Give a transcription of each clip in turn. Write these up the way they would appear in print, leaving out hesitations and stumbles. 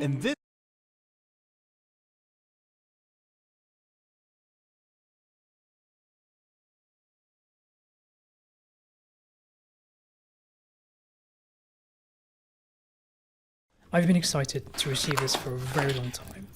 And this I've been excited to receive this for a very long time.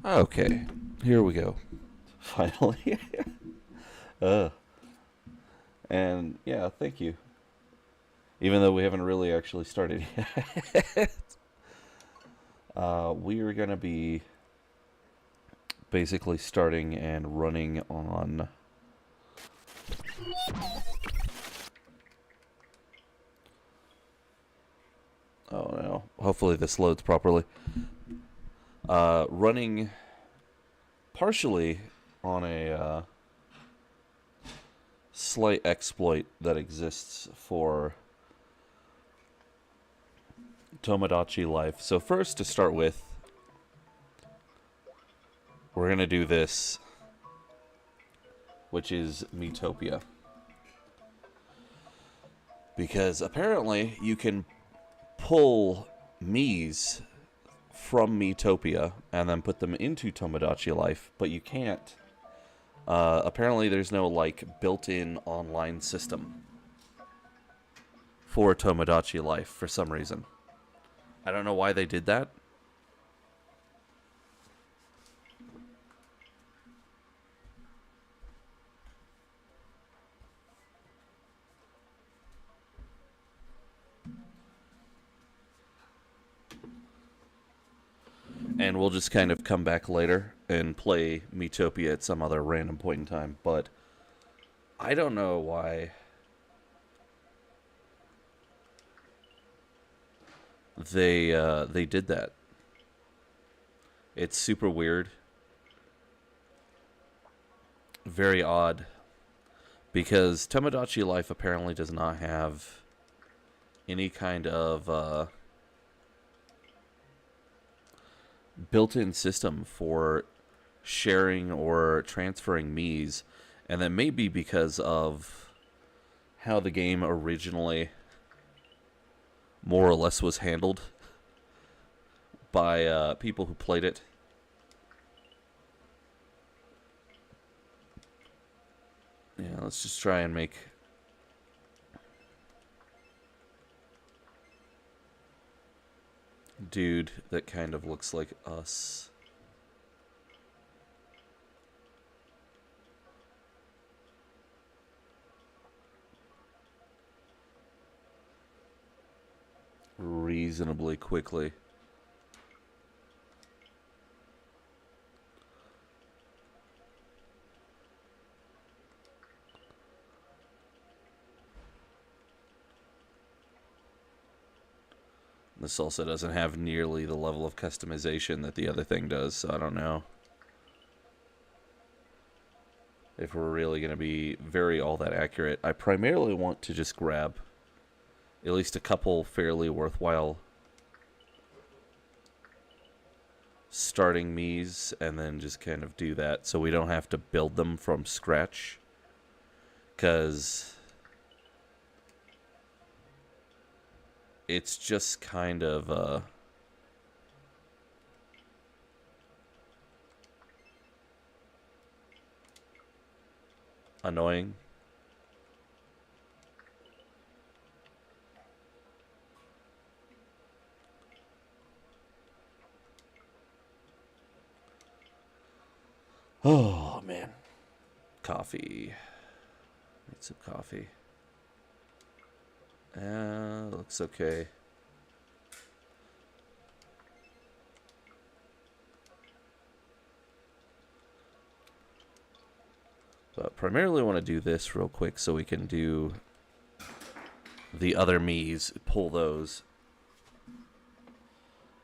Okay, here we go. Finally. uh, and yeah, thank you. Even though we haven't really actually started yet. We are going to be basically starting and running on. Oh no. Hopefully this loads properly. Running partially on a slight exploit that exists for Tomodachi Life. So first, to start with, we're going to do this, which is Metopia. Because apparently you can pull Miis from Metopia and then put them into Tomodachi Life, but you can't. Apparently there's no, like, built-in online system for Tomodachi Life for some reason. I don't know why they did that. And we'll just kind of come back later and play Metopia at some other random point in time. But I don't know why they did that. It's super weird, very odd, because Tomodachi Life apparently does not have any kind of built-in system for sharing or transferring Miis, and that may be because of how the game originally more or less was handled by people who played it. Yeah, let's just try and make dude that kind of looks like us. Reasonably quickly. This also doesn't have nearly the level of customization that the other thing does, so I don't know if we're really going to be very all that accurate. I primarily want to just grab at least a couple fairly worthwhile starting Miis and then just kind of do that so we don't have to build them from scratch. Because it's just kind of annoying. Oh, man. Coffee. Need some coffee. Looks okay. But primarily want to do this real quick so we can do the other Miis, pull those.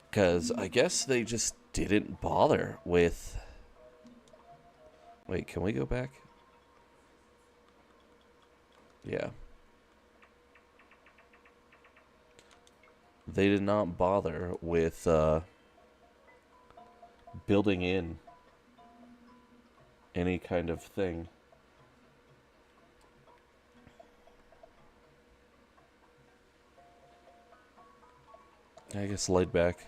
Because I guess they just didn't bother with... Wait, can we go back? Yeah. They did not bother with building in any kind of thing. I guess laid back.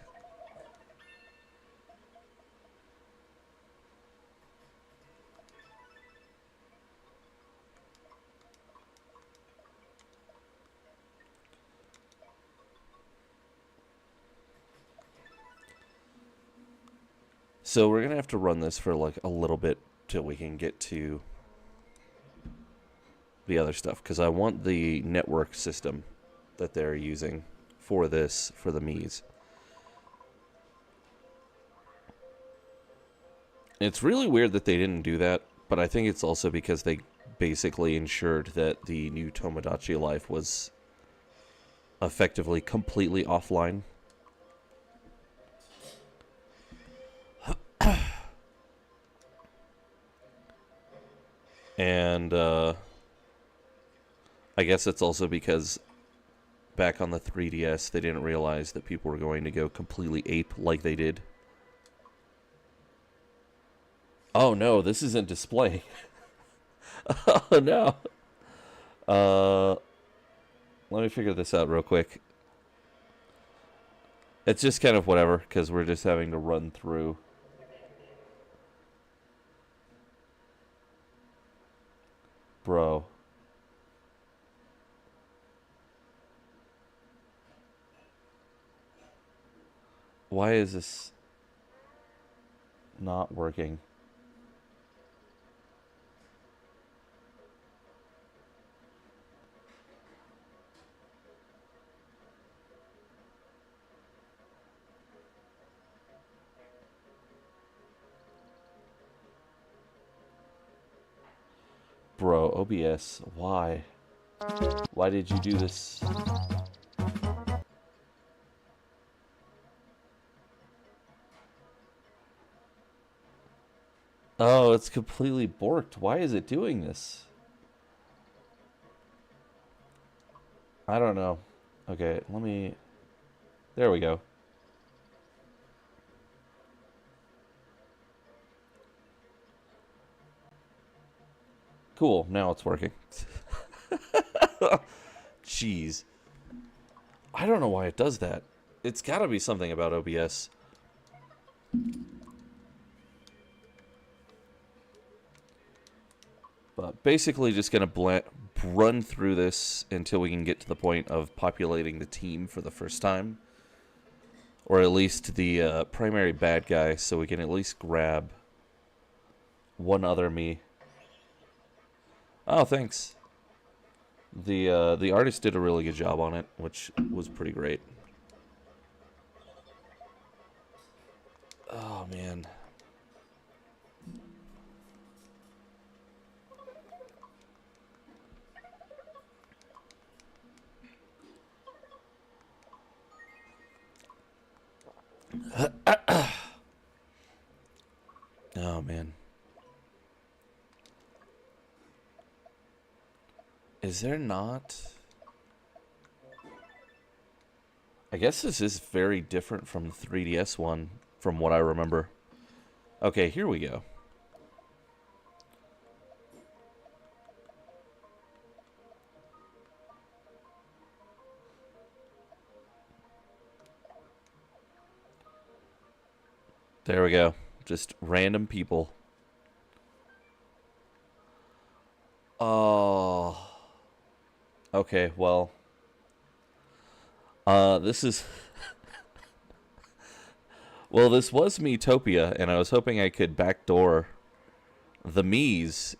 So we're going to have to run this for like a little bit till we can get to the other stuff, because I want the network system that they're using for this, for the Miis. It's really weird that they didn't do that, but I think it's also because they basically ensured that the new Tomodachi Life was effectively completely offline. And I guess it's also because back on the 3DS they didn't realize that people were going to go completely ape like they did. Oh no, this isn't display. Oh no. Let me figure this out real quick. It's just kind of whatever, because we're just having to run through. Bro. Why is this not working? Bro, OBS, why? Why did you do this? Oh, it's completely borked. Why is it doing this? I don't know. Okay, let me... There we go. Cool, now it's working. Jeez. I don't know why it does that. It's gotta be something about OBS. But basically just gonna run through this until we can get to the point of populating the team for the first time. Or at least the primary bad guy, so we can at least grab one other me. Oh, thanks. The artist did a really good job on it, which was pretty great. Oh, man. Oh, man. Is there not... I guess this is very different from the 3DS one, from what I remember. Okay, here we go. There we go. Just random people. Oh. Okay, well. This is... Well, this was Miitopia, and I was hoping I could backdoor the Miis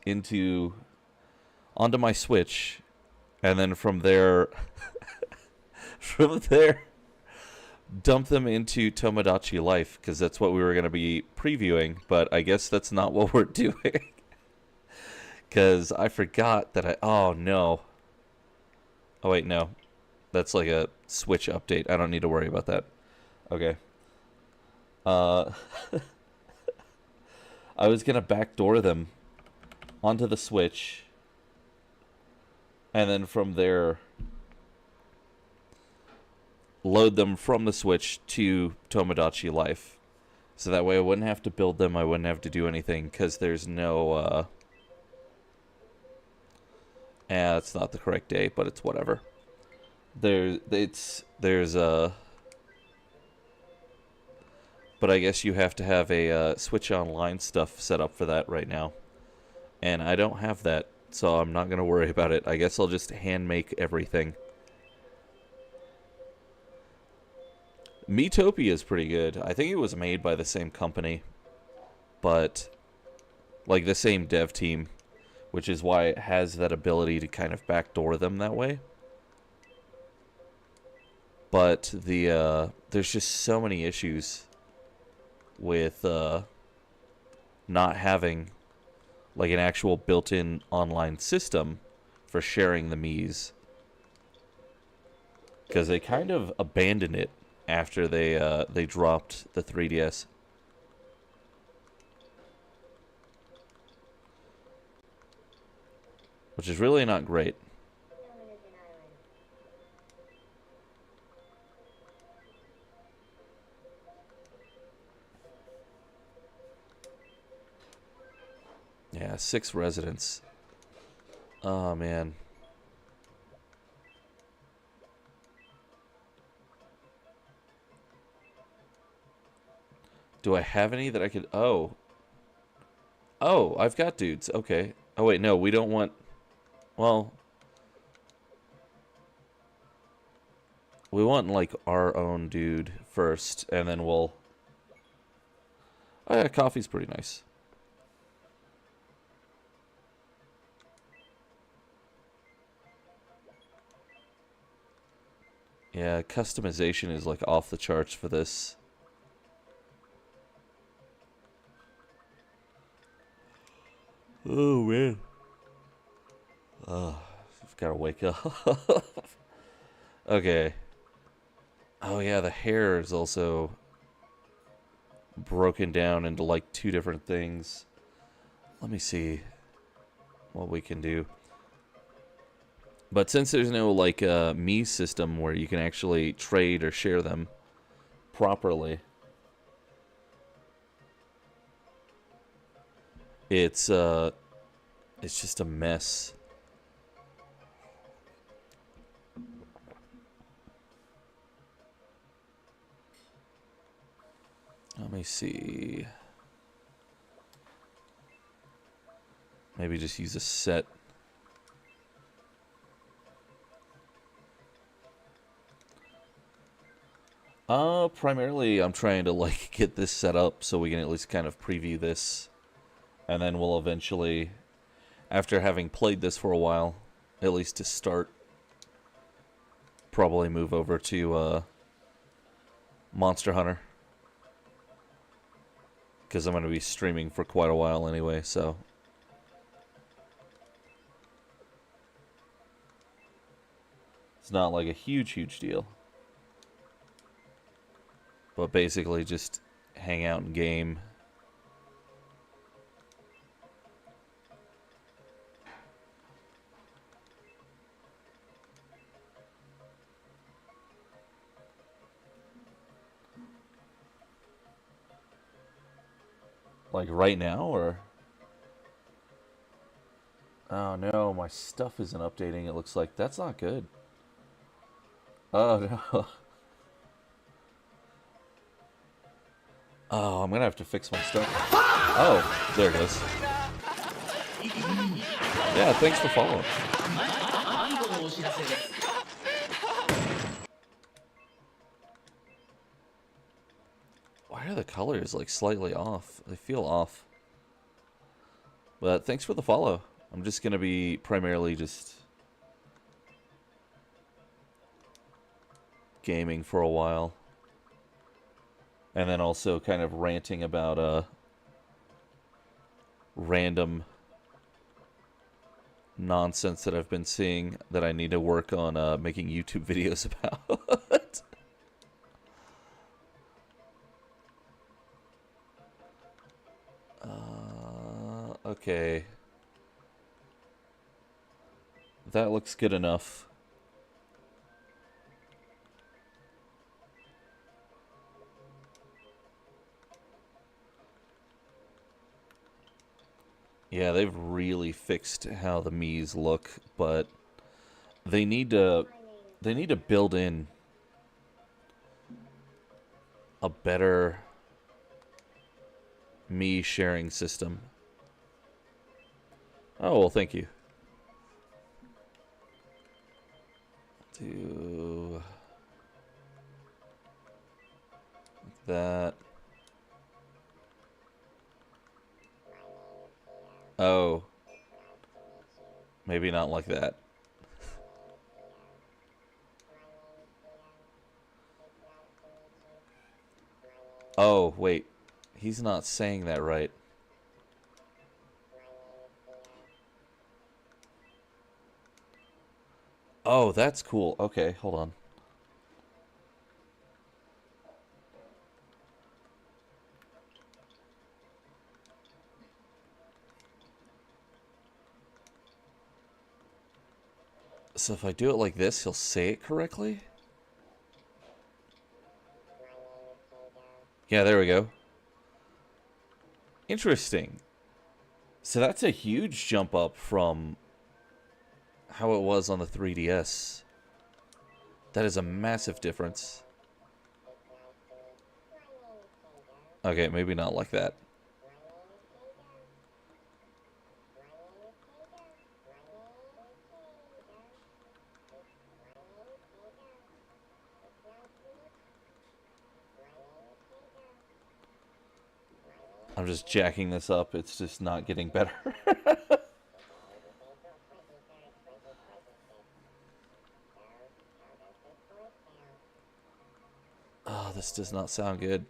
onto my Switch, and then from there... from there... dump them into Tomodachi Life, because that's what we were going to be previewing, but I guess that's not what we're doing. Because I forgot that oh, no. Oh, wait, no. That's like a Switch update. I don't need to worry about that. Okay. I was going to backdoor them onto the Switch, and then from there... load them from the Switch to Tomodachi Life. So that way I wouldn't have to build them, I wouldn't have to do anything, because there's no, it's not the correct day, but it's whatever. But I guess you have to have a, Switch Online stuff set up for that right now. And I don't have that, so I'm not going to worry about it. I guess I'll just hand make everything. Miitopia is pretty good. I think it was made by the same company. but like the same dev team, which is why it has that ability to kind of backdoor them that way. But there's just so many issues with not having like an actual built-in online system for sharing the Miis, because they kind of abandoned it after they dropped the 3DS. Which is really not great. Yeah, 6 residents. Oh, man. Do I have any that I could... Oh. Oh, I've got dudes. Okay. Oh, wait, no, we don't want... Well... We want, like, our own dude first, and then we'll... Oh, yeah, coffee's pretty nice. Yeah, customization is, like, off the charts for this. Oh, man. Oh, I've got to wake up. Okay. Oh, yeah, the hair is also broken down into, like, 2 different things. Let me see what we can do. But since there's no, like, Mii system where you can actually trade or share them properly, it's just a mess. Let me see. Maybe just use a set. Primarily I'm trying to, like, get this set up so we can at least kind of preview this. And then we'll eventually, after having played this for a while, at least to start, probably move over to Monster Hunter. Because I'm going to be streaming for quite a while anyway, so... It's not like a huge deal. But basically just hang out and game. Like right now, or? Oh no, my stuff isn't updating, it looks like. That's not good. Oh no. Oh, I'm gonna have to fix my stuff. Oh, there it is. Yeah, thanks for following. Why are the colors like slightly off? They feel off. But thanks for the follow. I'm just gonna be primarily just gaming for a while. And then also kind of ranting about random nonsense that I've been seeing that I need to work on making YouTube videos about. Okay. That looks good enough. Yeah, they've really fixed how the Miis look, but they need to build in a better Mii sharing system. Oh, well, thank you. Do like that. Oh, maybe not like that. Oh, wait. He's not saying that right. Oh, that's cool. Okay, hold on. So if I do it like this, he'll say it correctly? Yeah, there we go. Interesting. So that's a huge jump up from how it was on the 3DS. That is a massive difference. Okay, maybe not like that. I'm just jacking this up. It's just not getting better. Oh, this does not sound good.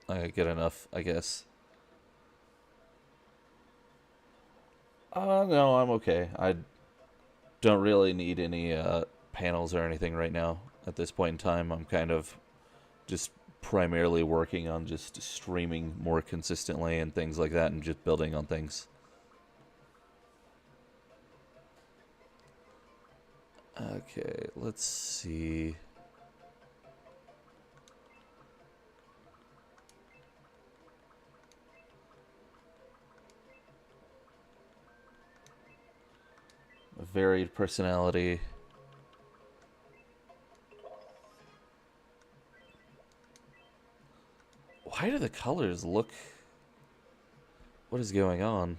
I get enough, I guess. No, I'm okay. I don't really need any panels or anything right now. At this point in time, I'm kind of just primarily working on just streaming more consistently and things like that, and just building on things. Okay, let's see. A varied personality. Why do the colors look... What is going on?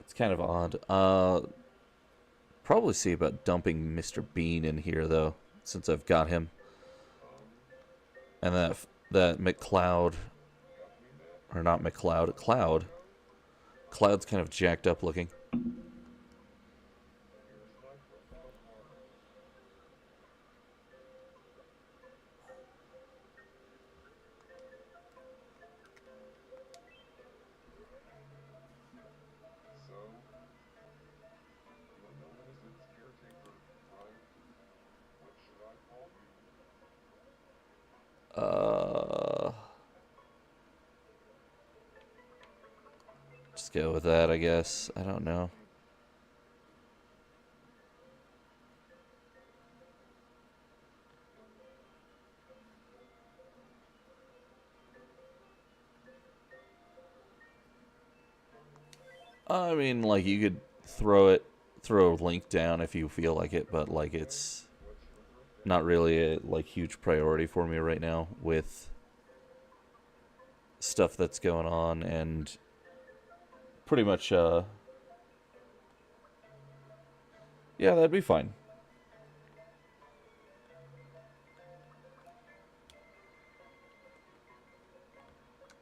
It's kind of odd. Probably see about dumping Mr. Bean in here, though, since I've got him. And that McCloud... Or not McCloud, Cloud. Cloud's kind of jacked up looking. Just go with that, I guess. I don't know. I mean, like, you could throw a link down if you feel like it, but, like, it's not really a, like, huge priority for me right now with stuff that's going on, and pretty much, yeah, that'd be fine.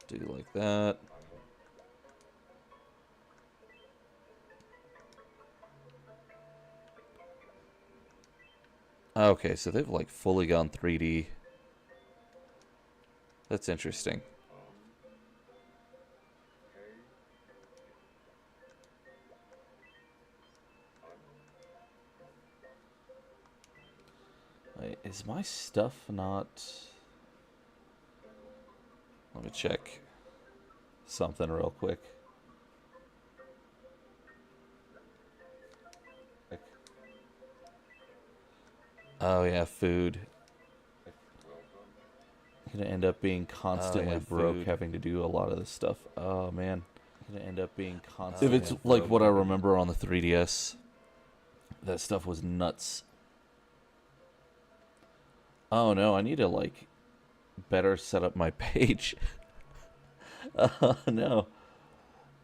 Do like that. Okay, so they've like fully gone 3D. That's interesting. Wait, is my stuff not... Let me check something real quick. Oh yeah, food. I'm gonna end up being constantly broke, having to do a lot of this stuff. Oh man, I'm gonna end up being constantly. If it's like what I remember on the 3DS, that stuff was nuts. Oh no, I need to like better set up my page. Oh no.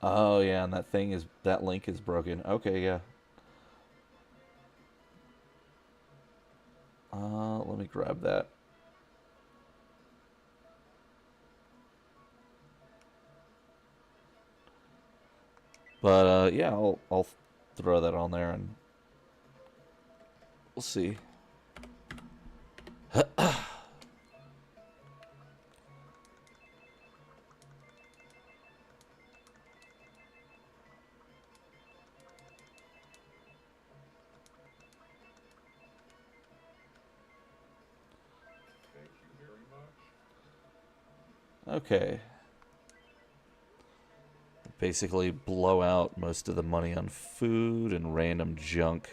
Oh yeah, and that link is broken. Okay, yeah. Let me grab that. But yeah, I'll throw that on there and we'll see. Okay. Basically blow out most of the money on food and random junk.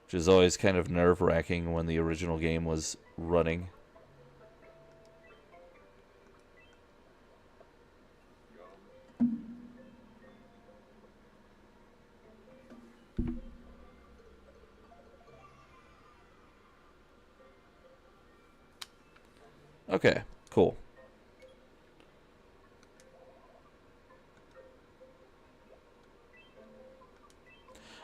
Which is always kind of nerve-wracking when the original game was running. Okay, cool.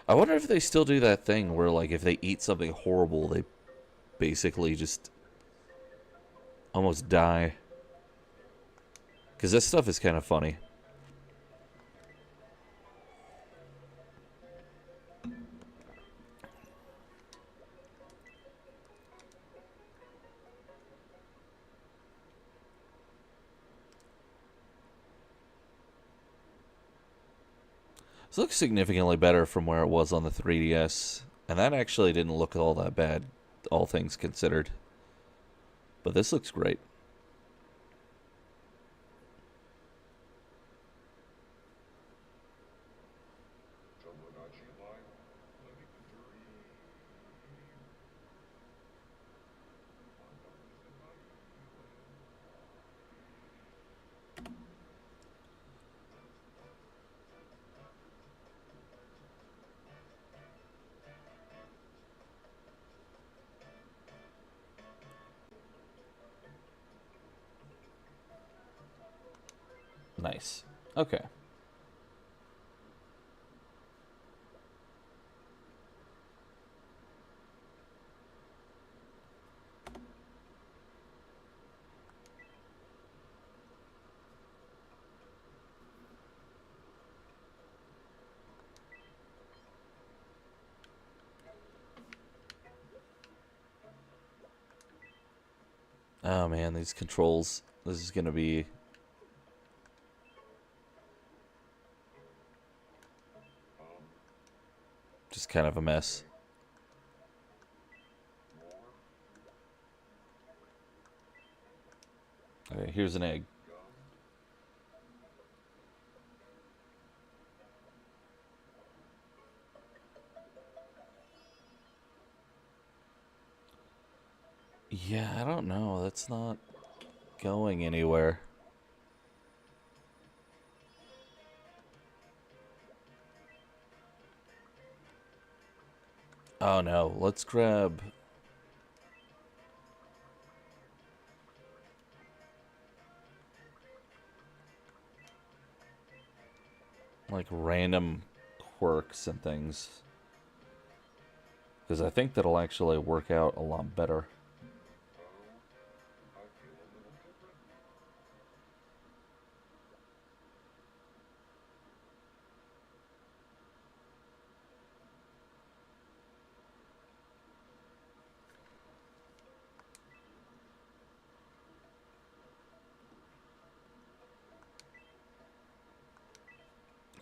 I wonder if they still do that thing where, like, if they eat something horrible, they basically just almost die. Because this stuff is kind of funny. This looks significantly better from where it was on the 3DS. And that actually didn't look all that bad, all things considered. But this looks great. Nice. Okay. Oh man, these controls. This is going to be just kind of a mess. Okay, here's an egg. Yeah, I don't know. That's not going anywhere. Oh no, let's grab... like random quirks and things. Because I think that'll actually work out a lot better.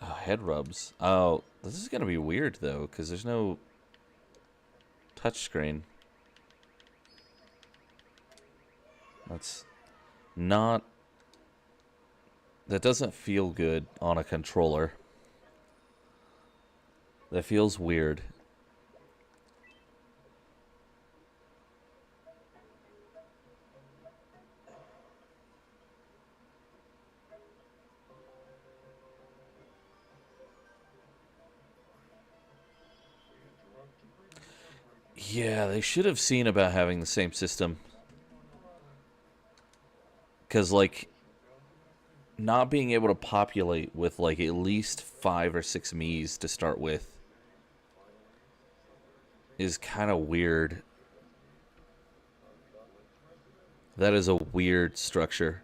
Oh, head rubs. Oh, this is going to be weird though, because there's no touchscreen. That's not... that doesn't feel good on a controller. That feels weird. Yeah, they should have seen about having the same system. Because, like, not being able to populate with like at least 5 or 6 Mii's to start with is kind of weird. That is a weird structure.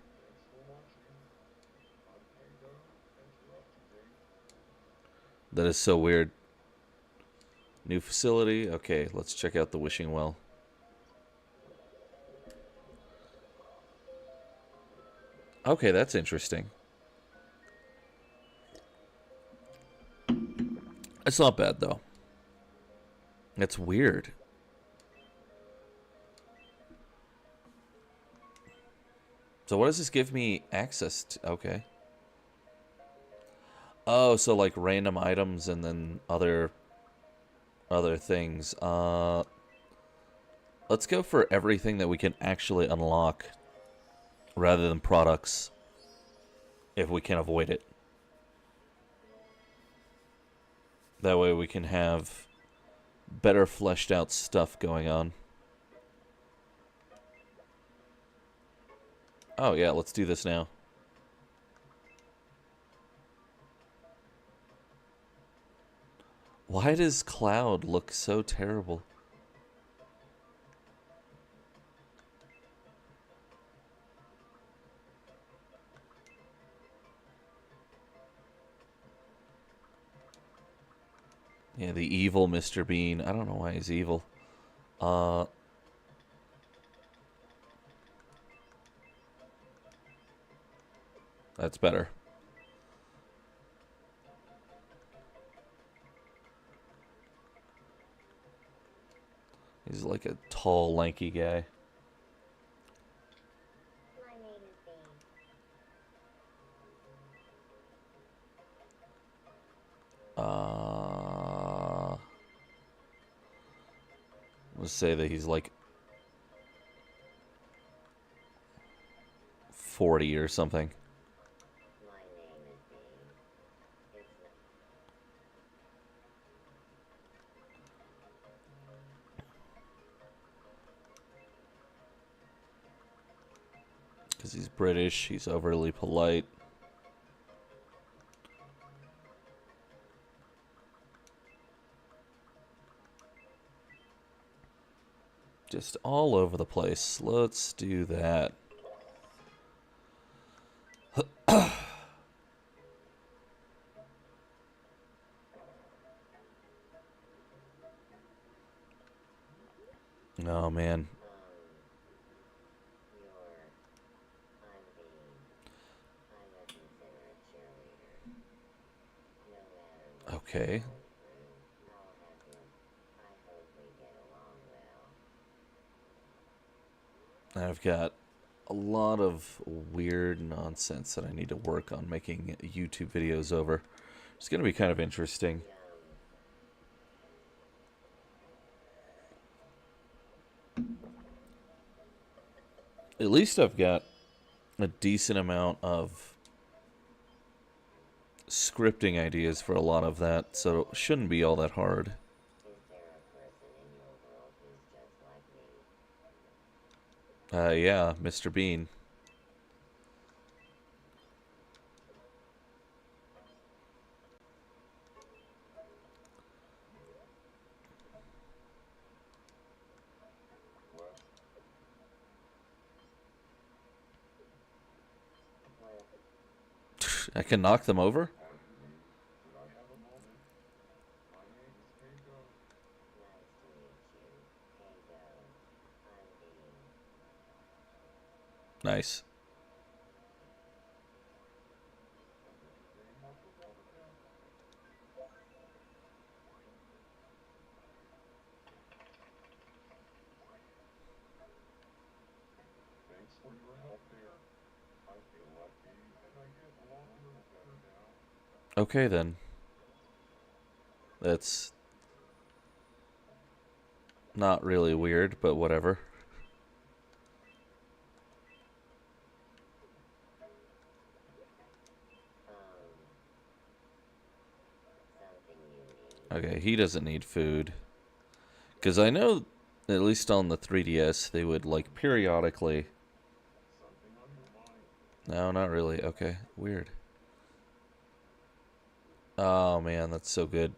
That is so weird. New facility. Okay, let's check out the wishing well. Okay, that's interesting. It's not bad, though. That's weird. So what does this give me access to? Okay. Oh, so like random items and then other things. Let's go for everything that we can actually unlock rather than products if we can avoid it. That way we can have better fleshed out stuff going on. Oh yeah, let's do this now. Why does Cloud look so terrible? Yeah, the evil Mr. Bean. I don't know why he's evil. That's better. He's like a tall, lanky guy. Let's say that he's like 40 or something. Because he's British, he's overly polite. Just all over the place. Let's do that. Oh, man. Okay. I've got a lot of weird nonsense that I need to work on making YouTube videos over. It's going to be kind of interesting. At least I've got a decent amount of scripting ideas for a lot of that, so it shouldn't be all that hard. Yeah, Mr. Bean. I can knock them over? Nice. Okay, then. That's not really weird, but whatever. Okay, he doesn't need food. Because I know, at least on the 3DS, they would, like, periodically No, not really. Okay, weird. Oh man, that's so good.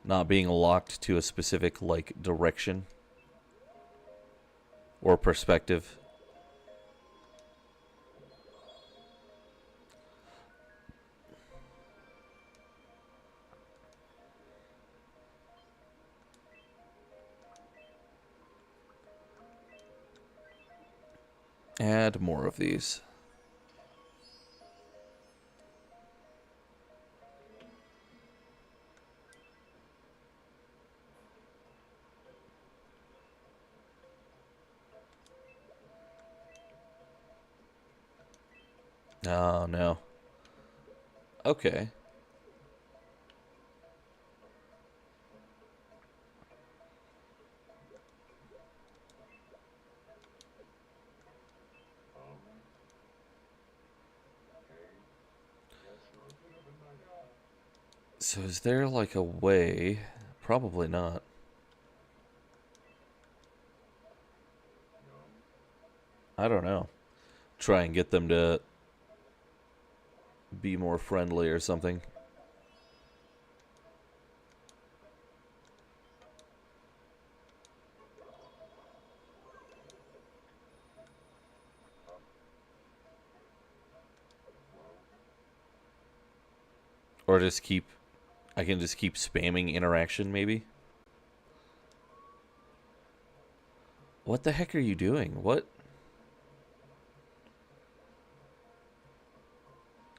Not being locked to a specific, like, direction or perspective. Add more of these. Oh, no. Okay. So is there, like, a way? Probably not. I don't know. Try and get them to be more friendly or something. Or just keep... I can just keep spamming interaction, maybe? What the heck are you doing? What?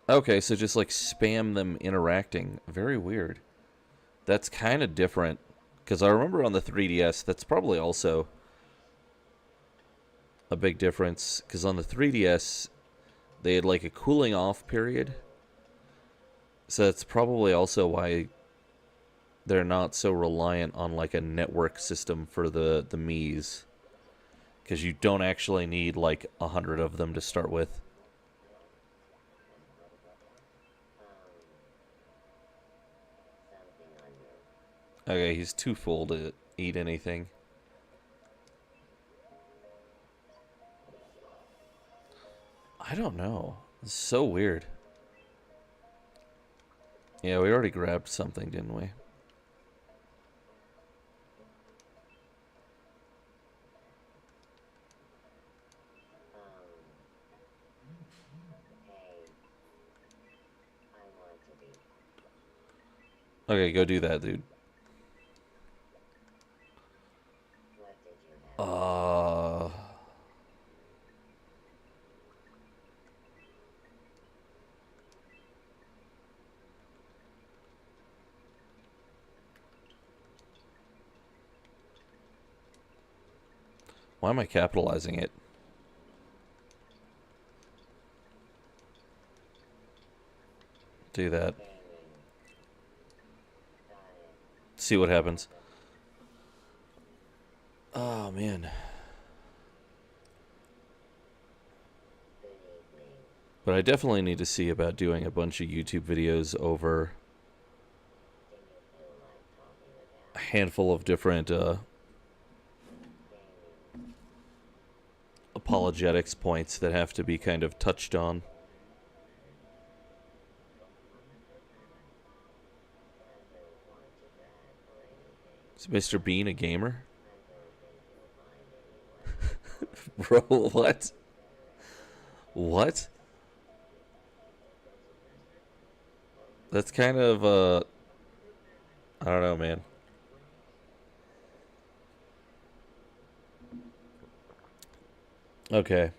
Okay, so just, like, spam them interacting. Very weird. That's kind of different. Because I remember on the 3DS, that's probably also a big difference. Because on the 3DS, they had, like, a cooling off period. So that's probably also why they're not so reliant on, like, a network system for the Miis. Because you don't actually need, like, 100 of them to start with. Okay, he's too full to eat anything. I don't know. It's so weird. Yeah, we already grabbed something, didn't we? Okay, go do that, dude. Uh... Why am I capitalizing it? Do that. See what happens. Oh, man. But I definitely need to see about doing a bunch of YouTube videos over a handful of different apologetics points that have to be kind of touched on. Is Mr. Bean a gamer? Bro, what? What? That's kind of, I don't know, man. Okay.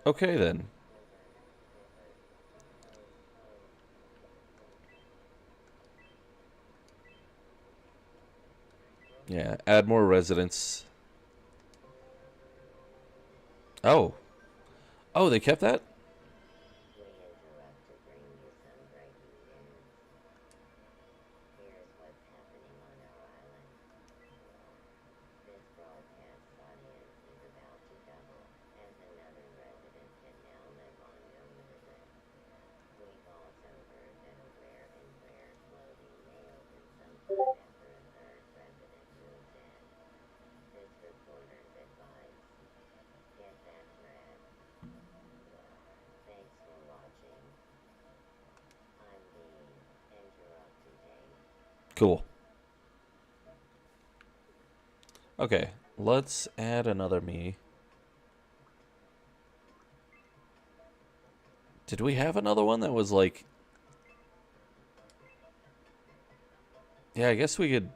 Okay, then. Yeah, add more residents. Oh. Oh, they kept that? Cool. Okay, let's add another me. Did we have another one that was like... Yeah, I guess we could...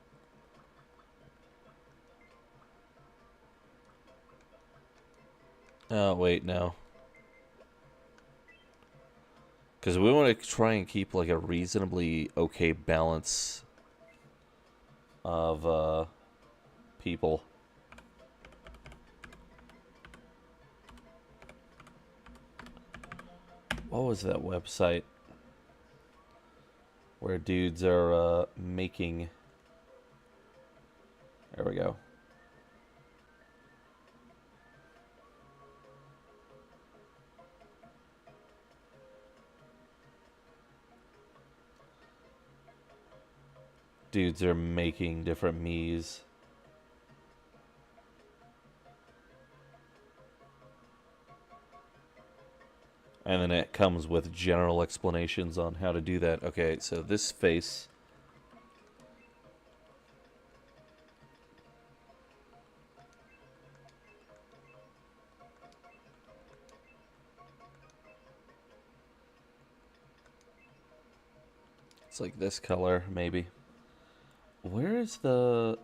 Oh, wait, no. Because we want to try and keep like a reasonably okay balance of people. What was that website where dudes are making... There we go. Dudes are making different me's. And then it comes with general explanations on how to do that. Okay, so this face... It's like this color, maybe. Where is the...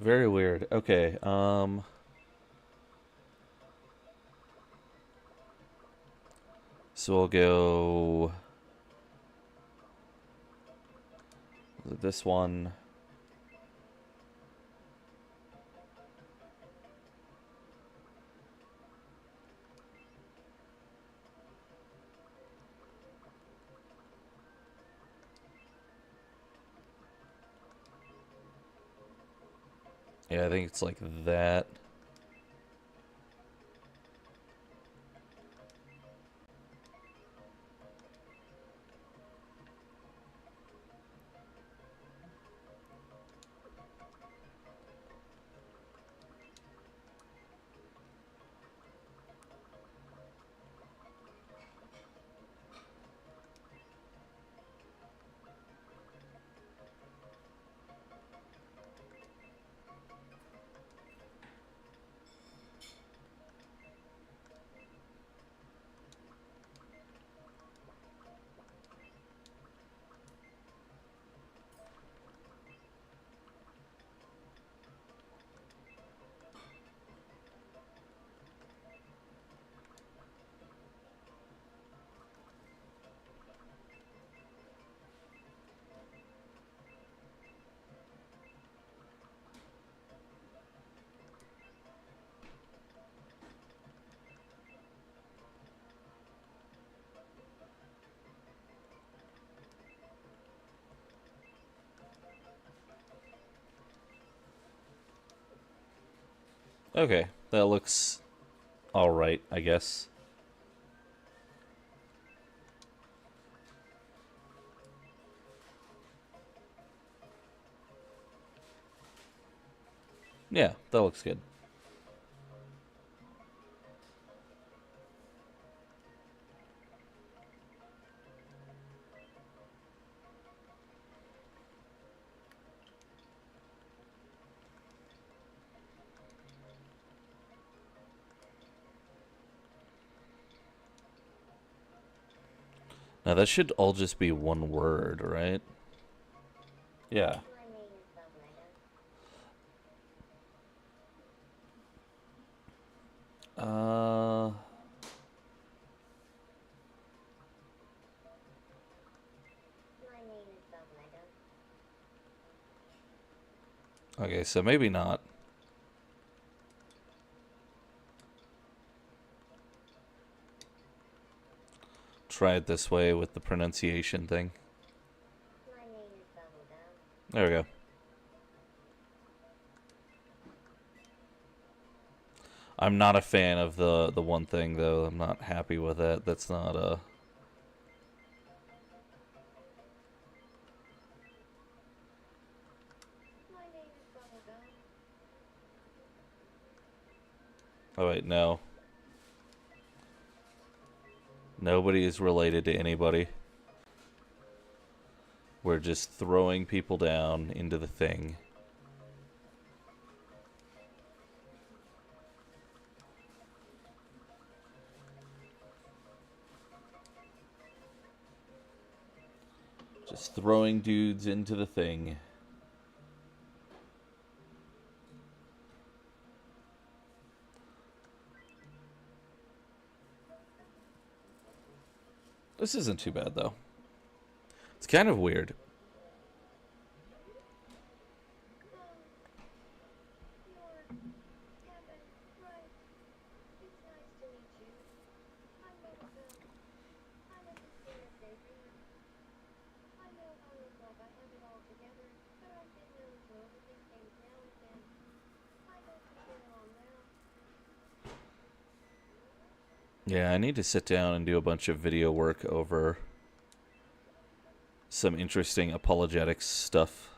Very weird. Okay, so we'll go... This one... Yeah, I think it's like that. Okay, that looks alright, I guess. Yeah, that looks good. Now that should all just be one word, right? Yeah. Uh... Okay, so maybe not. Try it this way with the pronunciation thing. There we go. I'm not a fan of the one thing though. I'm not happy with that. That's not a... Oh wait, no. Nobody is related to anybody. We're just throwing people down into the thing. Just throwing dudes into the thing. This isn't too bad, though. It's kind of weird. Yeah, I need to sit down and do a bunch of video work over some interesting apologetics stuff.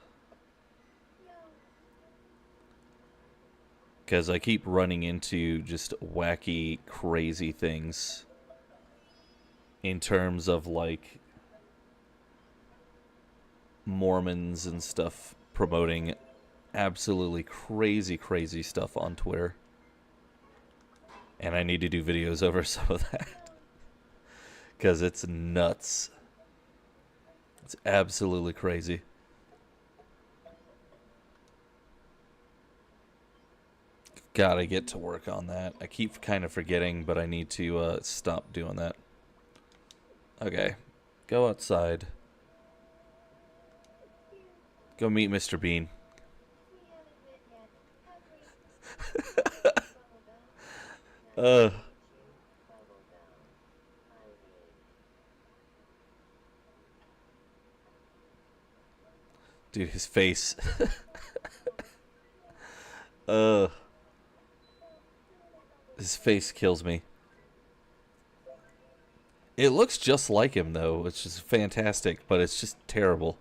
Because I keep running into just wacky, crazy things in terms of, like, Mormons and stuff promoting absolutely crazy, crazy stuff on Twitter. And I need to do videos over some of that. Because it's nuts. It's absolutely crazy. Gotta get to work on that. I keep kind of forgetting, but I need to stop doing that. Okay. Go outside. Go meet Mr. Bean. Dude, his face. His face kills me. It looks just like him, though, which is fantastic, but it's just terrible.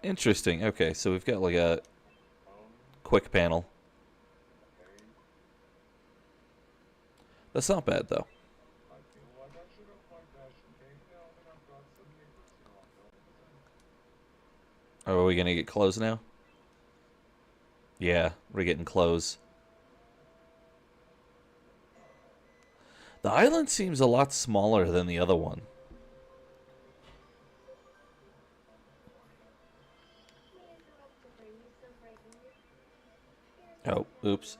Interesting. Okay, so we've got like a quick panel. That's not bad, though. Are we gonna get close now? Yeah, we're getting close. The island seems a lot smaller than the other one. Oh, oops.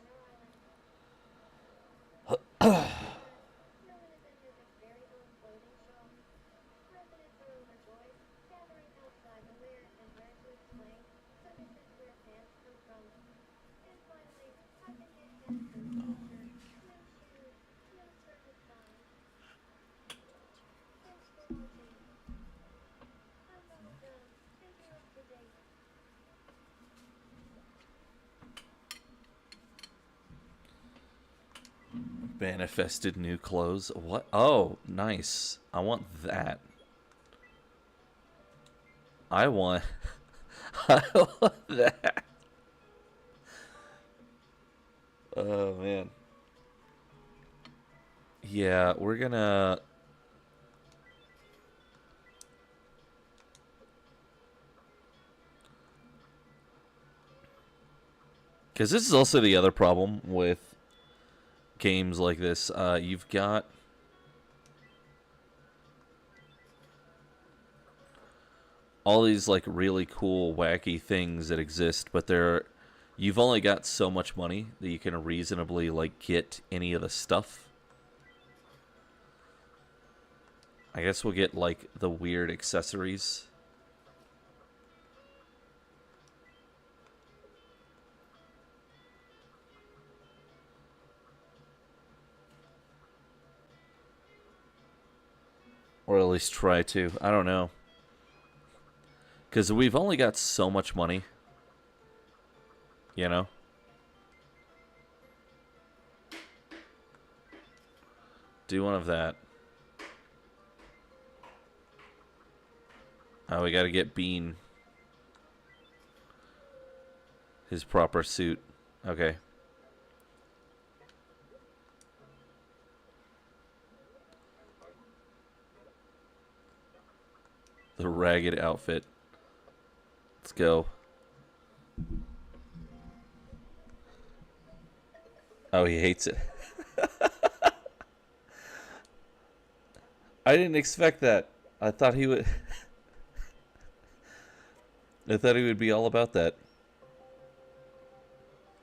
Manifested new clothes. What? Oh, nice. I want that. I want... I want that. Oh, man. Yeah, we're gonna... Because this is also the other problem with games like this. You've got... all these, like, really cool, wacky things that exist, but you've only got so much money that you can reasonably, like, get any of the stuff. I guess we'll get, like, the weird accessories. Or at least try to. I don't know. Because we've only got so much money. You know? Do one of that. Oh, we gotta get Bean his proper suit. Okay. The ragged outfit. Let's go. Oh, he hates it. I didn't expect that. I thought he would. I thought he would be all about that.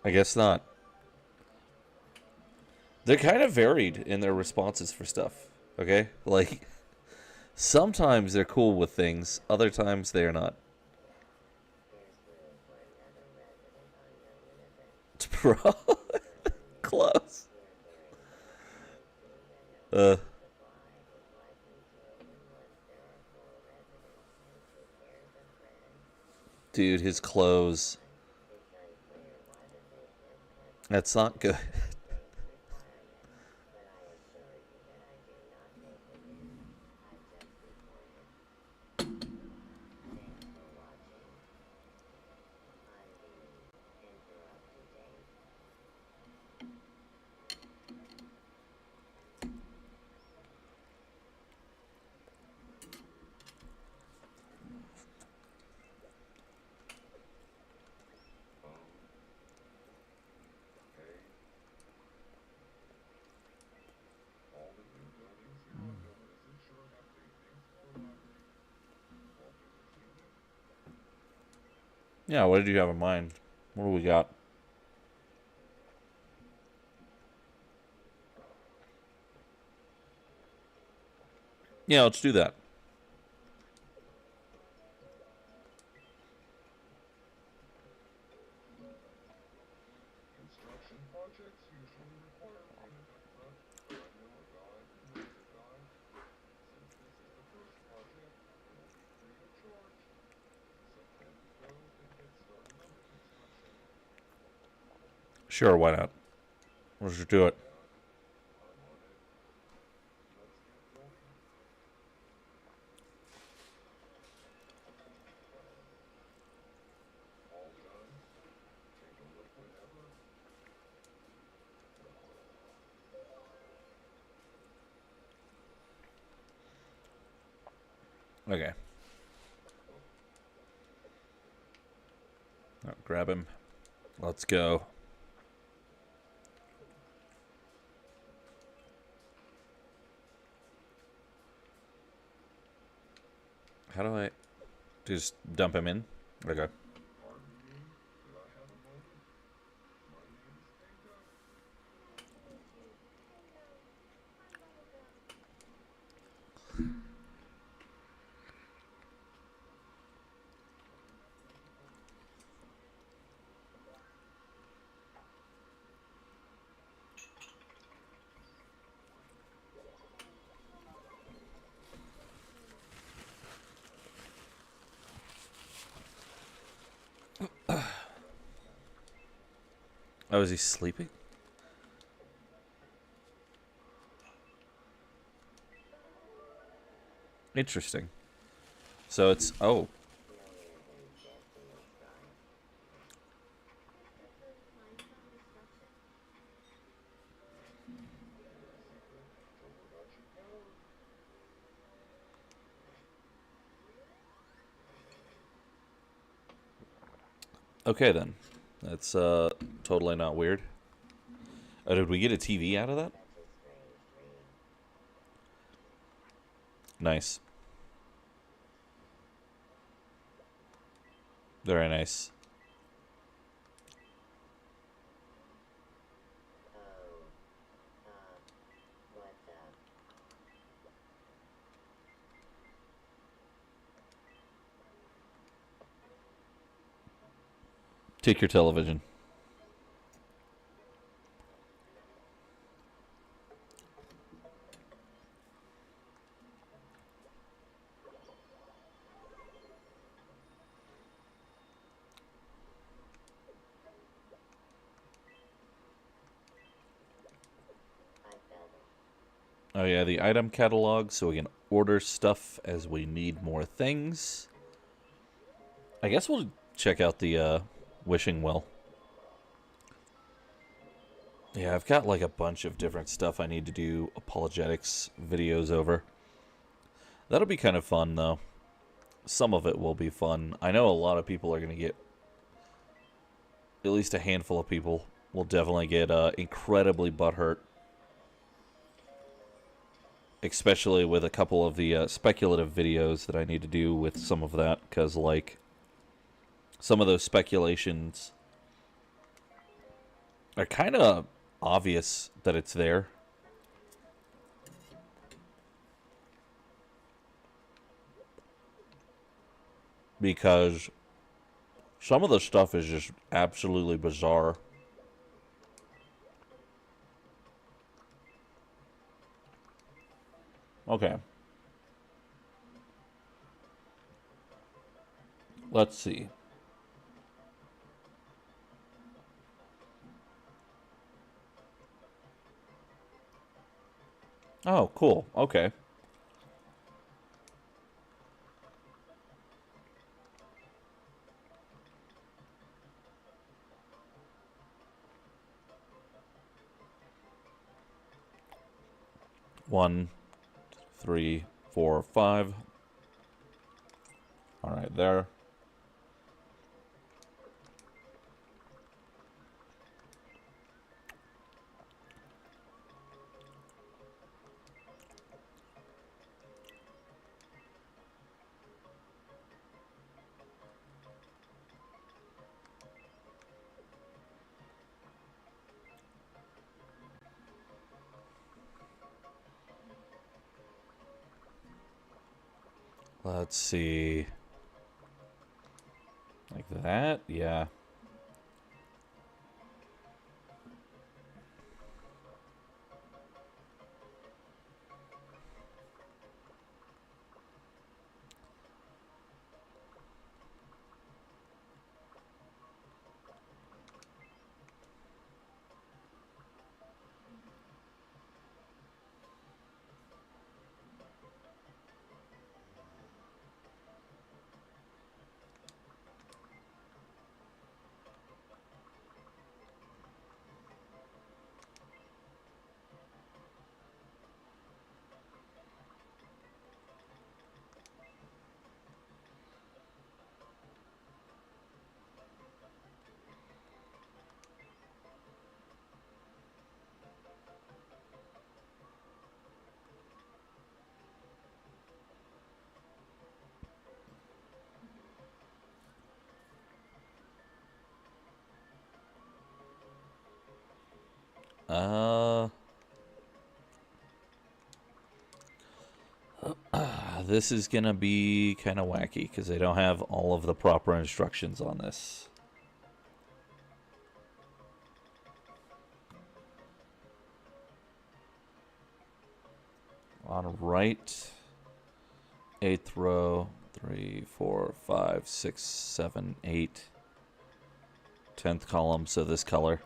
I guess not. They're kind of varied in their responses for stuff. Okay? Like, sometimes they're cool with things, other times they are not. Bro. Close. Uh. Dude, his clothes. That's not good. Yeah, what did you have in mind? What do we got? Yeah, let's do that. Sure, why not? Let's just do it. Okay. Oh, grab him. Let's go. How do I just dump him in? Okay. Oh, is he sleeping? Interesting. So it's... Oh. Okay, then. That's totally not weird. Oh, did we get a TV out of that? Nice. Very nice. Take your television. Oh yeah, the item catalog, so we can order stuff as we need more things. I guess we'll check out the wishing well. Yeah, I've got like a bunch of different stuff I need to do apologetics videos over. That'll be kind of fun, though. Some of it will be fun. I know a lot of people are going to get... At least a handful of people will definitely get incredibly butthurt. Especially with a couple of the speculative videos that I need to do with some of that. Because, like, some of those speculations are kind of obvious that it's there. Because some of the stuff is just absolutely bizarre. Okay. Let's see. Oh, cool. Okay. One, three, four, five. All right, there. Let's see. Like that? Yeah. Uh, this is gonna be kind of wacky because they don't have all of the proper instructions on this. On right, 8th row, 3, 4, 5, 6, 7, 8. 10th column, so this color.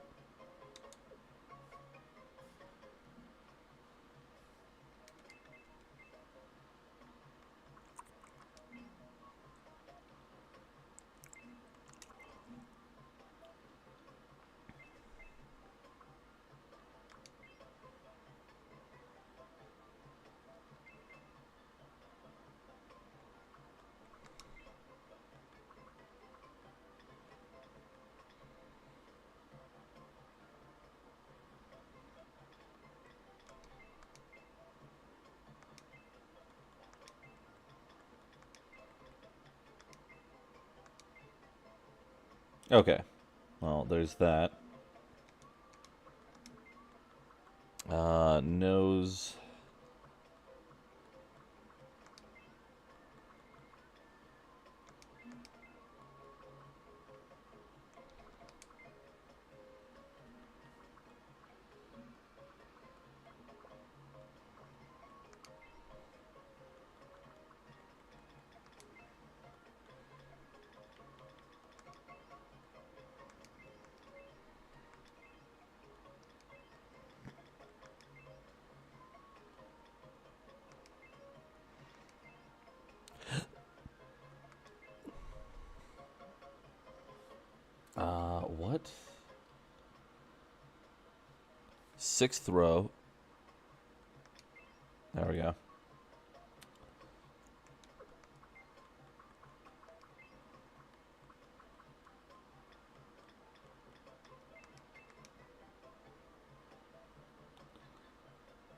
Okay. Well, there's that. Nose. What? 6th row. There we go.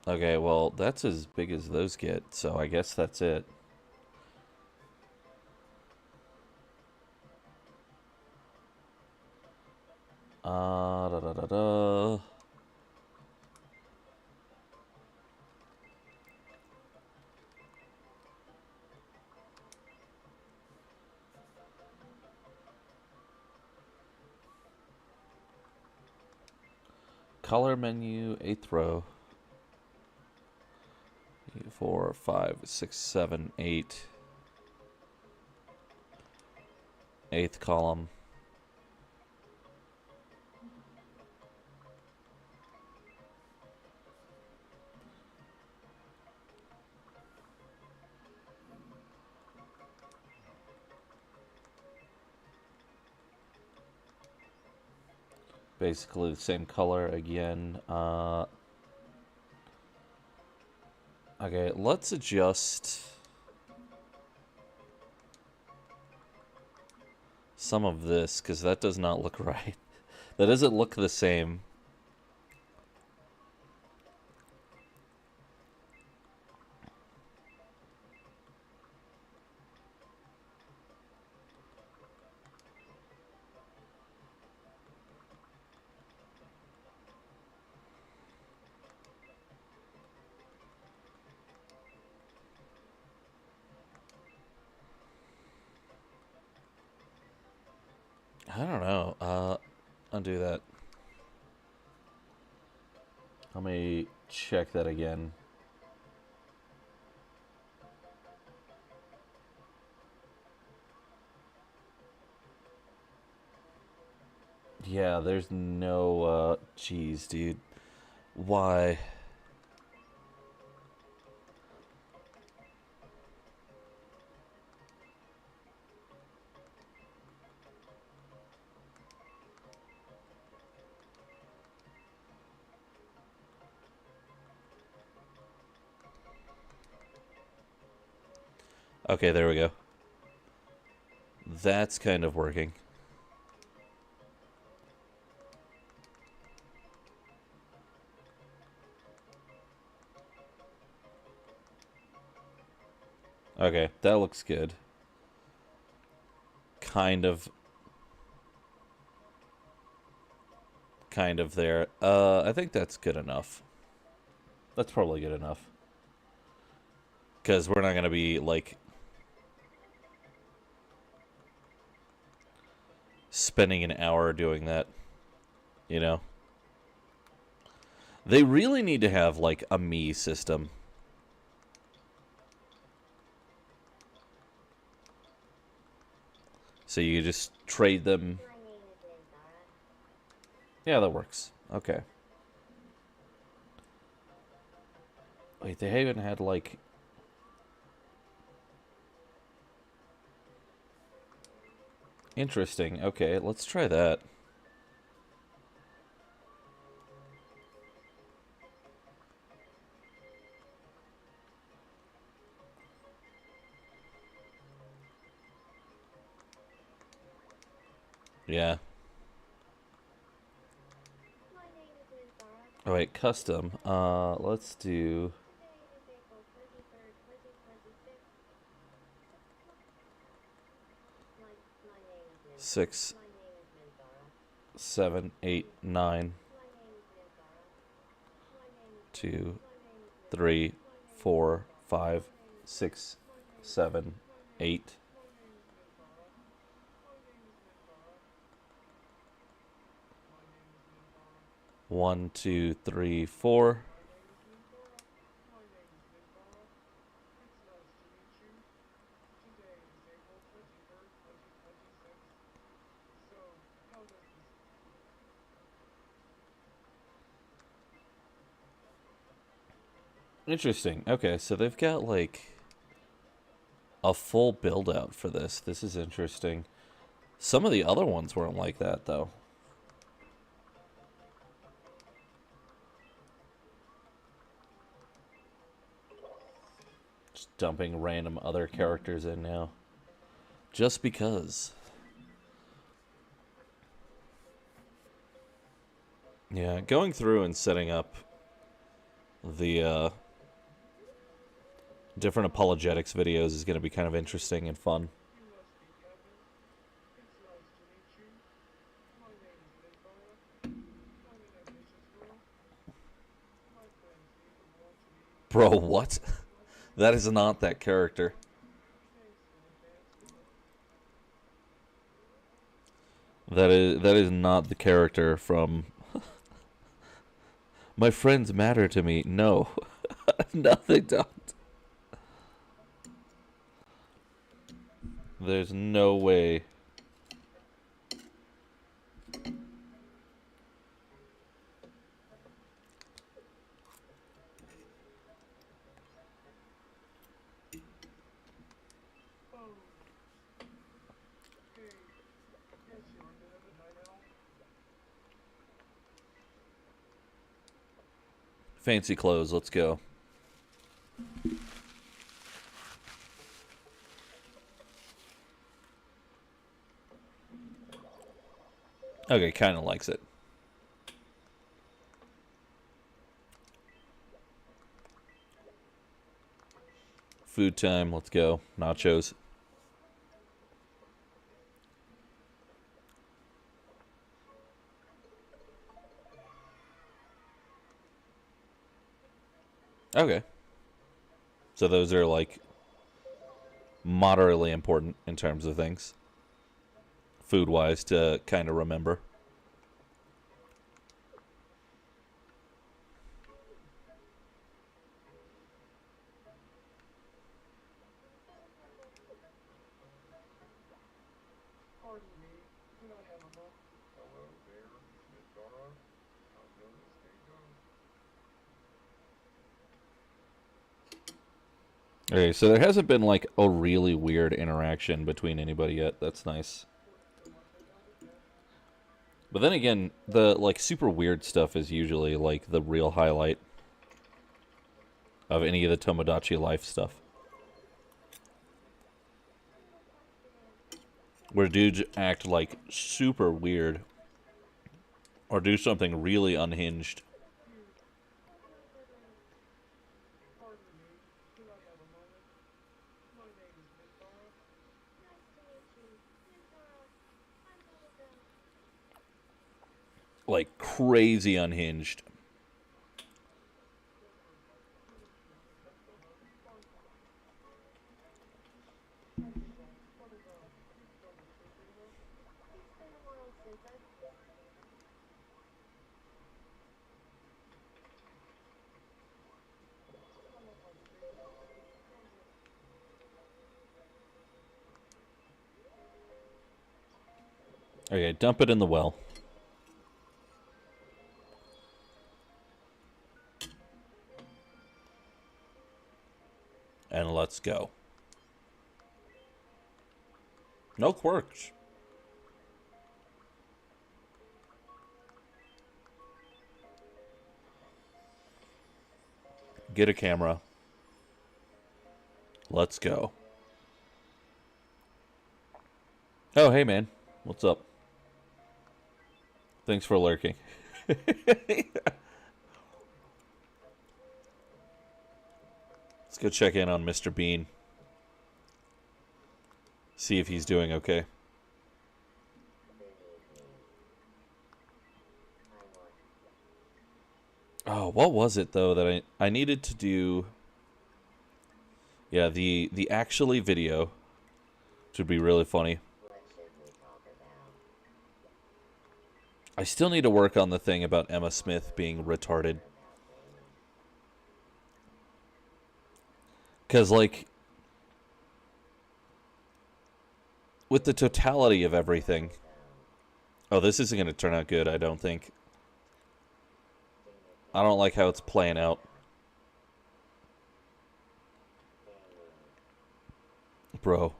Okay, well, that's as big as those get, so I guess that's it. Da da da da. Color menu, 8th row. 4, 5, 6, 7, 8. 8th column. Basically the same color again. Okay, let's adjust some of this, because that does not look right. That doesn't look the same. I don't know. Undo that. Let me check that again. Yeah, there's no, geez, dude. Why? Okay, there we go. That's kind of working. Okay, that looks good. Kind of there. I think that's good enough. That's probably good enough. Because we're not going to be, like, spending an hour doing that. You know? They really need to have, like, a me system. So you just trade them. Yeah, that works. Okay. Wait, they haven't had, like... Interesting. Okay, let's try that. Yeah. Oh, wait, custom. Let's do... 6, 7, 8, 9, 2, 3, 4, 5, 6, 7, 8. One, two, three, four. Interesting. Okay, so they've got like a full build out for this. This is interesting. Some of the other ones weren't like that, though. Just dumping random other characters in now. Just because. Yeah, going through and setting up the different apologetics videos is going to be kind of interesting and fun. Bro, what? That is not that character. That is not the character from My Friends Matter to Me. No. No, they don't. There's no way. Fancy clothes, let's go. Okay, kind of likes it. Food time, let's go. Nachos. Okay. So those are like moderately important in terms of things. Food-wise to kind of remember. Okay, so there hasn't been like a really weird interaction between anybody yet. That's nice. But then again, the like super weird stuff is usually like the real highlight of any of the Tomodachi Life stuff. Where dudes act like super weird or do something really unhinged. Like crazy unhinged. Okay, dump it in the well. And let's go. No quirks. Get a camera. Let's go. Oh, hey, man. What's up? Thanks for lurking. Let's go check in on Mr. Bean. See if he's doing okay. Oh, what was it, though, that I needed to do? Yeah, the actually video, which would be really funny. I still need to work on the thing about Emma Smith being retarded. Because, like, with the totality of everything... Oh, this isn't going to turn out good, I don't think. I don't like how it's playing out. Bro.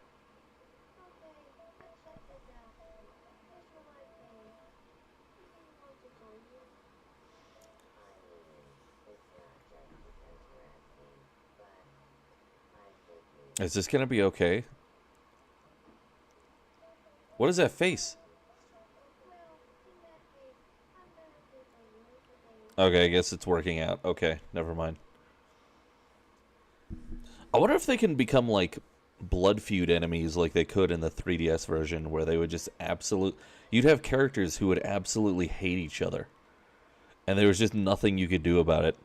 Is this gonna be okay? What is that face? Okay, I guess it's working out. Okay, never mind. I wonder if they can become like blood feud enemies like they could in the 3DS version, where they would just you'd have characters who would absolutely hate each other. And there was just nothing you could do about it.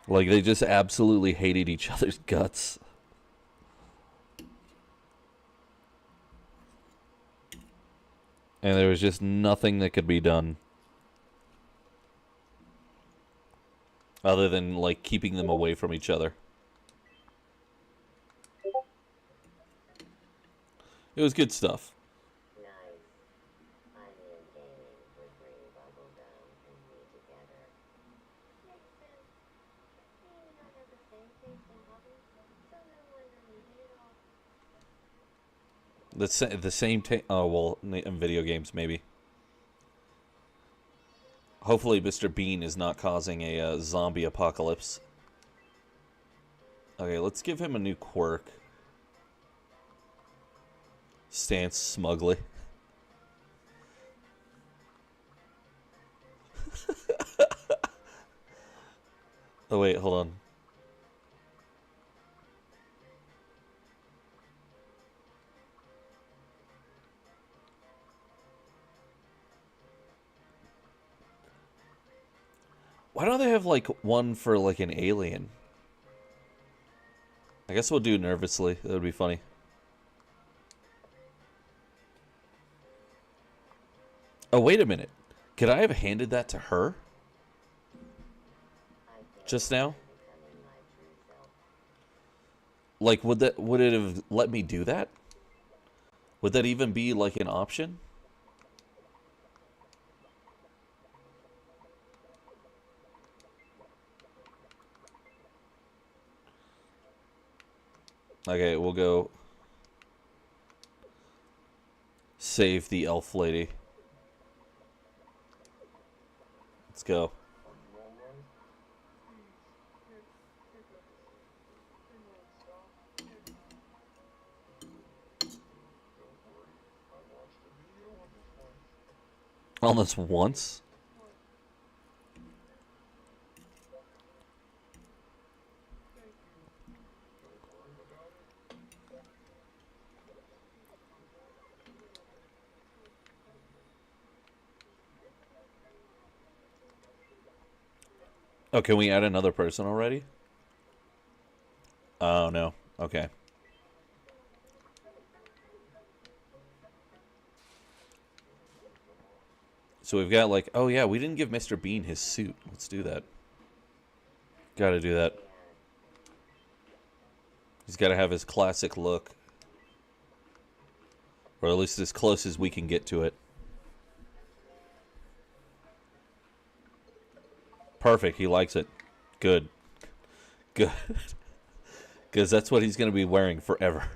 Like, they just absolutely hated each other's guts. And there was just nothing that could be done. Other than, like, keeping them away from each other. It was good stuff. The same oh, well, in video games, maybe. Hopefully Mr. Bean is not causing a zombie apocalypse. Okay, let's give him a new quirk. Stance smugly. Oh, wait, hold on. Why don't they have, like, one for, like, an alien? I guess we'll do nervously. That would be funny. Oh, wait a minute. Could I have handed that to her? Just now? Like, would it have let me do that? Would that even be, like, an option? Okay, we'll go save the elf lady. Let's go. On this once? Oh, can we add another person already? Oh, no. Okay. So we've got, like... Oh, yeah, we didn't give Mr. Bean his suit. Let's do that. Gotta do that. He's gotta have his classic look. Or at least as close as we can get to it. Perfect, he likes it. Good. Good. Because that's what he's going to be wearing forever.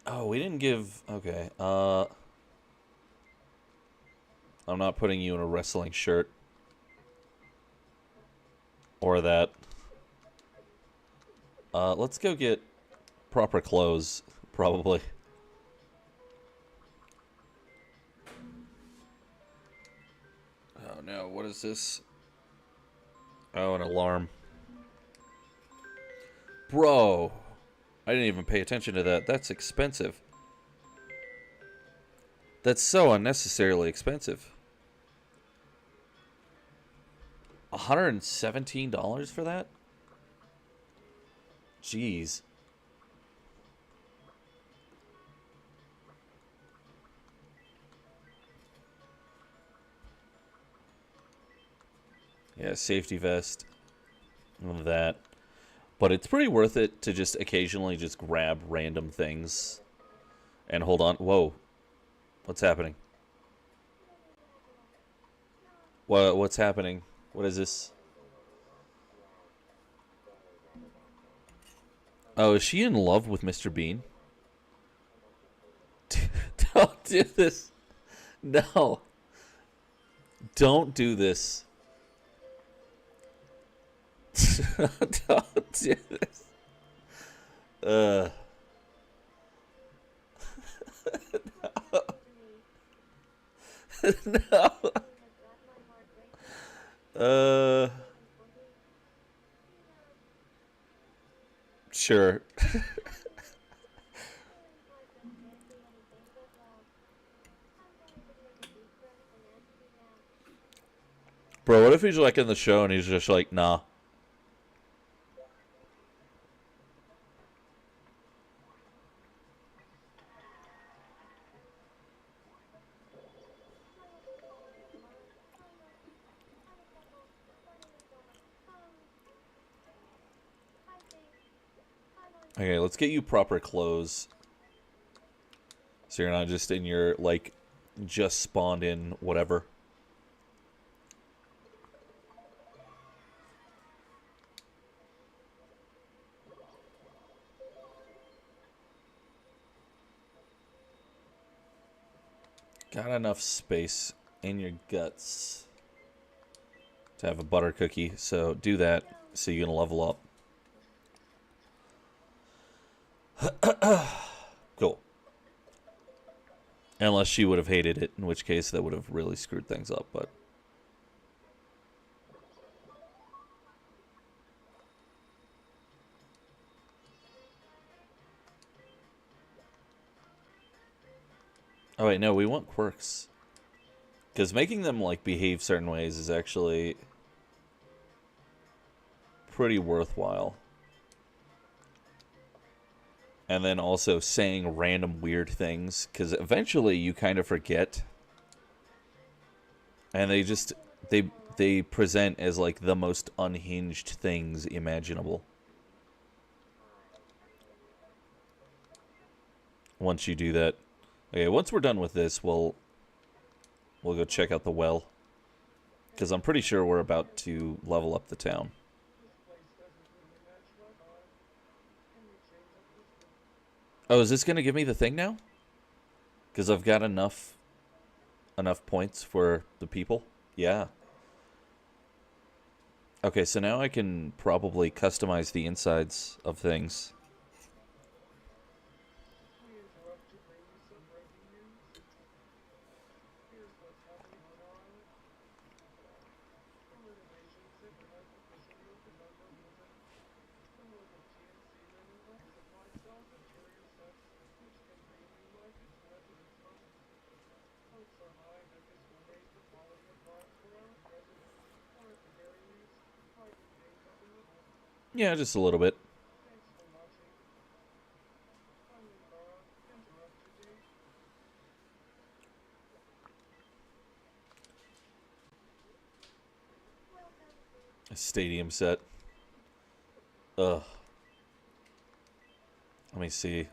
Oh, we didn't give... Okay, I'm not putting you in a wrestling shirt. Or that. Let's go get proper clothes, probably. Oh no, what is this? Oh, an alarm. Bro! I didn't even pay attention to that. That's expensive. That's so unnecessarily expensive. $117 for that? Jeez. Yeah, safety vest. That. But it's pretty worth it to just occasionally just grab random things. And hold on. Whoa. What's happening? What's happening? What is this? Oh, is she in love with Mr. Bean? Don't do this. No. Don't do this. Don't do this. Uh. No. Uh. Sure. Bro, what if he's like in the show and he's just like, nah. Okay, let's get you proper clothes. So you're not just in your, like, just spawned in whatever. Got enough space in your guts to have a butter cookie, so do that so you can level up. Cool. Unless she would have hated it, in which case that would have really screwed things up, but... Oh wait, no, we want quirks. Because making them, like, behave certain ways is actually pretty worthwhile. And then also saying random weird things, because eventually you kind of forget. And they present as, like, the most unhinged things imaginable. Once you do that. Okay, once we're done with this, we'll go check out the well. Because I'm pretty sure we're about to level up the town. Oh, is this going to give me the thing now? Because I've got enough points for the people? Yeah. Okay, so now I can probably customize the insides of things. Yeah, just a little bit. A stadium set. Ugh. Let me see.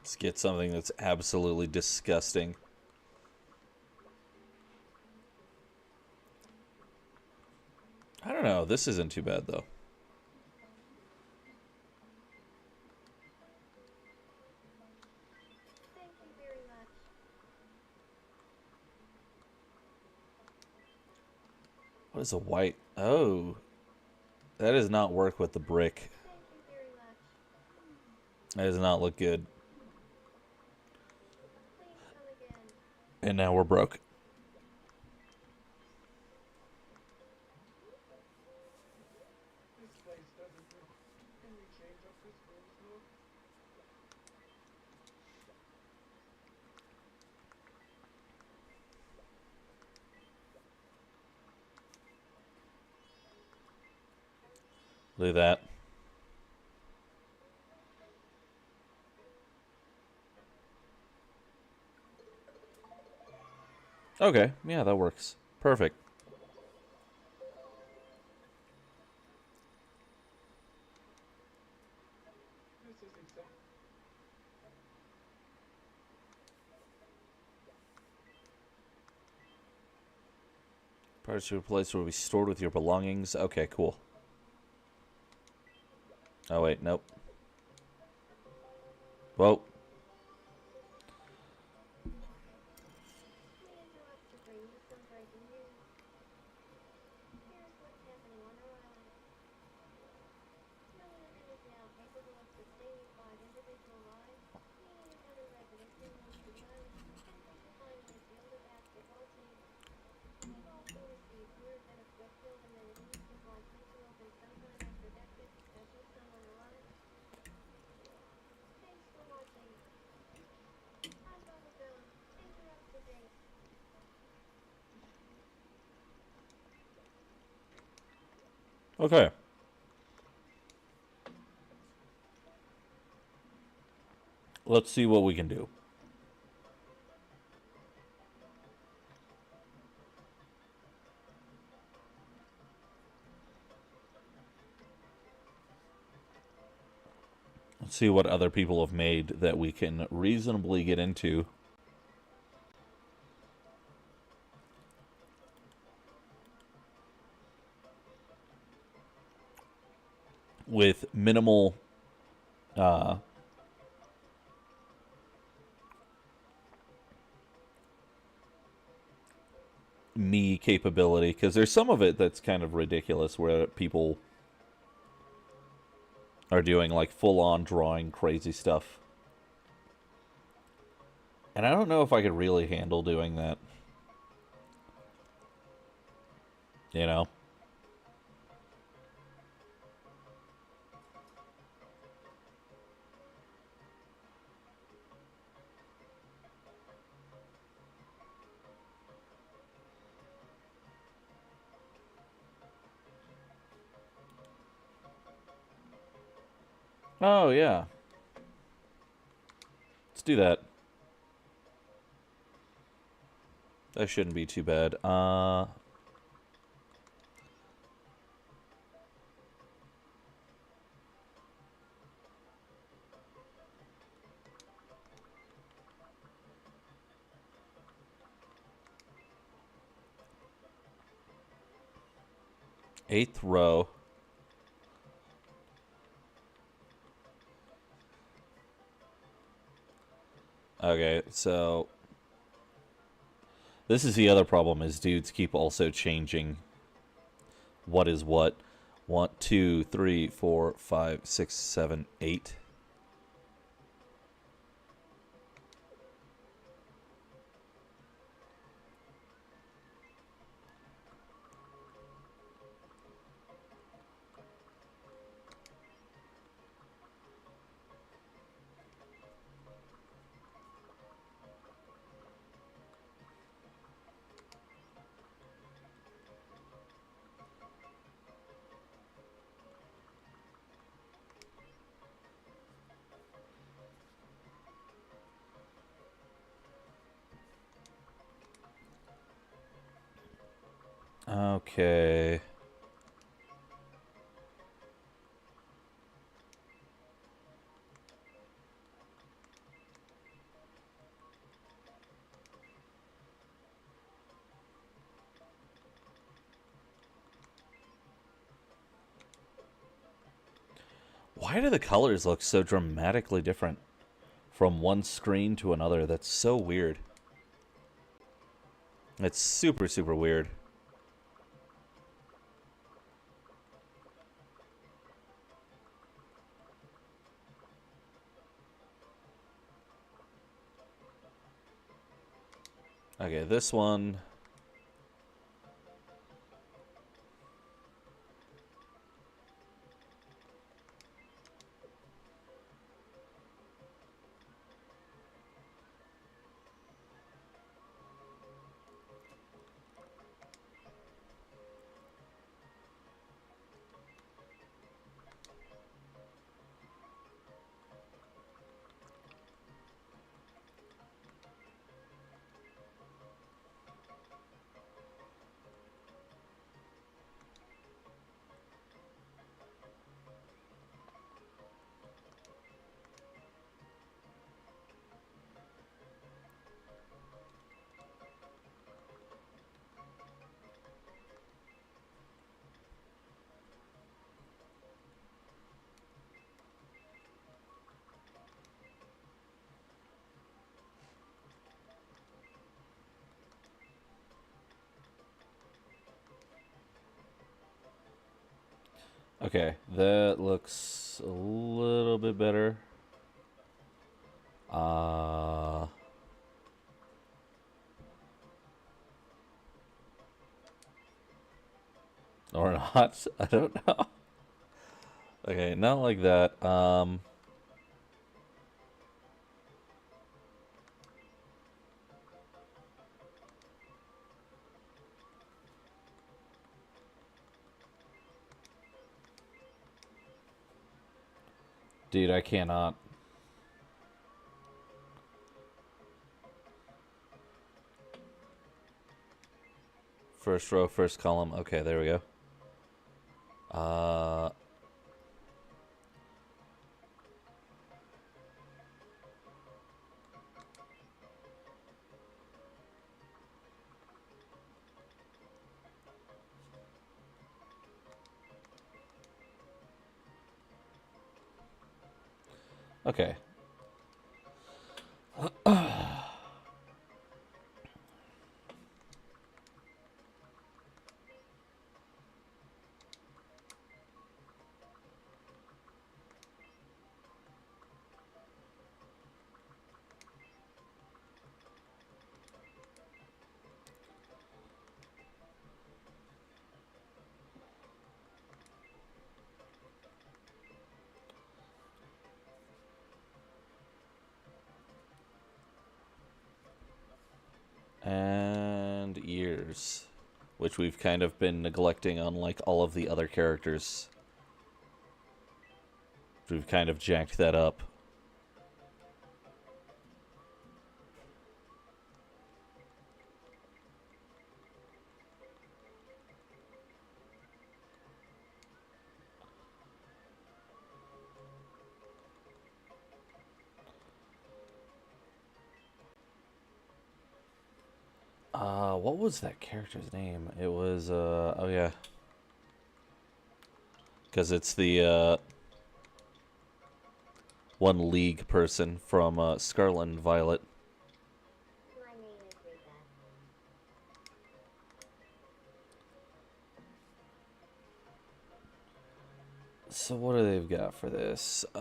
Let's get something that's absolutely disgusting. I don't know. This isn't too bad, though. What is a white... Oh. That does not work with the brick. That does not look good. And now we're broke. Look at that. Okay, yeah, that works. Perfect. Prior to a place where we stored with your belongings. Okay, cool. Oh, wait, nope. Whoa. Okay. Let's see what we can do. Let's see what other people have made that we can reasonably get into. With minimal me capability, because there's some of it that's kind of ridiculous where people are doing like full-on drawing crazy stuff. And I don't know if I could really handle doing that. You know? Oh, yeah. Let's do that. That shouldn't be too bad. 8th row. Okay, so this is the other problem, is dudes keep also changing what is what. 1, 2, 3, 4, 5, 6, 7, 8. Okay. Why do the colors look so dramatically different from one screen to another? That's so weird. It's super, super weird. Okay, this one. Okay, that looks a little bit better. Or not. I don't know. Okay, not like that. Dude, I cannot. First row, first column. Okay, there we go. Okay. And ears, which we've kind of been neglecting on like all of the other characters. We've kind of jacked that up. What was that character's name? It was, oh yeah. Because it's the, one League person from, Scarlet and Violet. My name is Rika. So what do they've got for this? My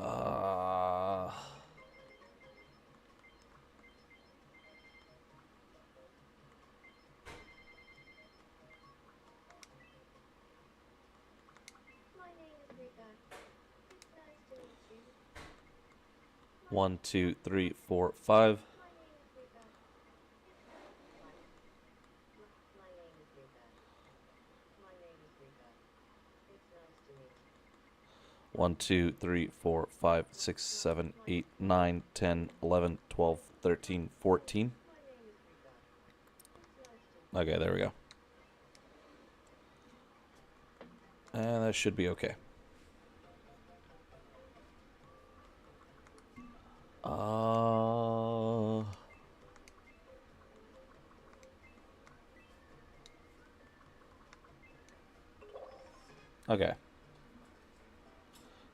name is Rika. It's nice to meet you. 1, 2, 3, 4, 5. My name is Rika. What? My name is Rika. My name is Rika. It's nice to meet you. 1, 2, 3, 4, 5, 6, 7, 8, 9, 10, 11, 12, 13, 14. My name is Rika. It's nice to meet you. Okay, there we go. And that should be okay. Okay.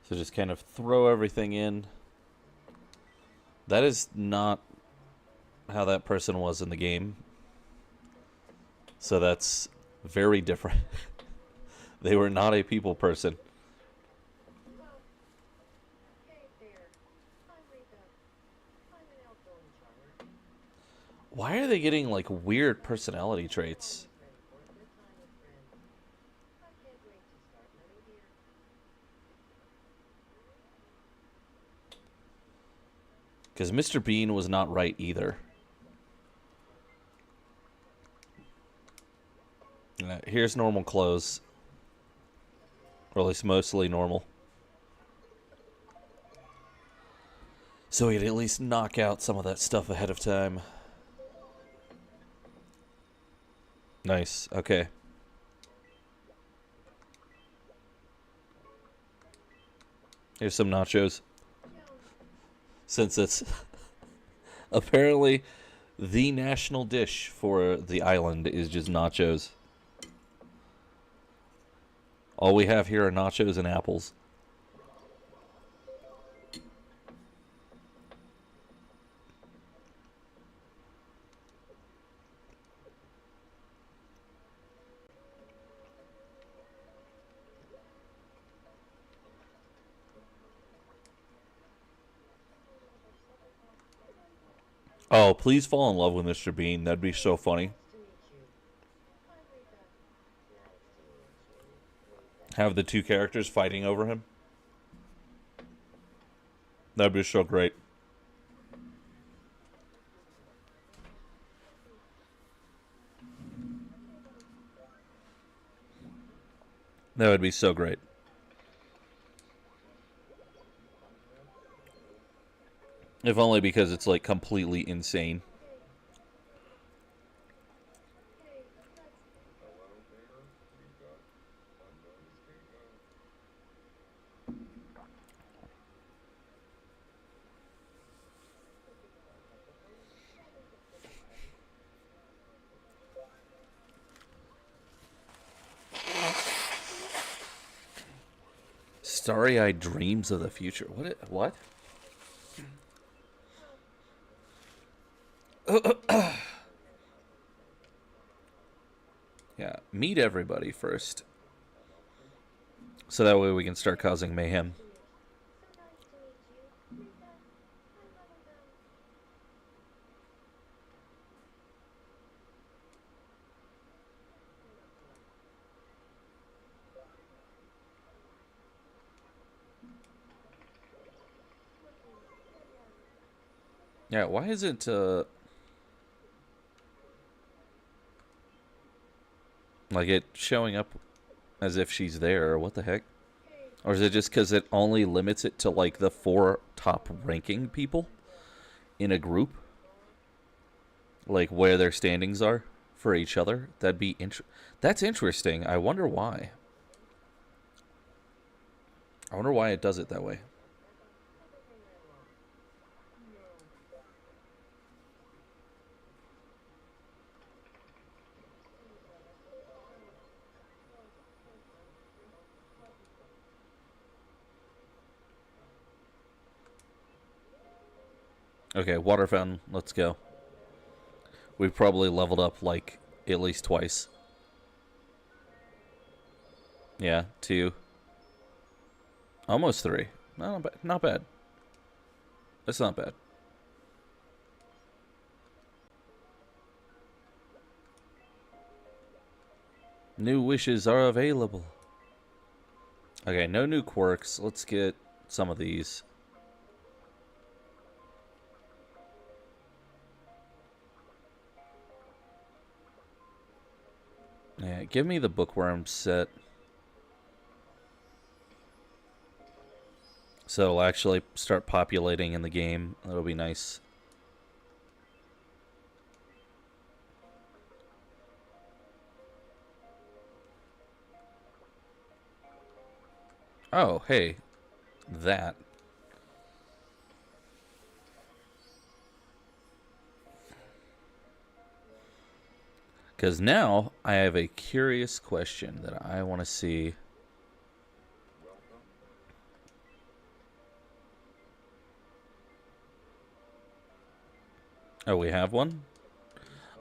So just kind of throw everything in. That is not how that person was in the game. So that's very different. They were not a people person. Oh, hey there. I'm Rika. I'm an outgoing charmer. Why are they getting like weird personality traits? Ready for a good time with friends. I can't wait to start living here. Because Mr. Bean was not right either. Here's normal clothes. Or at least mostly normal. So we could at least knock out some of that stuff ahead of time. Nice, okay. Here's some nachos. Since it's apparently the national dish for the island is just nachos. All we have here are nachos and apples. Oh, please fall in love with Mr. Bean. That'd be so funny. Nice to meet you. Hi, Rika. Nice to meet you, Rika. Have the two characters fighting over him. That'd be so great. That would be so great. If only because it's like completely insane. Okay, let's Starry-eyed dreams of the future. What? Yeah, meet everybody first. So that way we can start causing mayhem. so nice to meet you. Rika, I'm one of them. Yeah, why is it, like it showing up as if she's there, or what the heck? Or is it just because it only limits it to, like, the 4 top ranking people in a group? Like, where their standings are for each other? That's interesting. I wonder why. I wonder why it does it that way. Okay, water fountain. Let's go. We've probably leveled up, like, at least twice. Yeah, 2. Almost 3. No, not bad. Not bad. That's not bad. New wishes are available. Okay, no new quirks. Let's get some of these. Yeah, give me the bookworm set. So it'll actually start populating in the game. That'll be nice. Oh, hey. That. Because now I have a curious question that I want to see. Oh, we have one?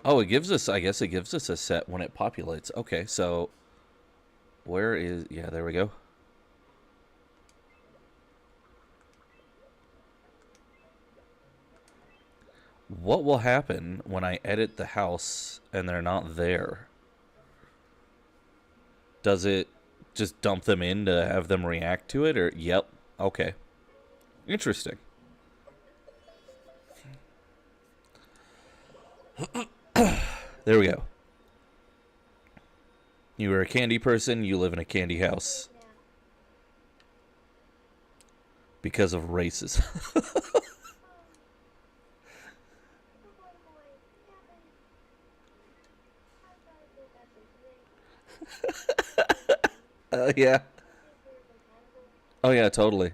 Oh, it gives us, I guess it gives us a set when it populates. Okay, so where is, yeah, there we go. What will happen when I edit the house and they're not there? Does it just dump them in to have them react to it? Or, yep, okay. Interesting. There we go. You are a candy person, you live in a candy house. Because of races. Yeah. Oh, yeah, totally.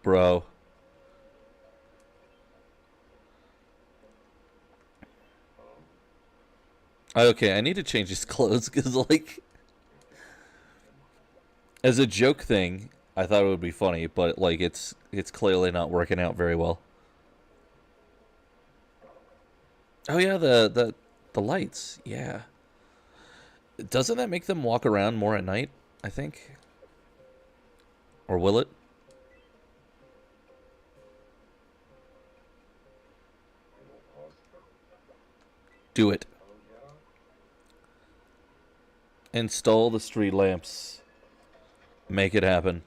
Bro. Okay, I need to change his clothes because, like, as a joke thing, I thought it would be funny, but like it's clearly not working out very well. Oh yeah, the lights. Yeah. Doesn't that make them walk around more at night, I think? Or will it? Do it. Install the street lamps. Make it happen.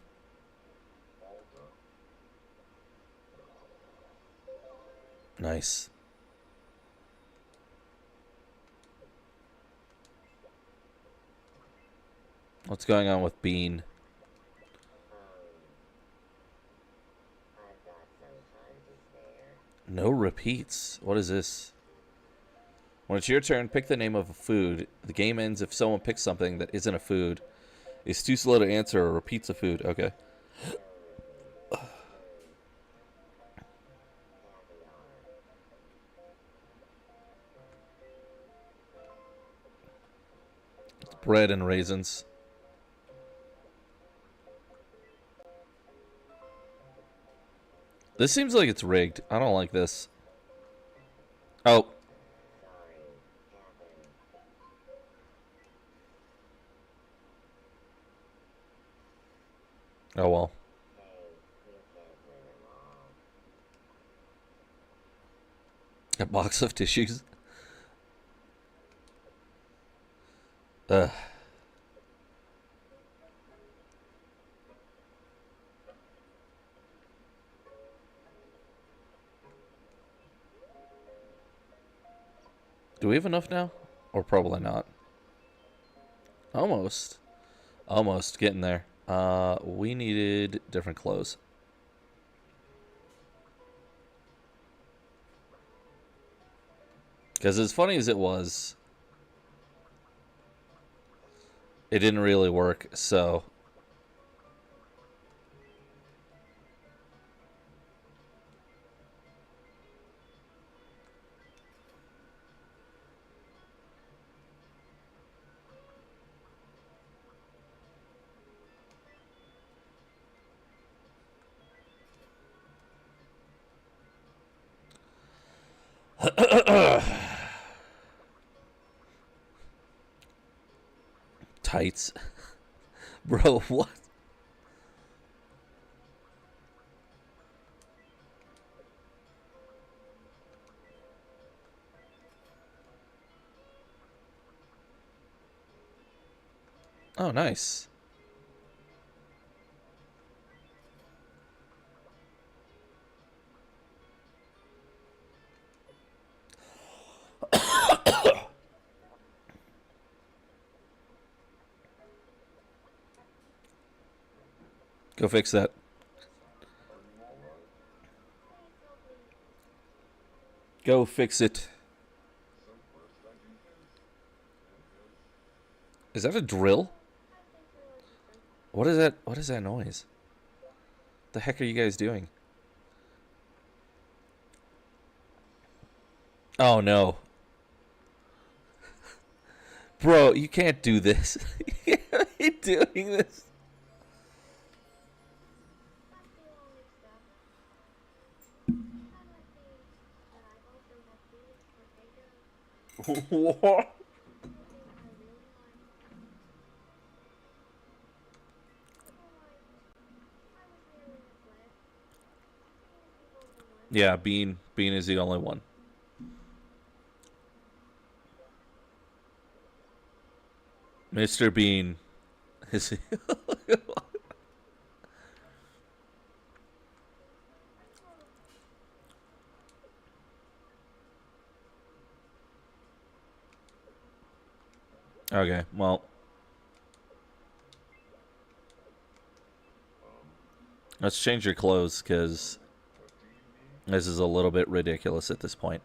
Nice. What's going on with Bean? I've got some time to spare. No repeats. What is this? When it's your turn, pick the name of a food. The game ends if someone picks something that isn't a food, is too slow to answer, or repeats a food. Okay. Bread and raisins. This seems like it's rigged. I don't like this. Oh. Sorry, Captain. Oh well. Hey, you can't win them all. A box of tissues. Ugh. Do we have enough now? Or probably not. Almost. Almost getting there. We needed different clothes. Because as funny as it was, it didn't really work, so... Tights. Bro, what? Oh, nice. Go fix that. Go fix it. Is that a drill? What is that? What is that noise? The heck are you guys doing? Oh no. Bro, you can't do this. You can't be doing this. What? Yeah, Bean. Bean is the only one. Mr. Bean is the only one. Okay, well. Let's change your clothes, because this is a little bit ridiculous at this point.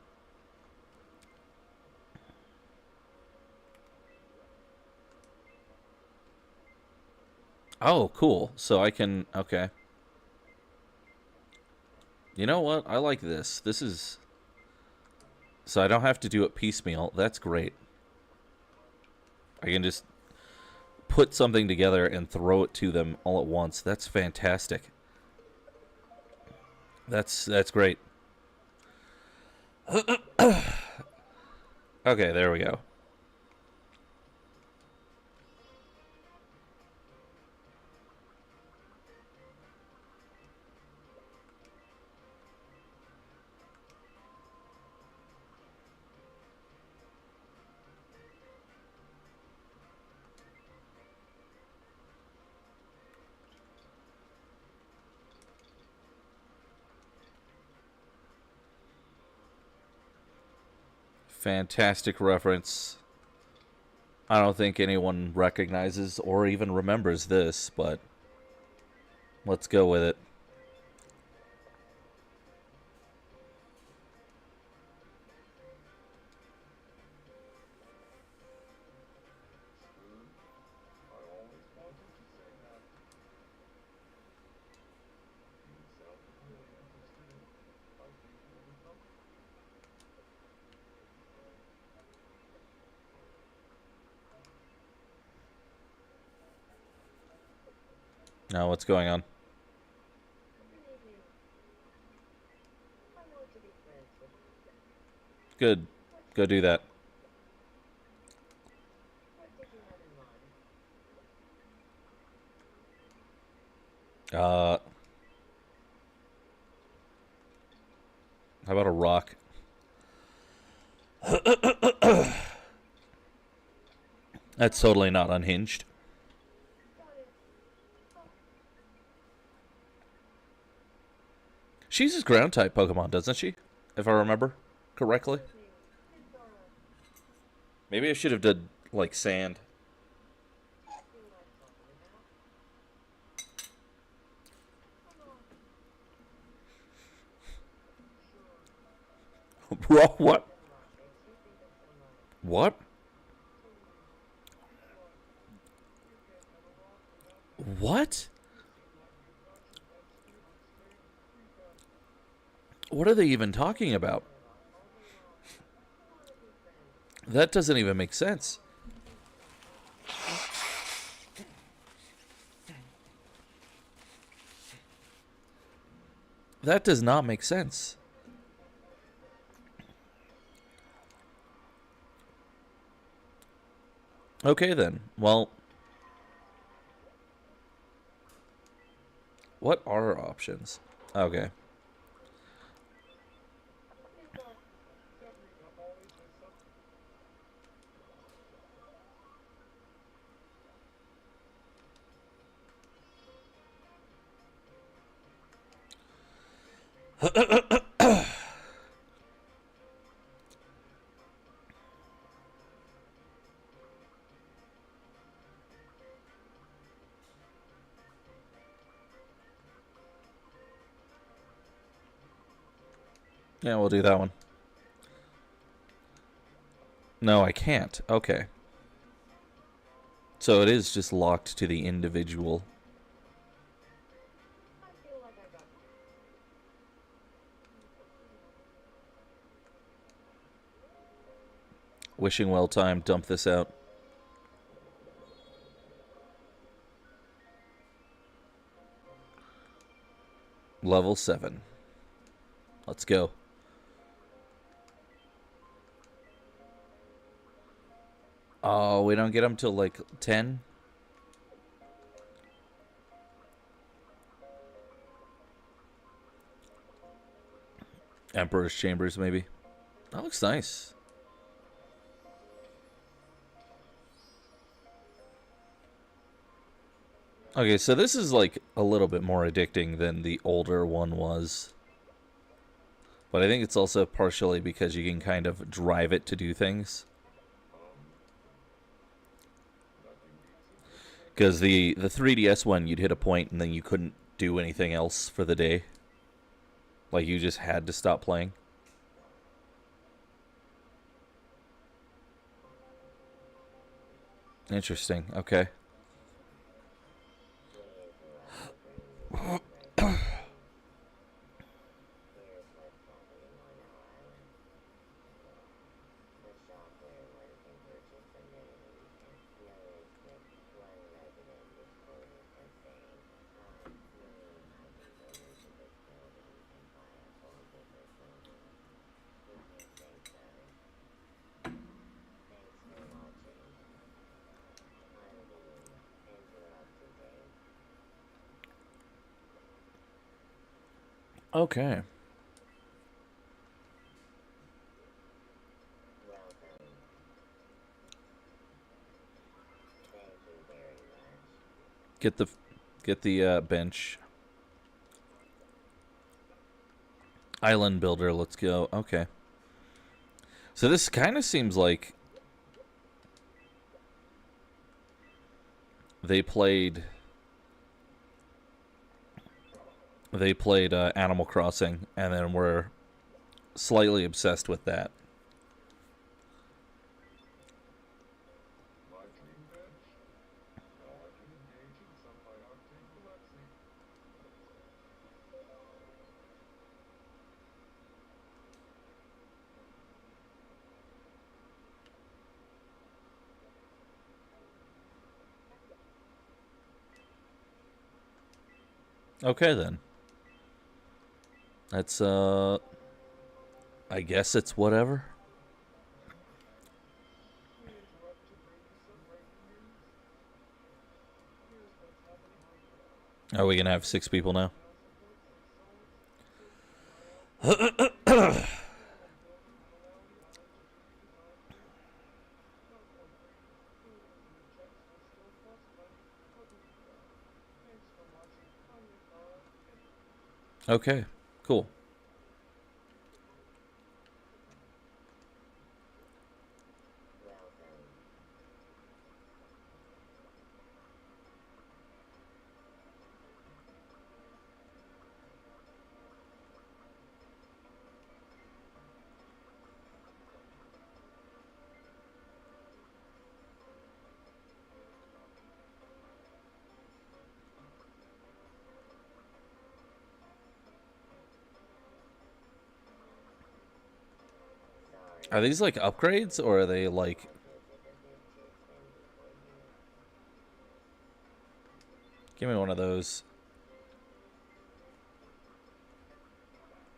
Oh, cool. So I can... Okay. You know what? I like this. This is... So I don't have to do it piecemeal. That's great. I can just put something together and throw it to them all at once. That's fantastic. That's great. Okay, there we go. Fantastic reference. I don't think anyone recognizes or even remembers this, but let's go with it. Now, what's going on? Good evening. I want to be friends with you. Good. Go do that. What did you have in mind? How about a rock? That's totally not unhinged. Got it. Oh, She uses ground type Pokemon, doesn't she? If I remember correctly. excuse me. It's, Maybe I should have done like sand. do you see what I'm talking about? Come on. Sure. What? Then rock makes you think of someone. What? Sure. You can't have a rock without me. What? You seem like you've got some extra Rika. What are they even talking about? I'll rock all day long. I want to be friends. That doesn't even make sense. That does not make sense. Okay then. Well, what are our options? Okay. Rika. That Rika always has something. Yeah, we'll do that one. No, I can't. Okay. So it is just locked to the individual. I feel like I got Wishing well time, dump this out. Level 7. Let's go. Oh, we don't get them till like 10? Emperor's Chambers, maybe. That looks nice. Okay, so this is like a little bit more addicting than the older one was. But I think it's also partially because you can kind of drive it to do things. Because the 3DS one, you'd hit a point and then you couldn't do anything else for the day. Like, you just had to stop playing. Interesting. Okay. Here's what's happening on our island. The shop where one can purchase amenities and play is quick play. Okay. Welcome. Thank you very much. Get the bench. Island builder, let's go. Okay. So this kind of seems like they played Animal Crossing and then were slightly obsessed with that. My dream bench. Now I can engage in some high octane flexing. Okay then. That's I guess it's whatever. We interrupt to bring you some breaking news. Here's what's happening on Earth. Are we gonna have 6 people now? Now supports some souls. Safety miles. Building will allow the island to do redesigned work. Not complete. Buildings and checks will still cost money, but we'll be there. Thanks for watching. I'm your god. Okay. Cool. Welcome. Sorry. Are these like upgrades or are they like Life is a bit too spendy for you. give me one of those? Thank you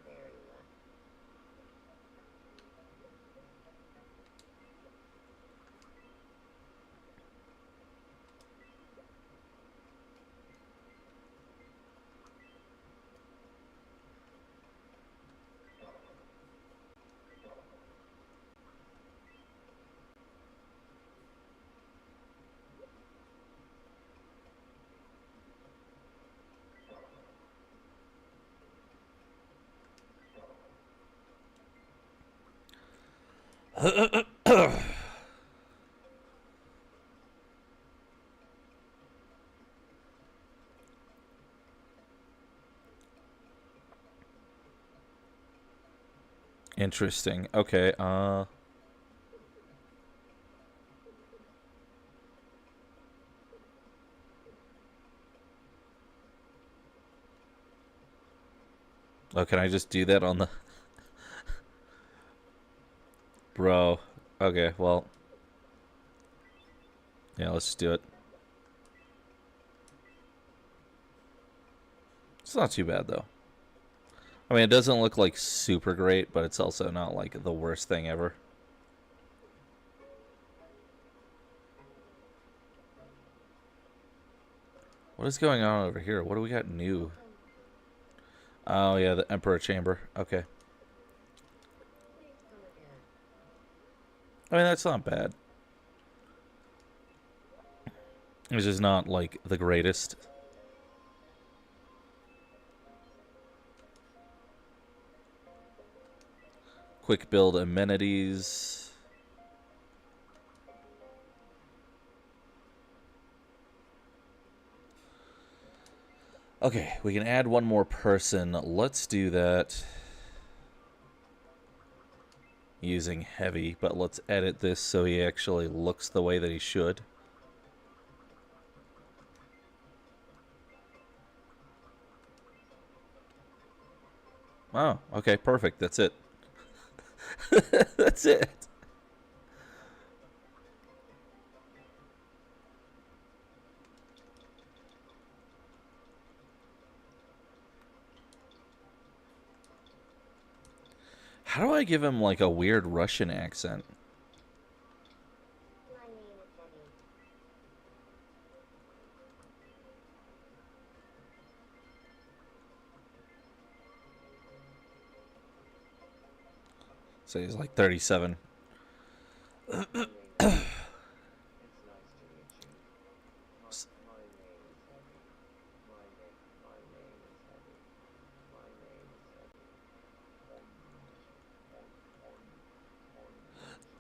very much. Interesting. Okay. Oh, can I just do that on the bro? Okay, well, yeah, let's just do it. It's not too bad though. I mean, it doesn't look like super great, but it's also not like the worst thing ever. What is going on over here? What do we got new? Oh yeah, the Emperor Chamber. Okay. Please come again. I mean, that's not bad. It's just not like the greatest. Quick build amenities. Okay, we can add one more person. Let's do that using heavy, but let's edit this so he actually looks the way that he should. Oh, okay, perfect. That's it. That's it. I give him like a weird Russian accent? My name is Eddie. So he's like 37. It's nice to meet you. My name is Eddie. My name is Eddie. My name is Eddie.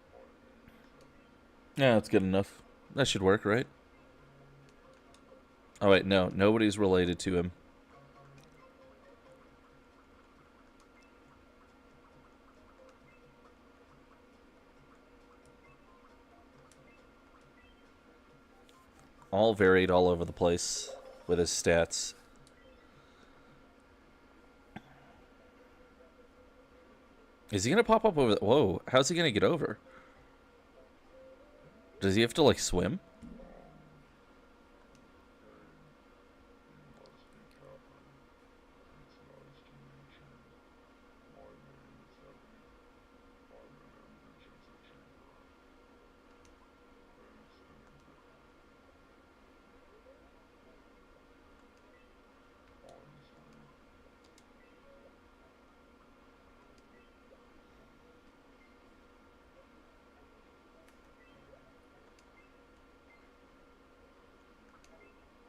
My name is Eddie. Yeah, that's good enough. That should work, right? Oh wait, no, nobody's related to him. All varied all over the place with his stats. Is he gonna pop up over? Whoa, how's he gonna get over? Does he have to like swim?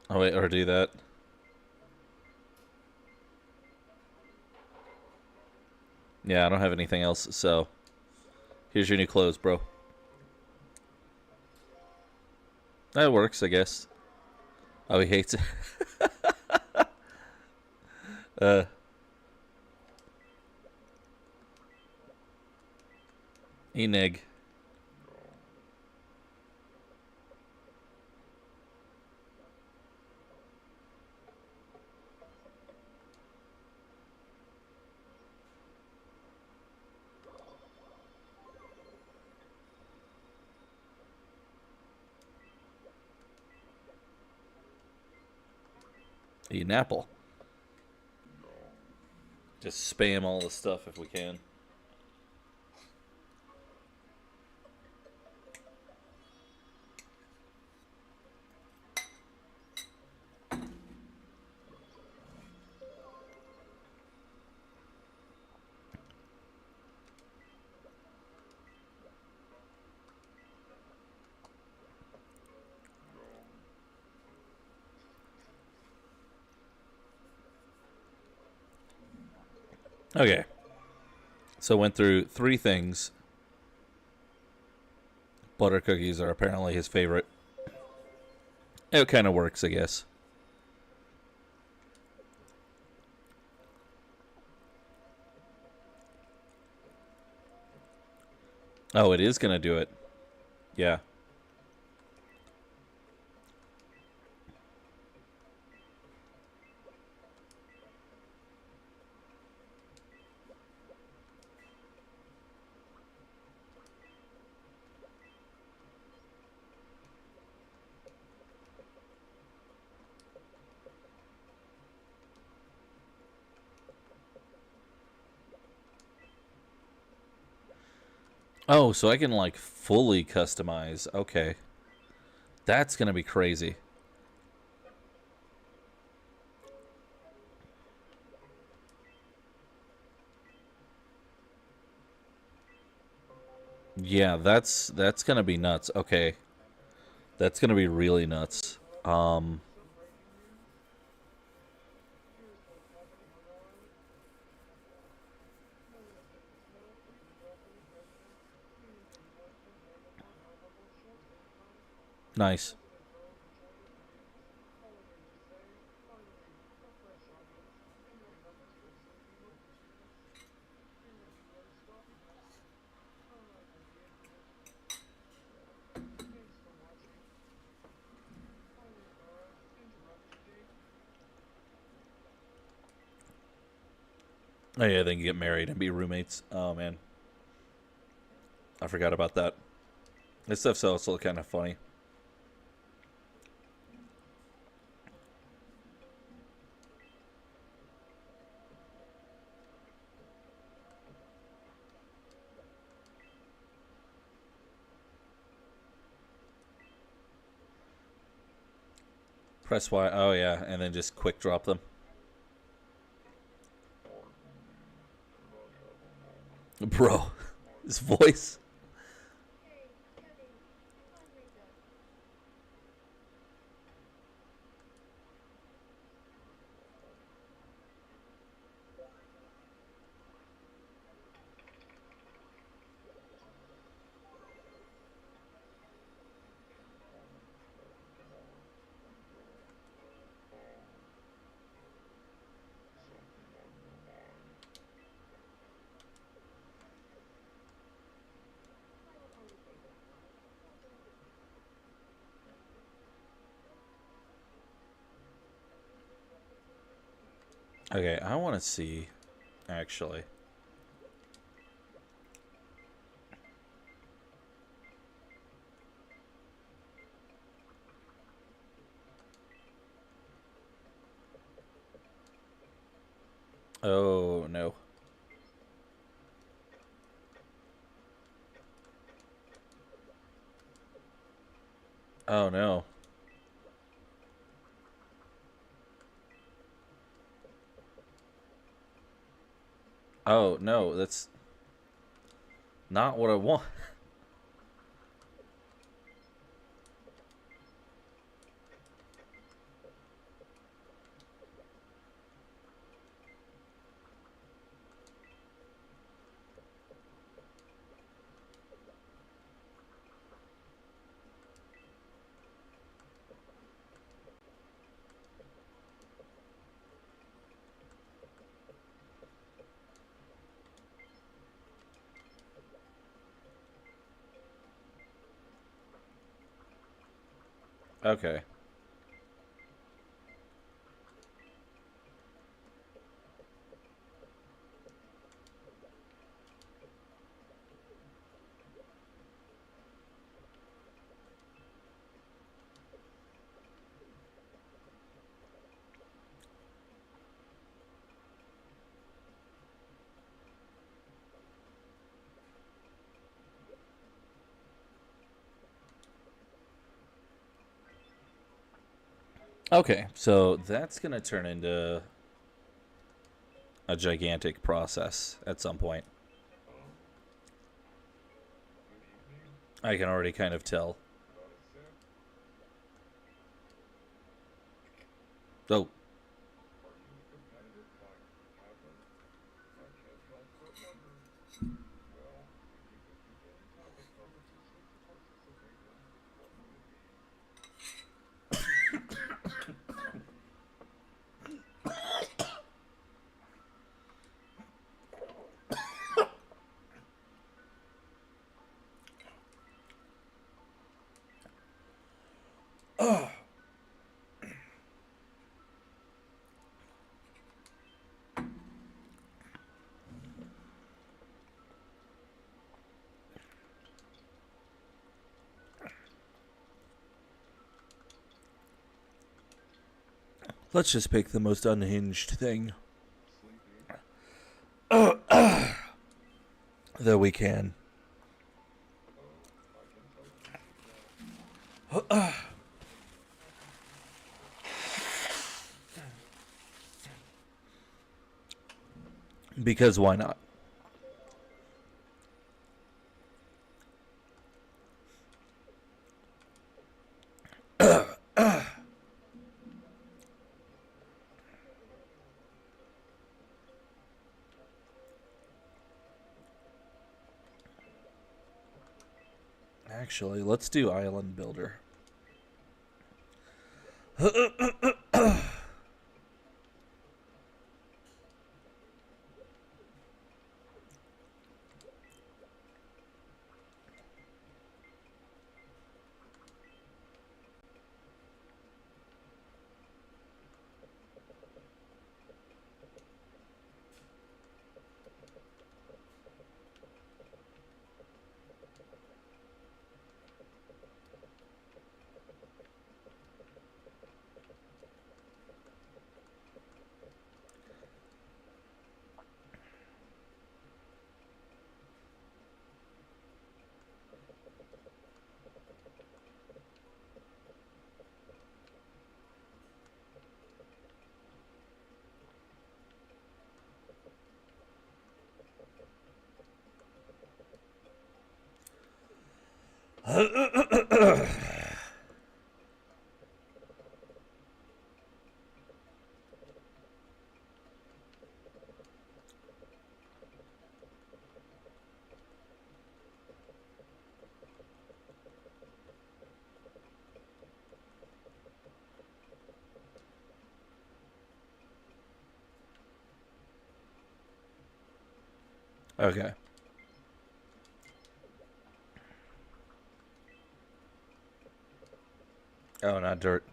Oh wait, or do that. Yeah, I don't have anything else, so here's your new clothes, bro. That works, I guess. Oh, he hates it. uh, Enig. Eat an apple. Just spam all the stuff if we can. Okay. So went through 3 things. Butter cookies are apparently his favorite. It kind of works, I guess. Oh, it is gonna do it. Yeah. Oh, so I can like fully customize. Okay. That's gonna be crazy. Yeah, that's gonna be nuts. Okay. That's gonna be really nuts. Nice. Oh yeah, they can get married and be roommates. Oh man, I forgot about that. This stuff's also kind of funny. Press Y. Oh, yeah. And then just quick drop them. Bro, his voice. Hey, Debbie, I'm Rita. I will only take one ride. That's all. Okay, I want to see, actually. Oh, no. Oh, no. Oh, no, that's not what I want. Okay. Okay, so that's going to turn into a gigantic process at some point. Good evening. I can already kind of tell. Got a sip? Oh, Are you a competitive type? Haven't? I can't help but wonder. Well, if you could pick any type of competition to participate in, what would it be? let's just pick the most unhinged thing Sleepy? that we can. Oh, I can totally see that. Because why not? Actually, let's do Island Builder. Okay. Oh, not dirt.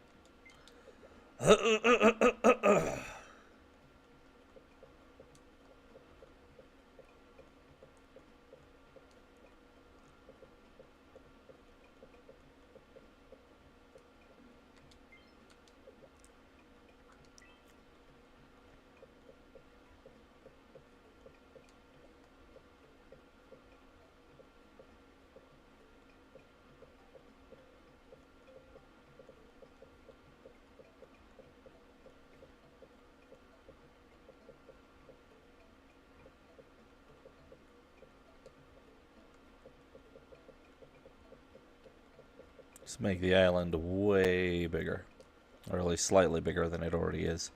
Let's make the island way bigger. Or at least slightly bigger than it already is.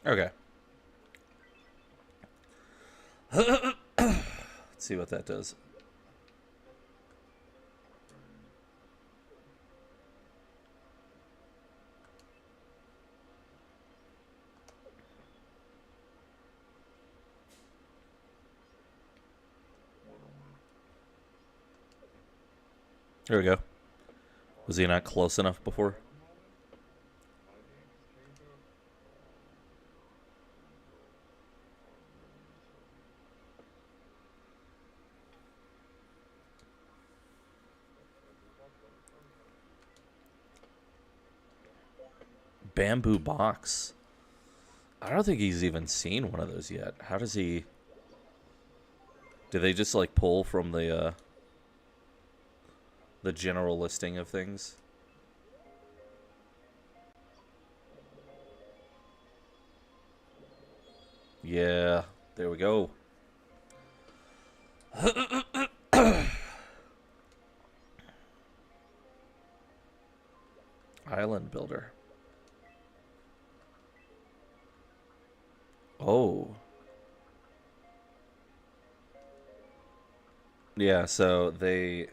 Okay. Let's see what that does. There we go. Was he not close enough before? Bamboo box. I don't think he's even seen one of those yet. How does he... Do they just like pull from the general listing of things? Yeah, there we go. Island builder. Oh. Yeah, so they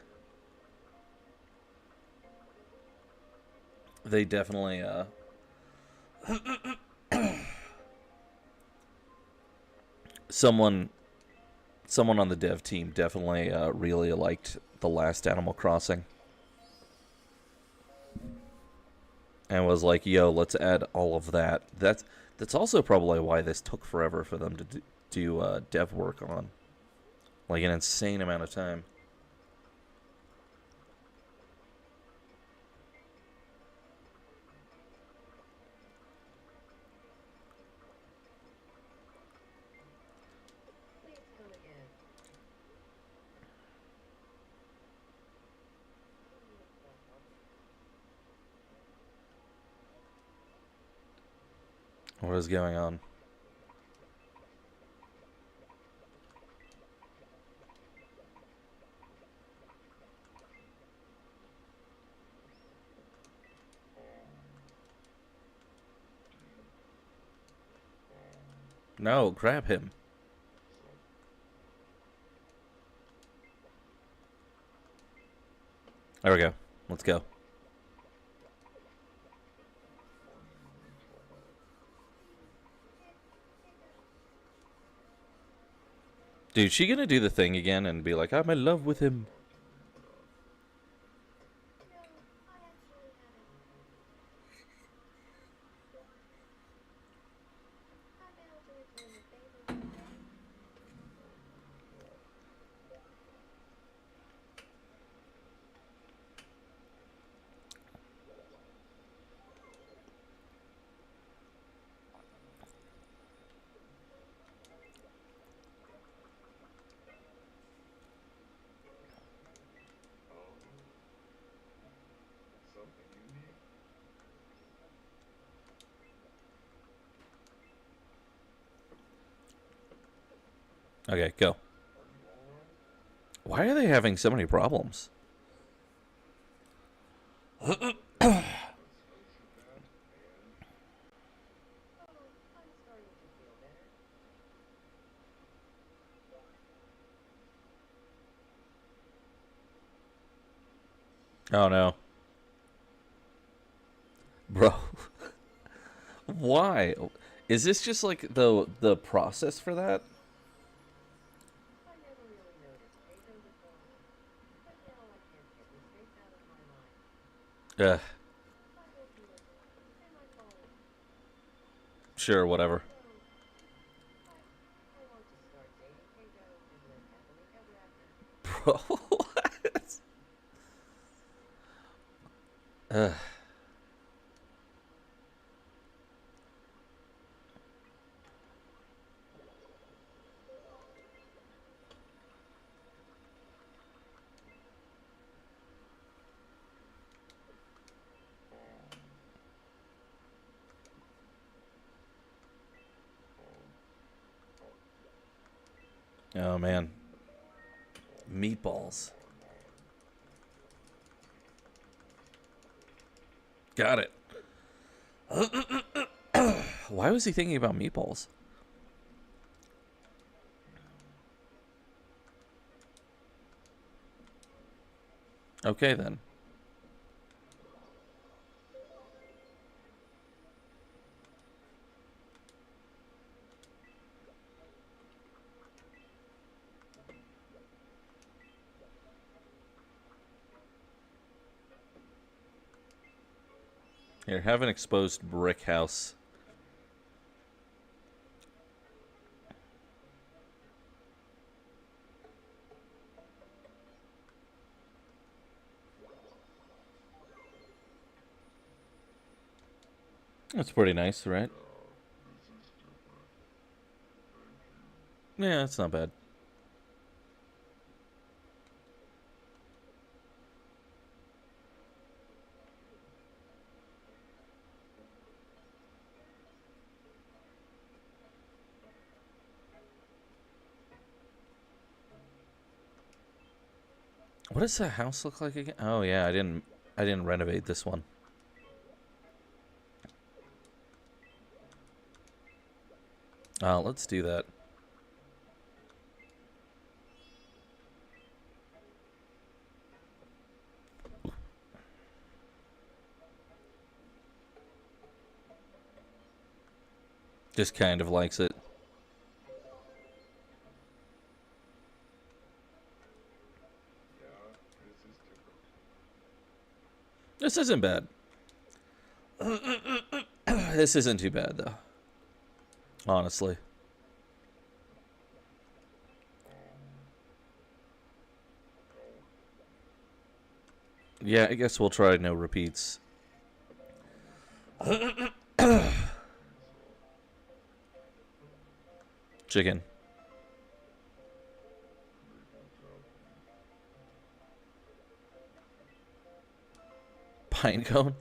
definitely someone on the dev team definitely really liked the last Animal Crossing and was like, "Yo, let's add all of that." That's also probably why this took forever for them to do dev work on, like an insane amount of time. Please come again. What is going on? No, grab him. There we go. Let's go. Dude, she gonna do the thing again and be like, I'm in love with him? No, I actually haven't. I've been able to return the favor one day. Okay, go. Why are they having so many problems? Oh, I'm starting to feel better. Oh no. Bro. Why? Is this just like the process for that? I never really noticed Kato before, but now I can't get his face out of my mind. Ugh. I hope you listen. Am I calling? Sure, whatever. I want to start dating Kato and live happily ever after. Bro, what? Ugh. Oh man. Meatballs. Got it. Why was he thinking about meatballs? Okay then. Here, have an exposed brick house. That's pretty nice, right? Yeah, that's not bad. What does the house look like again? Oh yeah, I didn't renovate this one. Let's do that. Just kind of likes it. This isn't bad. This isn't too bad though. Honestly. Yeah, I guess we'll try no repeats. Chicken. Pine cone.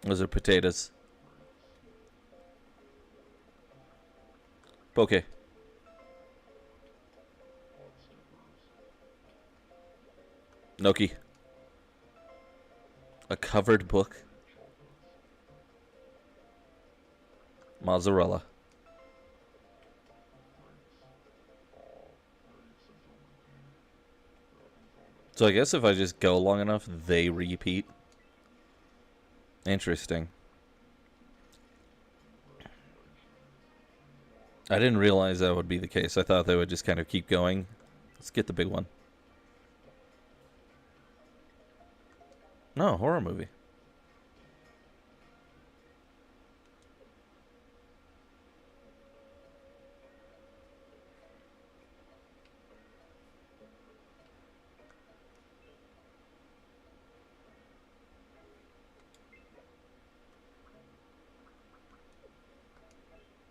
Those are potatoes. Poke. Gnocchi. A covered book. Mozzarella. So I guess if I just go long enough, they repeat. Interesting. I didn't realize that would be the case. I thought they would just kind of keep going. Let's get the big one. No, horror movie.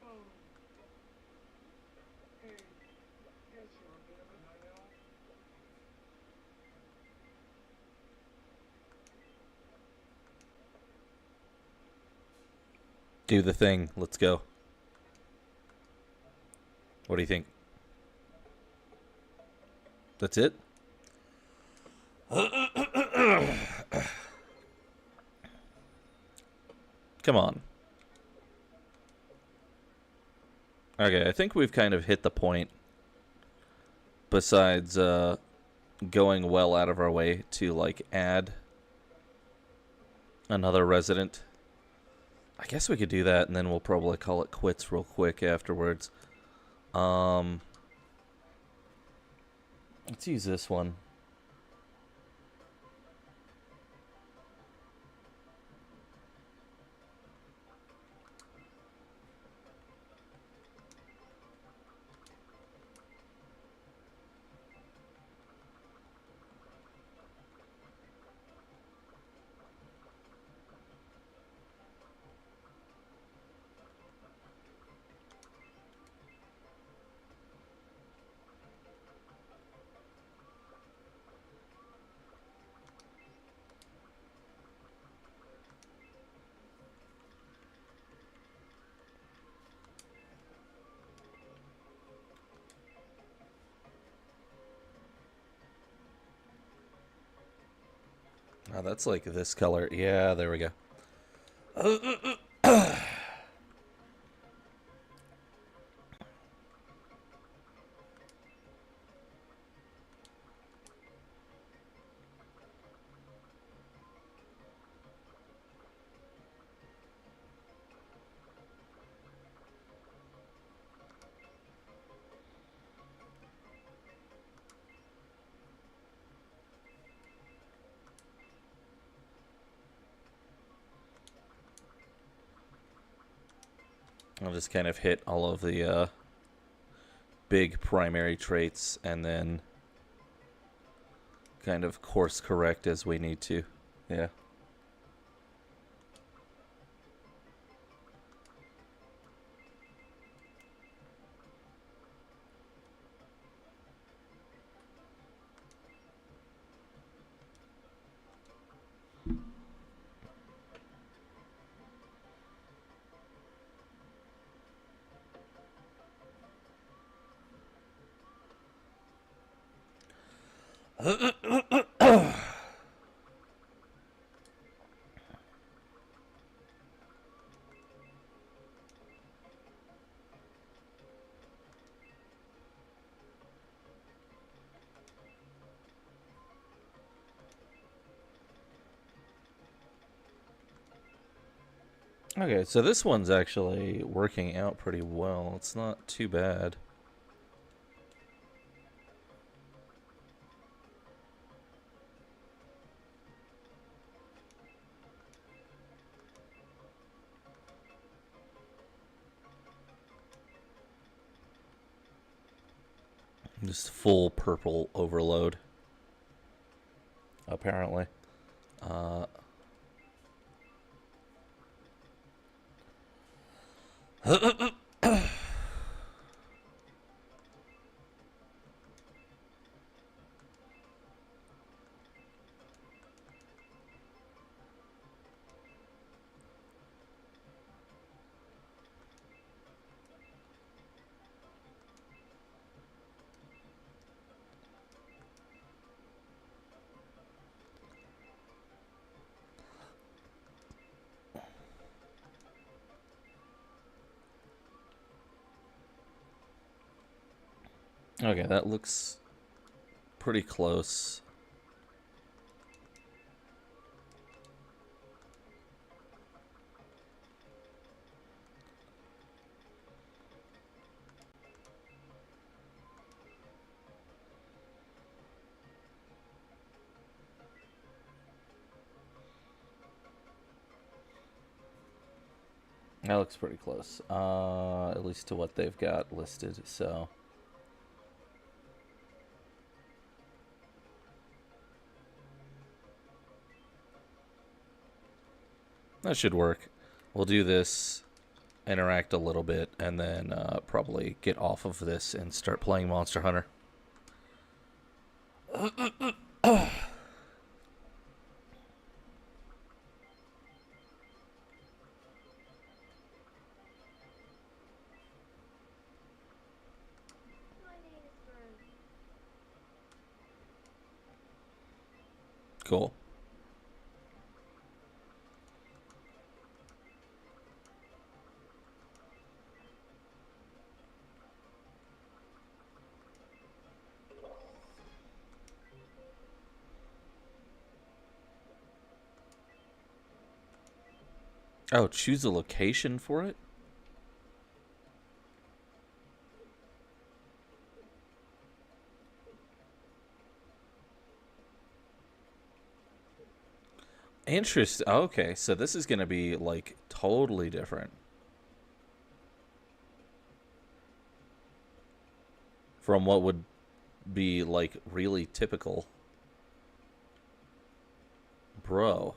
Oh, hey, guess you're a bit of a night owl? Do the thing. Let's go. What do you think? That's it? Come on. Okay, I think we've kind of hit the point. Besides going well out of our way to, like, add another resident. I guess we could do that, and then we'll probably call it quits real quick afterwards. Let's use this one. Oh, that's like this color. Yeah, there we go. I'll just kind of hit all of the big primary traits and then kind of course correct as we need to. Yeah. Okay, so this one's actually working out pretty well. It's not too bad. Just full purple overload, apparently. Uh, okay, that looks pretty close. That looks pretty close, at least to what they've got listed, so. That should work. We'll do this, interact a little bit, and then probably get off of this and start playing Monster Hunter. cool. Oh, choose a location for it? Interesting. Okay, so this is going to be, like, totally different from what would be, like, really typical. Bro.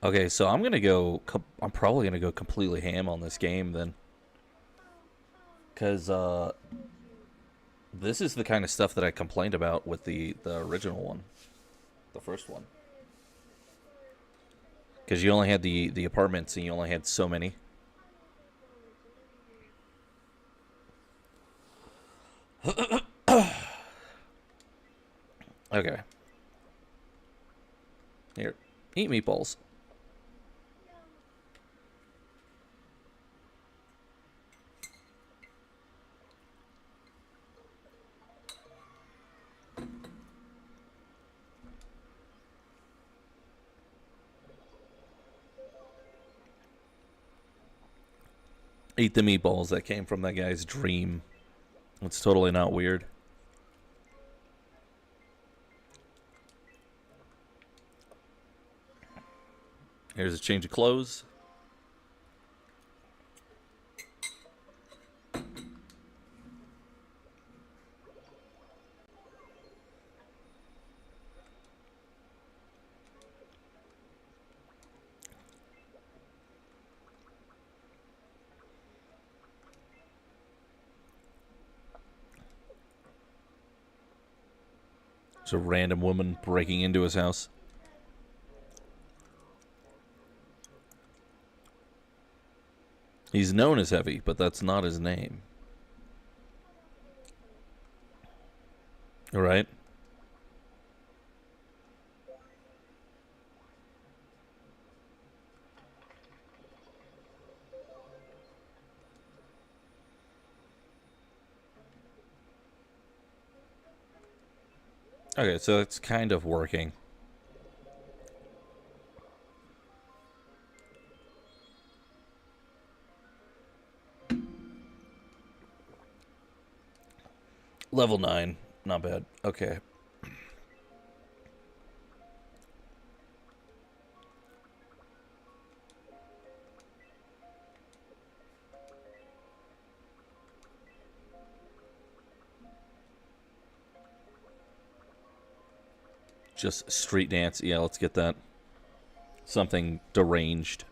Okay, so I'm going to go... I'm probably going to go completely ham on this game, then. Because, this is the kind of stuff that I complained about with the original one. The first one. Because you only had the apartments and you only had so many. Okay. Here. Eat meatballs. Eat the meatballs that came from that guy's dream. It's totally not weird. Here's a change of clothes. It's a random woman breaking into his house. He's known as Heavy, but that's not his name. All right. Okay, so it's kind of working. Level 9. Not bad. Okay. Just street dance. Yeah, let's get that. Something deranged.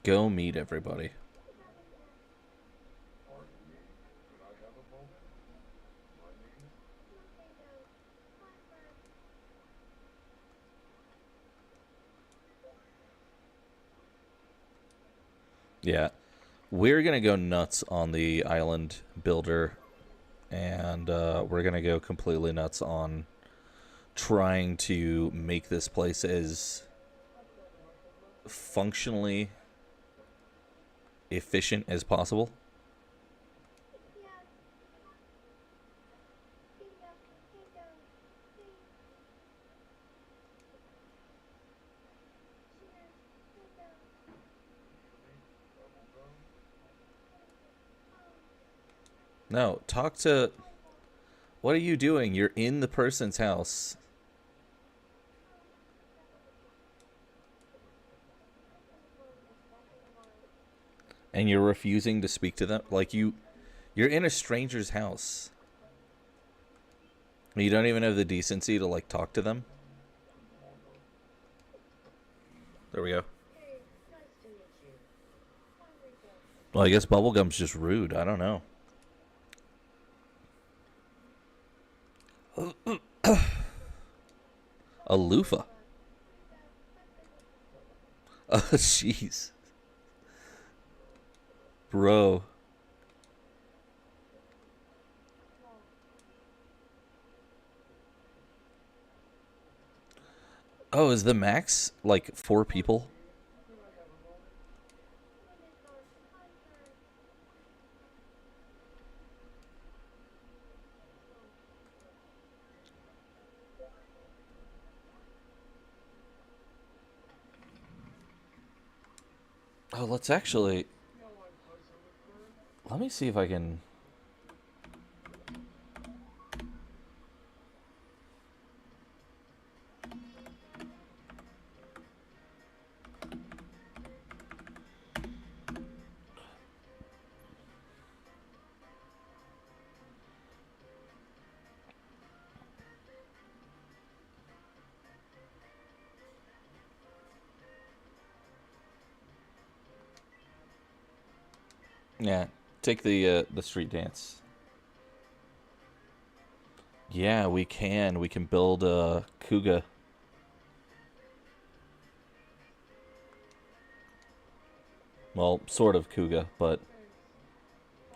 Go meet everybody. Pardon me, could I have a moment? My name is... Yeah. We're going to go nuts on the island builder. And we're going to go completely nuts on trying to make this place as functionally efficient as possible. No, talk to... What are you doing? You're in the person's house. And you're refusing to speak to them? Like, you're in a stranger's house. You don't even have the decency to, like, talk to them? There we go. Hey, nice to meet you. I'm Rika. Well, I guess bubblegum's just rude. I don't know. A loofah. Oh, jeez. Bro. Oh, is the max like 4 people? Could I have a moment? Oh, let's actually... Your line closer with Kern? Let me see if I can... Yeah, take the street dance. Yeah, we can. We can build a Kuga. Well, sort of Kuga, but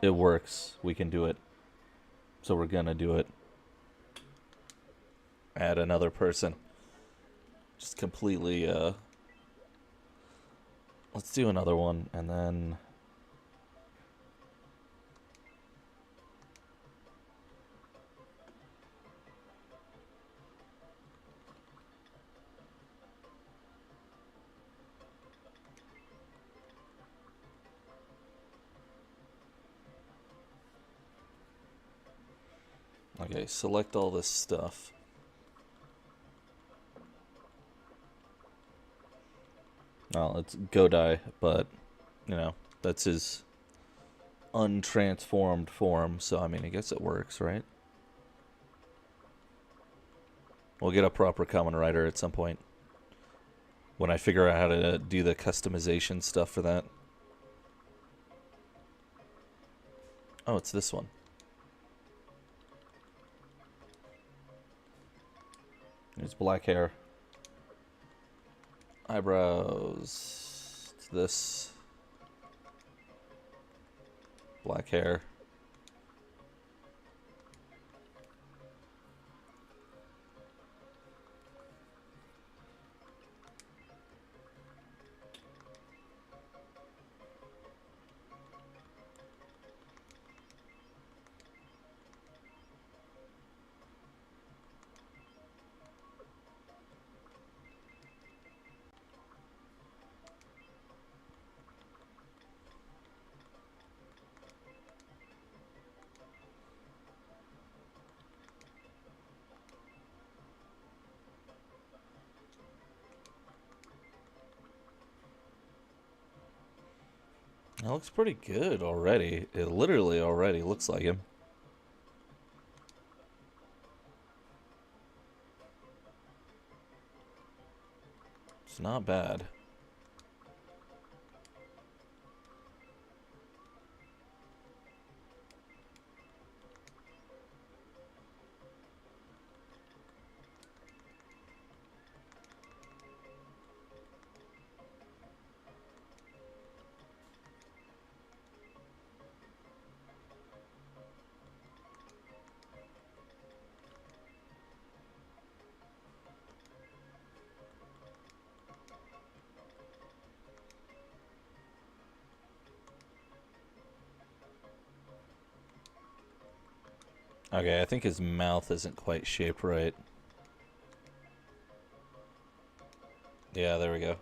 it works. We can do it. So we're gonna do it. Add another person. Just completely, let's do another one, and then... Okay, select all this stuff. Well, it's Godai, but, you know, that's his untransformed form, so, I mean, I guess it works, right? We'll get a proper Kamen Rider at some point. When I figure out how to do the customization stuff for that. Oh, it's this one. There's black hair. Eyebrows. It's this. Black hair. That looks pretty good already. It literally already looks like him. It's not bad. Okay, I think his mouth isn't quite shaped right. Yeah, there we go.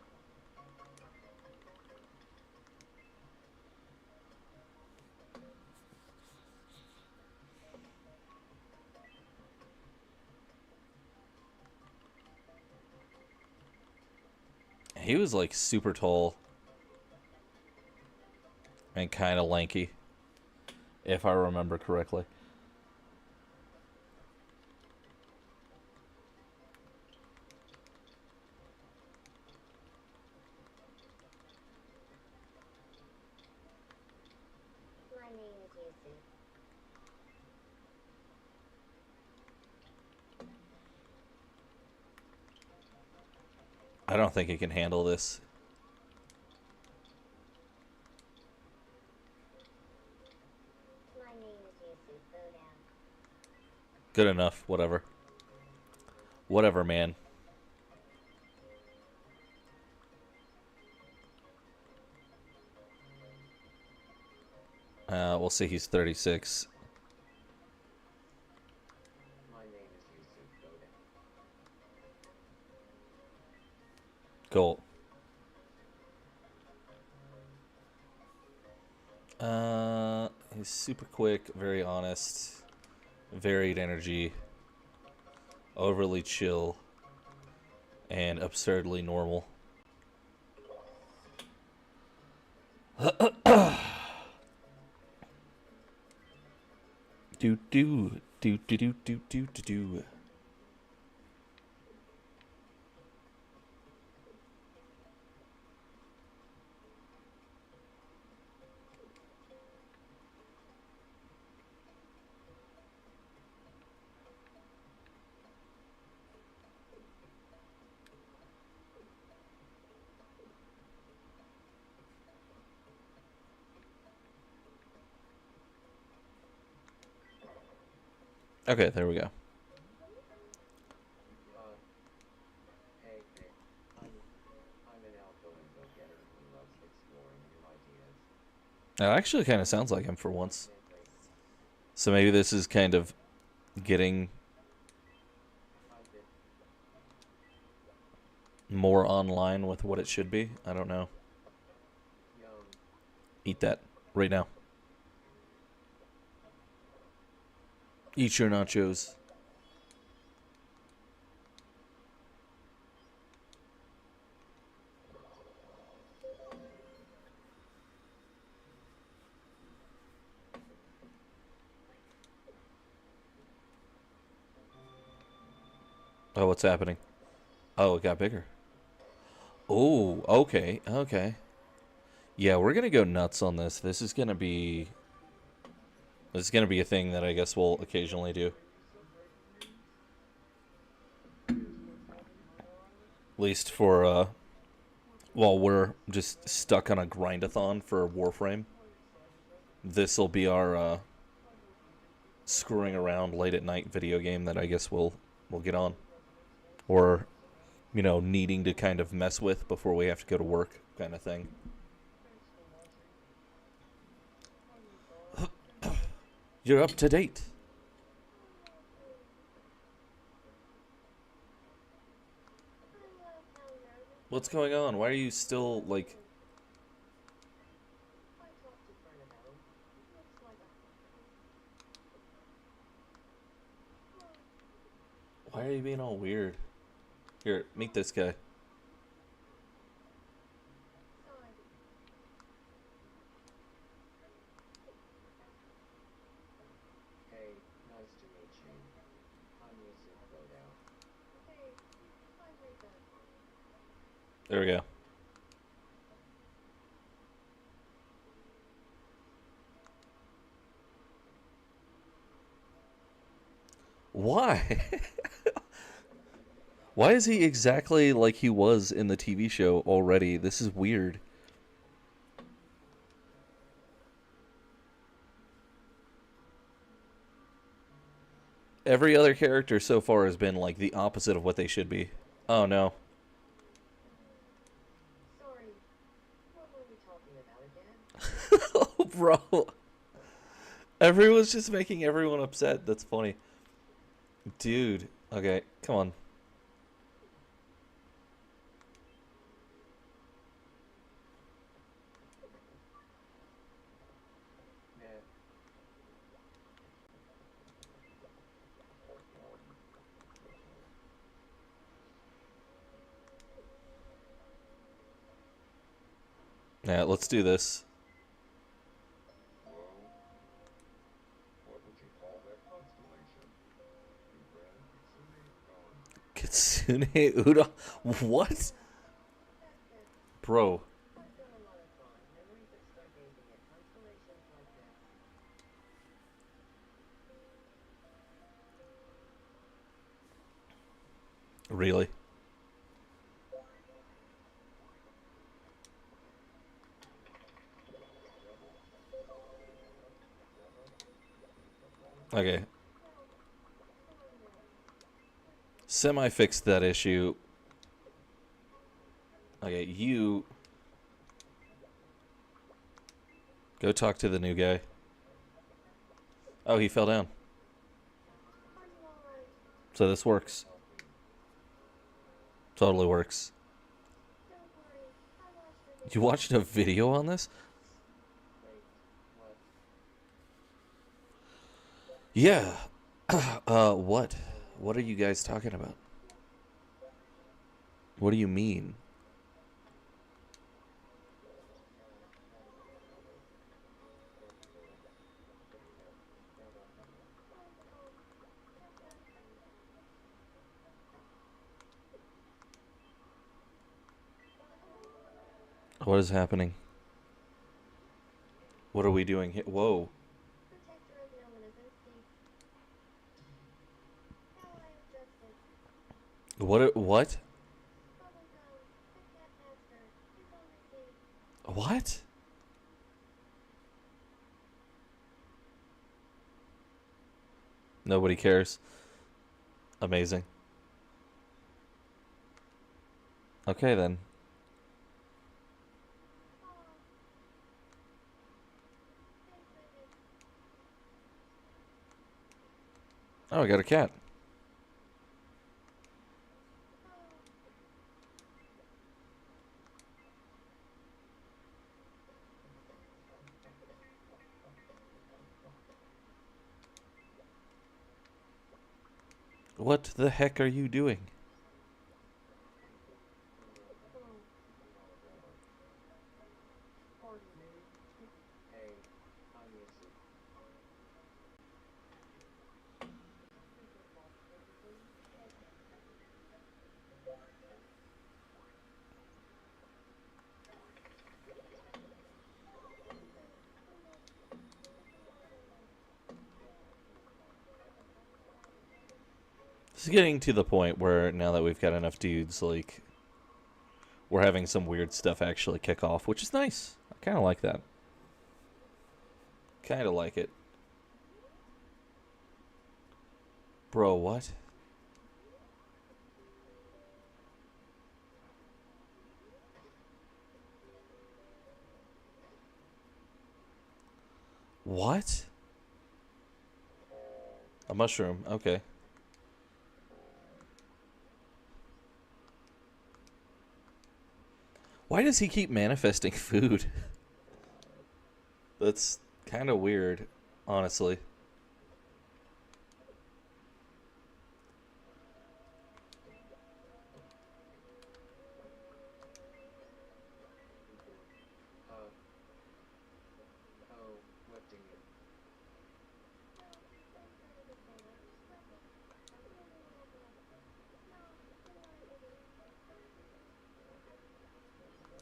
He was like super tall and kind of lanky, if I remember correctly. I don't think it can handle this. My name is Yusuf Bodow. Good enough. Whatever. Whatever, man. We'll see. He's 36. My name is Yusuf Bodow. Cool. He's super quick, very honest, varied energy, overly chill, and absurdly normal. Do do do do do do do do do. Okay, there we go. Hey, Vic. I'm an outgoing go-getter who loves exploring new ideas. It actually kind of sounds like him for once. Gently, So maybe this is kind of getting I've been more online with what it should be. I don't know. young. Eat that right now. Eat your nachos. Oh, what's happening? Oh, it got bigger. Oh, okay, okay. Yeah, we're gonna go nuts on this. This is gonna be a thing that I guess we'll occasionally do. At least for while we're just stuck on a grindathon for Warframe. This'll be our screwing around late at night video game that I guess we'll get on. Or, you know, needing to kind of mess with before we have to go to work kind of thing. You're up to date. What's going on? Why are you still, like... I talked to Bernabelle. Looks like a Why are you being all weird? Here, meet this guy. sign. Hey, nice to meet you. I'm Yusuf Bodow. Hey, I'm Rika. There we go. Why? Why is he exactly like he was in the TV show already? This is weird. Every other character so far has been like the opposite of what they should be. Oh no. Sorry. What were we talking about again? Oh, bro. Everyone's just making everyone upset. That's funny. Dude. Okay, come on. Nah, Yeah, let's do this. Well, what would you call that constellation? Kitsune Uda. What? That's it. Bro. I've done a lot of fun. Memories of stargazing at constellations like this. Really? Okay. Semi fixed that issue. Okay, you go talk to the new guy. Oh, he fell down. I'm alright. So this works. Totally works. Don't worry. I watched it. You watched a video on this? Wait, what? Yeah. What? What are you guys talking about? What do you mean? What is happening? What are we doing here? Whoa. Protector of no innocent escapes. Now I am justice. What? Bubblegum. The cat master is on the scene. What? Nobody cares. Amazing. Okay then. Oh. Thank goodness. Oh, I got a cat. Oh. What the heck are you doing? Oh. Pardon me. Hey, I'm Missy. Think I've lost everything. Okay. This is getting to the point where now that we've got enough dudes, like, we're having some weird stuff actually kick off, which is nice. I kind of like that. Kind of like it. Bro, what? What? A mushroom. Okay. Why does he keep manifesting food? That's kind of weird, honestly. Uh, oh, what do you? No, don't try to defend it. Stop it. I'm feeling a little bit. No,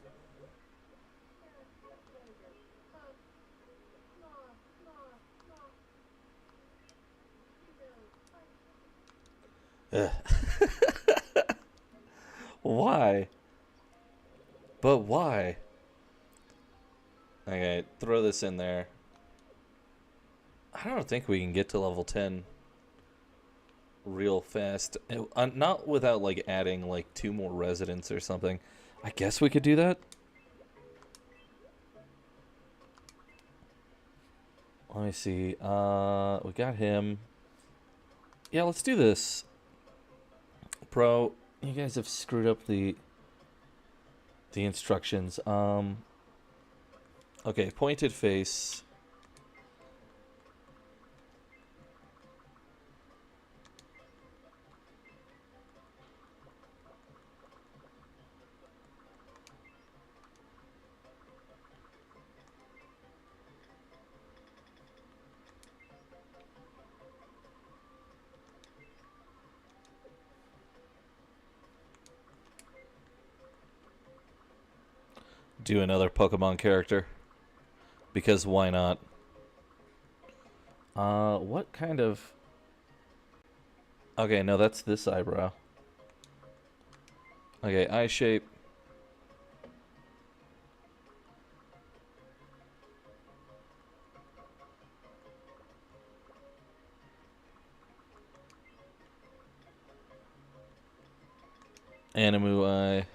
don't worry, baby. There, that's really good. Hug. Nah, nah, nah. You go. Ugh. Why? But why? Okay, throw this in there. I don't think we can get to level 10 real fast. Not without, like, adding, like, 2 more residents or something. I guess we could do that. Let me see. We got him. Yeah, let's do this. Bro, you guys have screwed up the instructions. Okay, pointed face. Do another Pokemon character. Because why not? What kind of... Okay, no, that's this eyebrow. Okay, eye shape. Animu Eye.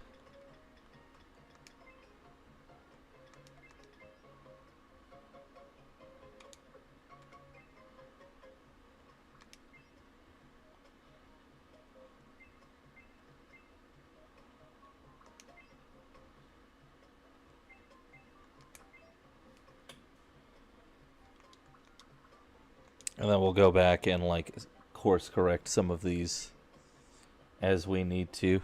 And then we'll go back and like course correct some of these as we need to.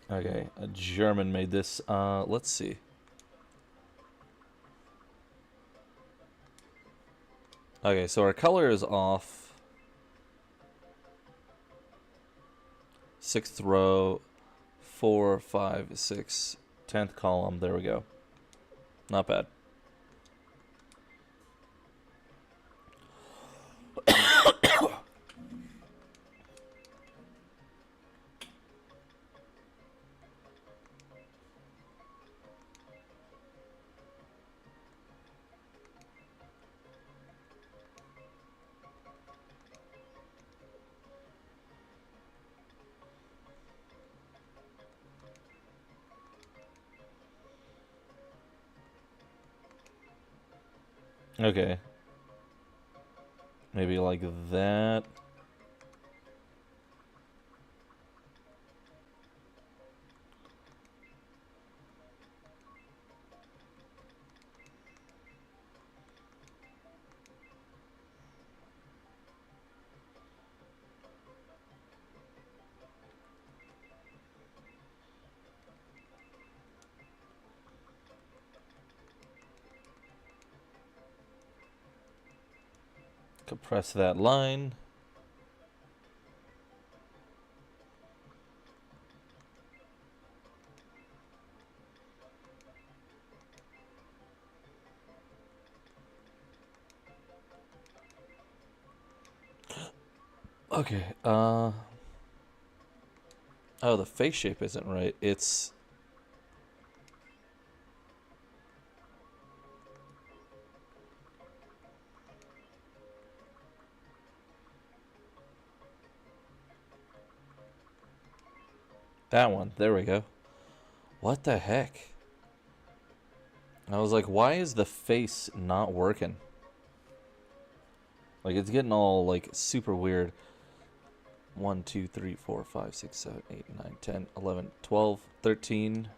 Okay, a German made this. Let's see. Okay, so our color is off. 6th row, 4, 5, 6, 10th column. There we go. Not bad. Okay. Maybe like that. Compress that line. Okay, oh, the face shape isn't right. It's... that one. There we go. What the heck? I was like, why is the face not working? Like, it's getting all, like, super weird. 1, 2, 3, 4, 5, 6, 7, 8, 9, 10, 11, 12, 13.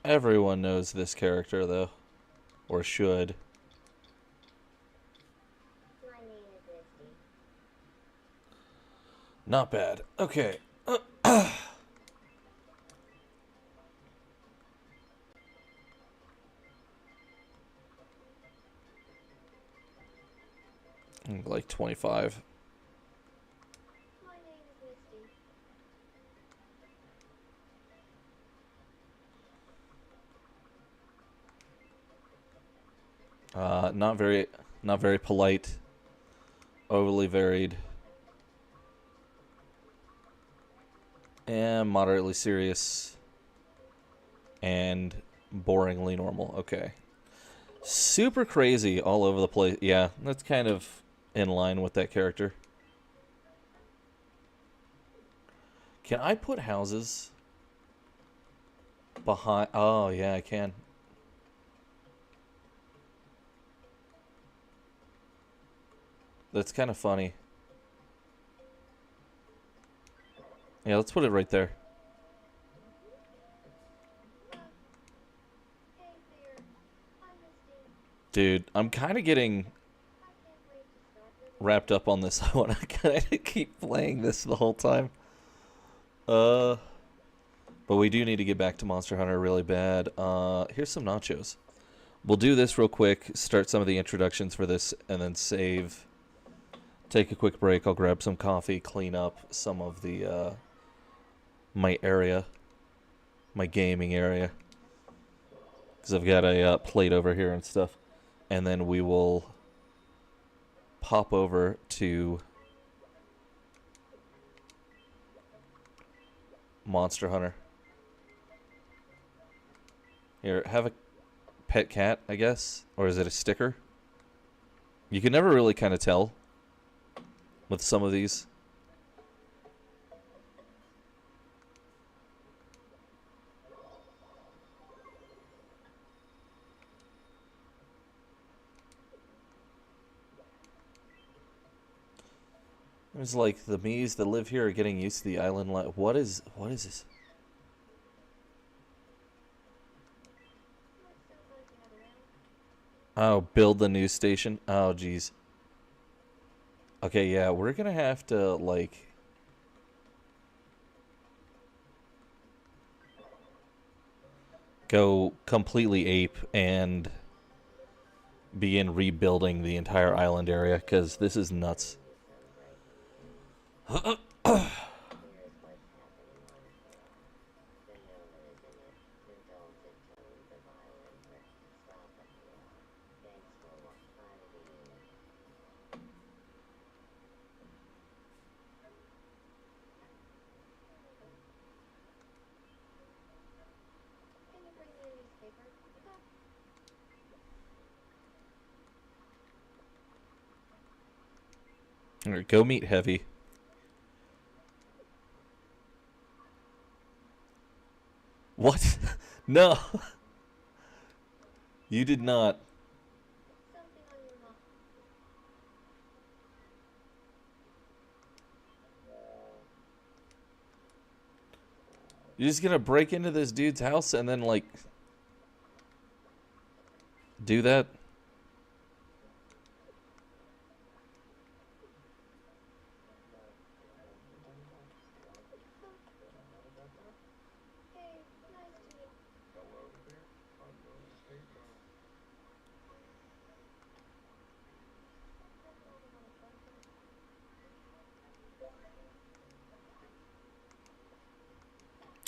Everyone knows this character, though. Or should. My name is Misty. Not bad. Okay. Like 25. My name is Misty. Not very polite. Overly varied. And moderately serious. And boringly normal. Okay. Super crazy all over the place. Yeah, that's kind of in line with that character. Can I put houses behind? Oh, yeah, I can. That's kind of funny. Yeah, let's put it right there. Hey there. I'm Misty. Dude, I'm kind of getting I can't wait to start this. wrapped up on this. I want to kind of keep playing this the whole time. But we do need to get back to Monster Hunter really bad. Here's some nachos. We'll do this real quick, start some of the introductions for this, and then save. Take a quick break. I'll grab some coffee, clean up some of the, my area. My gaming area. Because I've got a plate over here and stuff. And then we will pop over to Monster Hunter. Here, have a pet cat, I guess? Or is it a sticker? You can never really kind of tell with some of these. It's like the Miis that live here are getting used to the island life. What is this? We're so glad you have around. Oh, build the news station. Oh, geez. Okay, yeah, we're gonna have to, like... go completely ape and begin rebuilding the entire island area, because this is nuts. Here's what's happening on here. The noise and the dulcet tones of Islander stop at the Thanks for watching. Can you bring me a newspaper? Okay. Alright, go meet Heavy. What? No! You did not. Something on your mind. You're just gonna break into this dude's house and then, like... do that? Hey, nice to meet Hello there. I'm going to stay down.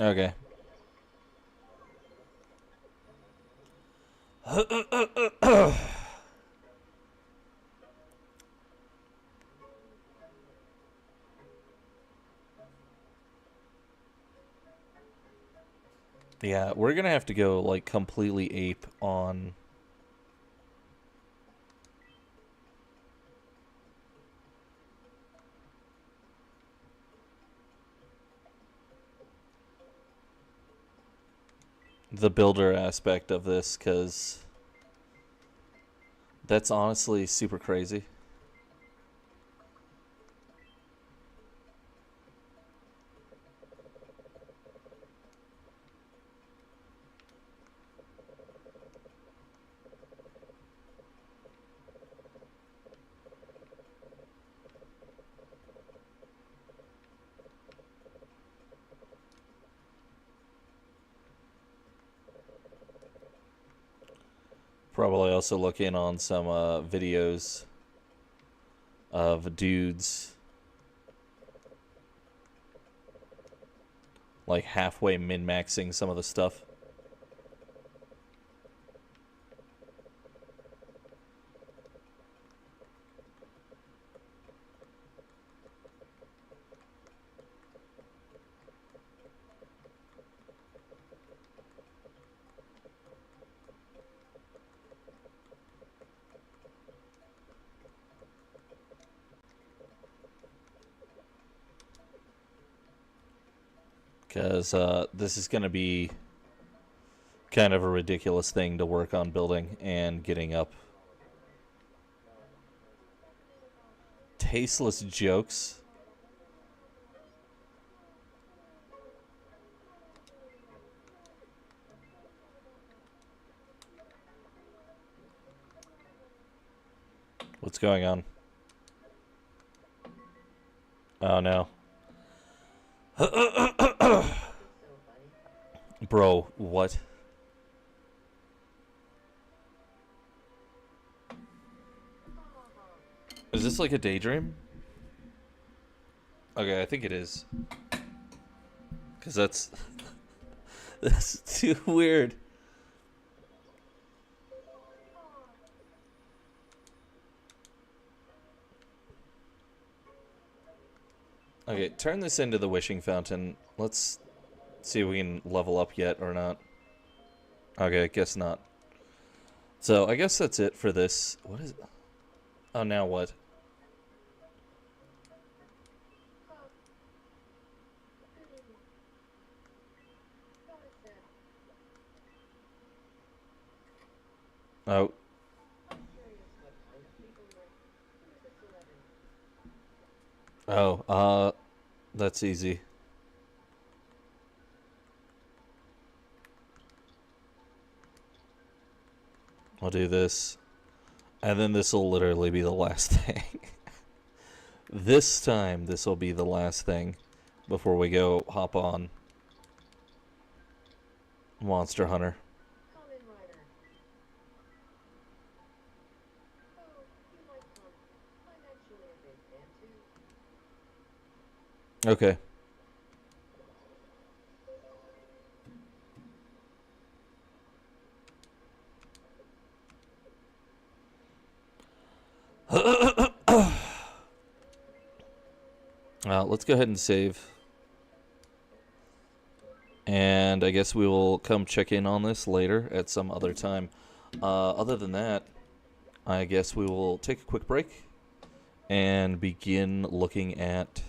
Okay. Yeah, we're gonna have to go, like, completely ape on... the builder aspect of this, because... that's honestly super crazy. Probably also look in on some videos of dudes like halfway min-maxing some of the stuff. Because this is going to be kind of a ridiculous thing to work on building and getting up. Tasteless jokes. What's going on? Oh no. So funny. Bro, what? Is this like a daydream? Okay, I think it is. Because that's... that's too weird. Okay, turn this into the wishing fountain. Let's See if we can level up yet or not. Okay, I guess not. So, I guess that's it for this. What is it? Oh, now what? Good evening. Go ahead, Sam. Oh, I'm curious what kind of people like. Who is a celebrity? that's easy. I'll do this. And then this will literally be the last thing. This time, this will be the last thing before we go hop on Monster Hunter. Kamen Rider. Oh, you like Kamen. I'm actually a big fan too. Okay. Let's go ahead and save. And I guess we will come check in on this later at some other time. Other than that, I guess we will take a quick break and begin looking at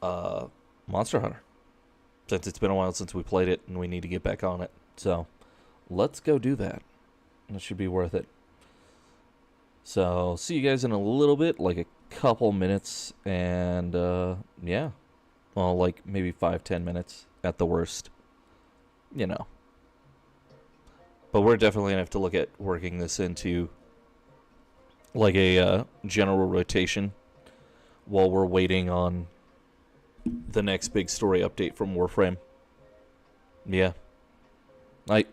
Monster Hunter. Since it's been a while since we played it and we need to get back on it. So, let's go do that. It should be worth it. So, see you guys in a little bit, like a couple minutes, and yeah. Well, like maybe 5-10 minutes at the worst. You know. But we're definitely going to have to look at working this into like a general rotation while we're waiting on the next big story update from Warframe. Yeah. Night.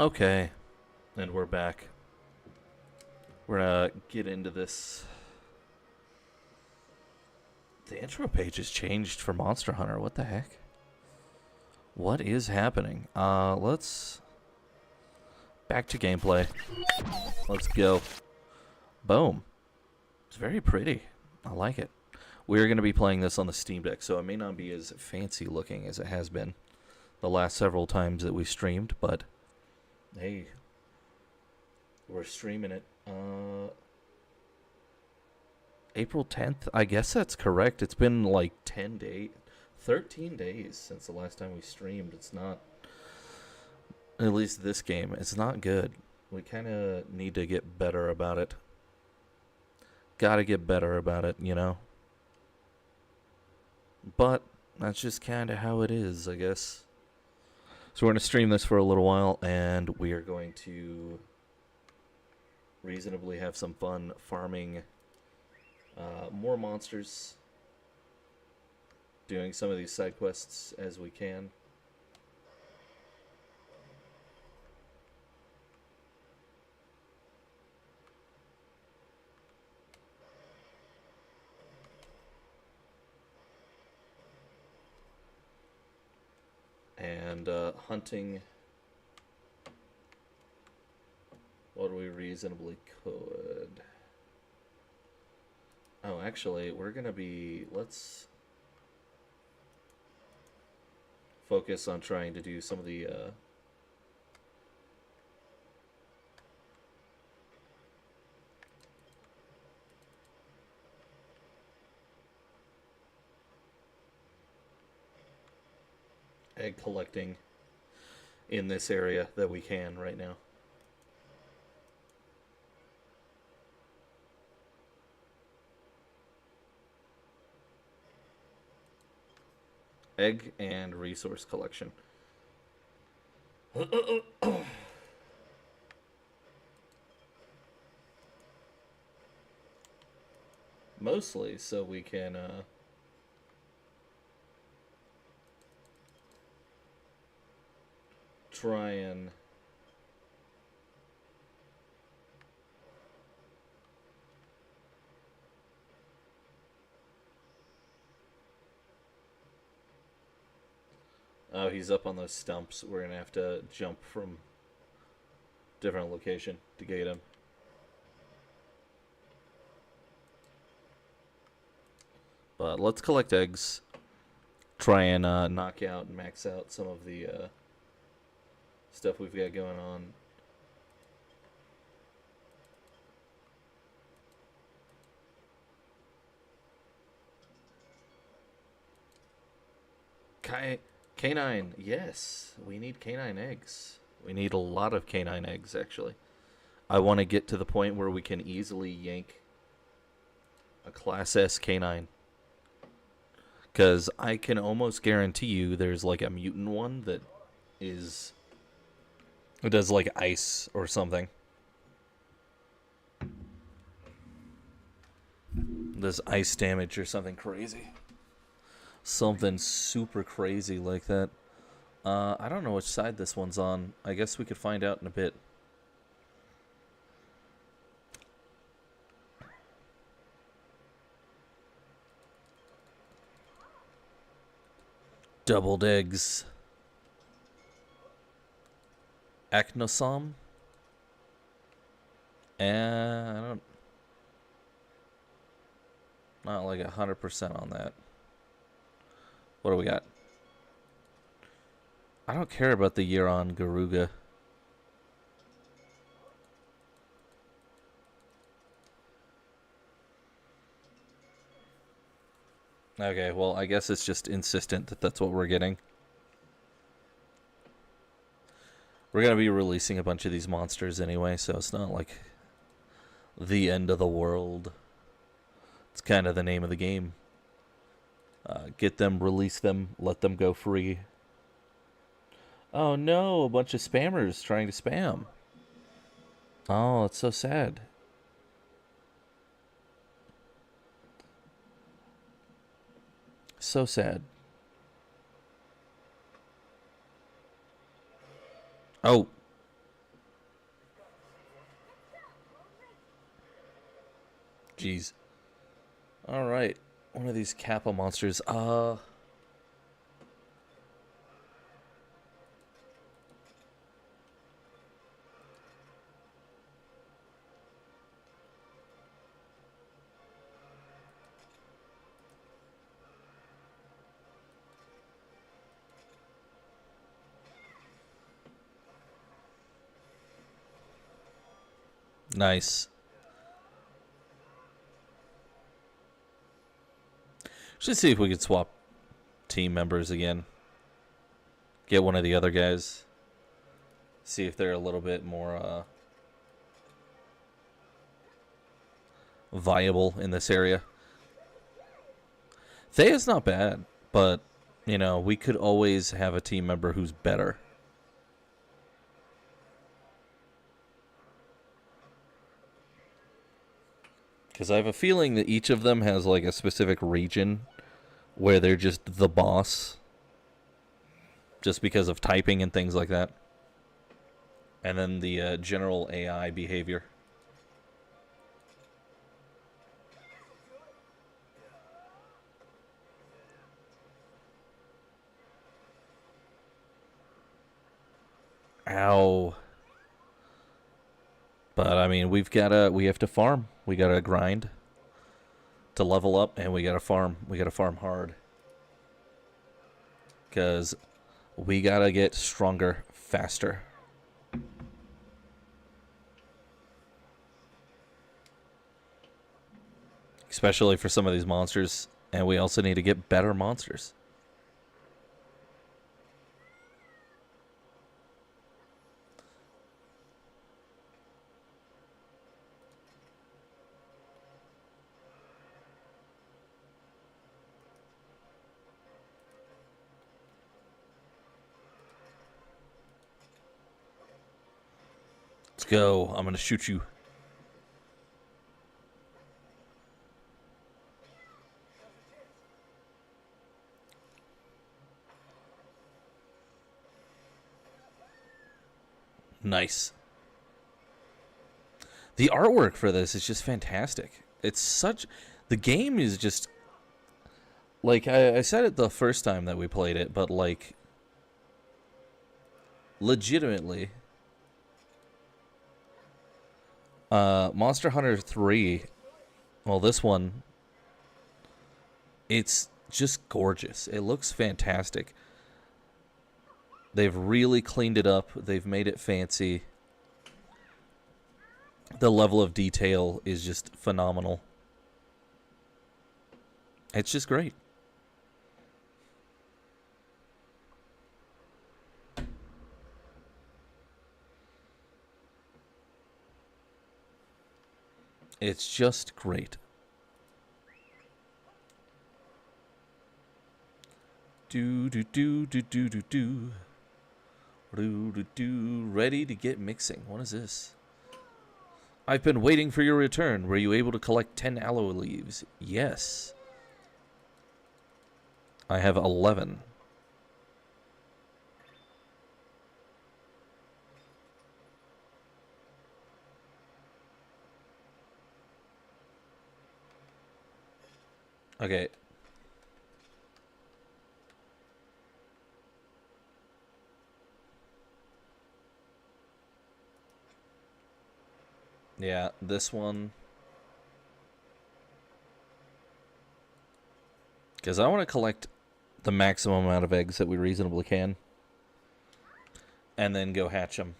Okay, and we're back. We're gonna get into this. The intro page has changed for Monster Hunter. What the heck? What is happening? Let's back to gameplay. Let's go. Boom. It's very pretty. I like it. We're going to be playing this on the Steam Deck, so it may not be as fancy looking as it has been the last several times that we streamed, but hey, we're streaming it. April 10th? I guess that's correct. It's been like 10 days, 13 days since the last time we streamed. It's not, at least this game, it's not good. We kind of need to get better about it. Gotta get better about it, you know? But that's just kind of how it is, I guess. So we're going to stream this for a little while, and we are going to reasonably have some fun farming more monsters, doing some of these side quests as we can. And hunting what we reasonably could. Oh, actually, we're gonna be, let's focus on trying to do some of the egg collecting in this area that we can right now. Egg and resource collection. Mostly so we can try and oh, he's up on those stumps. We're gonna have to jump from different location to get him. But let's collect eggs. Try and knock out and max out some of the stuff we've got going on. Canine, yes. We need canine eggs. We need a lot of canine eggs, actually. I want to get to the point where we can easily yank a Class S canine. Because I can almost guarantee you there's like a mutant one that is... It does like ice or something. Does ice damage or something crazy. Something super crazy like that. I don't know which side this one's on. I guess we could find out in a bit. Doubled eggs. Acnosom? And I don't... Not like 100% on that. What do we got? I don't care about the Euron Garuga. Okay, well, I guess it's just insistent that that's what we're getting. We're going to be releasing a bunch of these monsters anyway, so it's not like the end of the world. It's kind of the name of the game. Get them, release them, let them go free. Oh no, a bunch of spammers trying to spam. Oh, it's so sad. So sad. Oh. Jeez. All right. One of these Kappa monsters. Nice. Should see if we could swap team members again. Get one of the other guys. See if they're a little bit more viable in this area. Thea's not bad, but, you know, we could always have a team member who's better. Because I have a feeling that each of them has, like, a specific region where they're just the boss. Just because of typing and things like that. And then the general AI behavior. Ow. But I mean, we have to farm. We gotta grind to level up, and we gotta farm. We gotta farm hard. Because we gotta get stronger faster. Especially for some of these monsters. And we also need to get better monsters. Let's go. I'm gonna shoot you. Nice. The artwork for this is just fantastic. It's such... The game is just... Like, I said it the first time that we played it, but, like... Legitimately... Monster Hunter 3... Well, this one... It's just gorgeous. It looks fantastic. They've really cleaned it up. They've made it fancy. The level of detail is just phenomenal. It's just great. It's just great. Do do do do do do do. Do do do. Ready to get mixing. What is this? I've been waiting for your return. Were you able to collect 10 aloe leaves? Yes. I have 11. Okay. Yeah, this one. Because I want to collect the maximum amount of eggs that we reasonably can. And then go hatch them.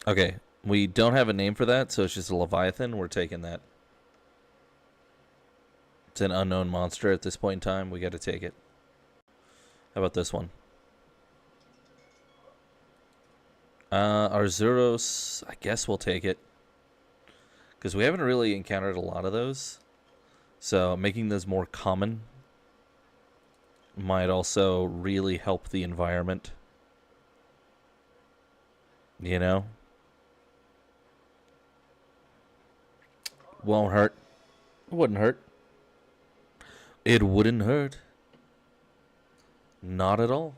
Okay, we don't have a name for that, so it's just a Leviathan. We're taking that. It's an unknown monster at this point in time. We got to take it. How about this one? Arzuros, I guess we'll take it. Because we haven't really encountered a lot of those. So making those more common might also really help the environment. You know? Won't hurt. It wouldn't hurt. It wouldn't hurt. Not at all.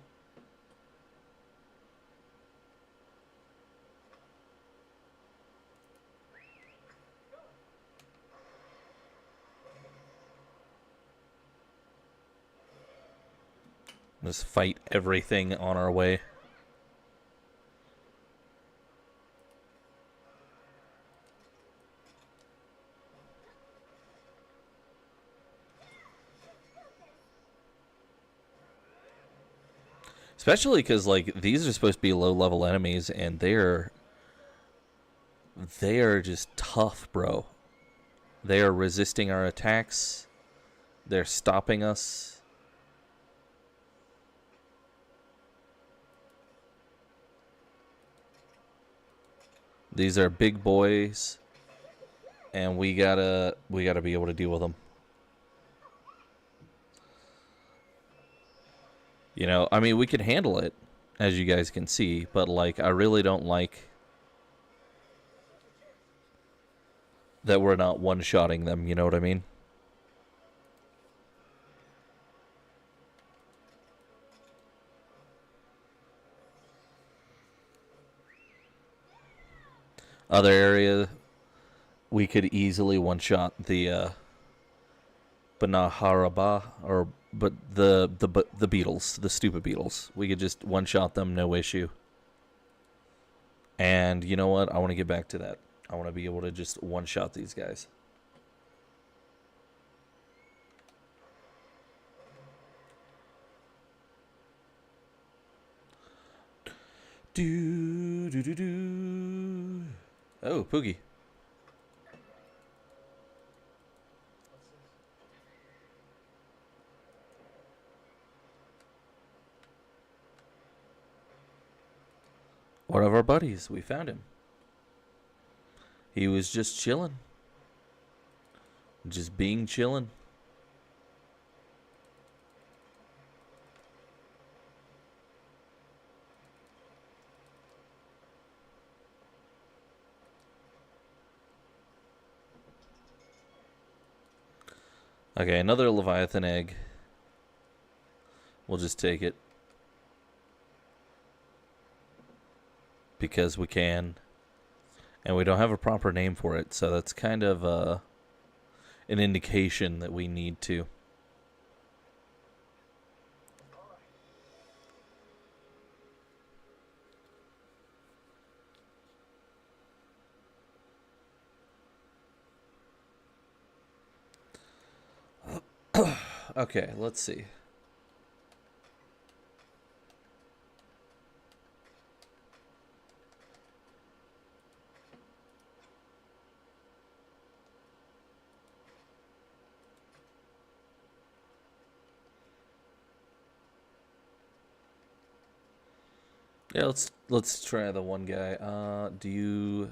Just fight everything on our way. Especially because, like, these are supposed to be low-level enemies, and they are just tough, bro. They are resisting our attacks. They're stopping us. These are big boys, and we gotta be able to deal with them. You know, I mean, we can handle it, as you guys can see, but, like, I really don't like that we're not one-shotting them, you know what I mean? Other area, we could easily one-shot the Banaharaba, but the beetles, the stupid beetles. We could just one-shot them, no issue. And you know what? I want to get back to that. I want to be able to just one-shot these guys. Do do do do. Oh, Poogie. One of our buddies. We found him. He was just chilling. Just being chilling. Okay, another Leviathan egg. We'll just take it. Because we can. And we don't have a proper name for it, so that's kind of an indication that we need to. Okay, let's see. Yeah, let's try the one guy. Do you...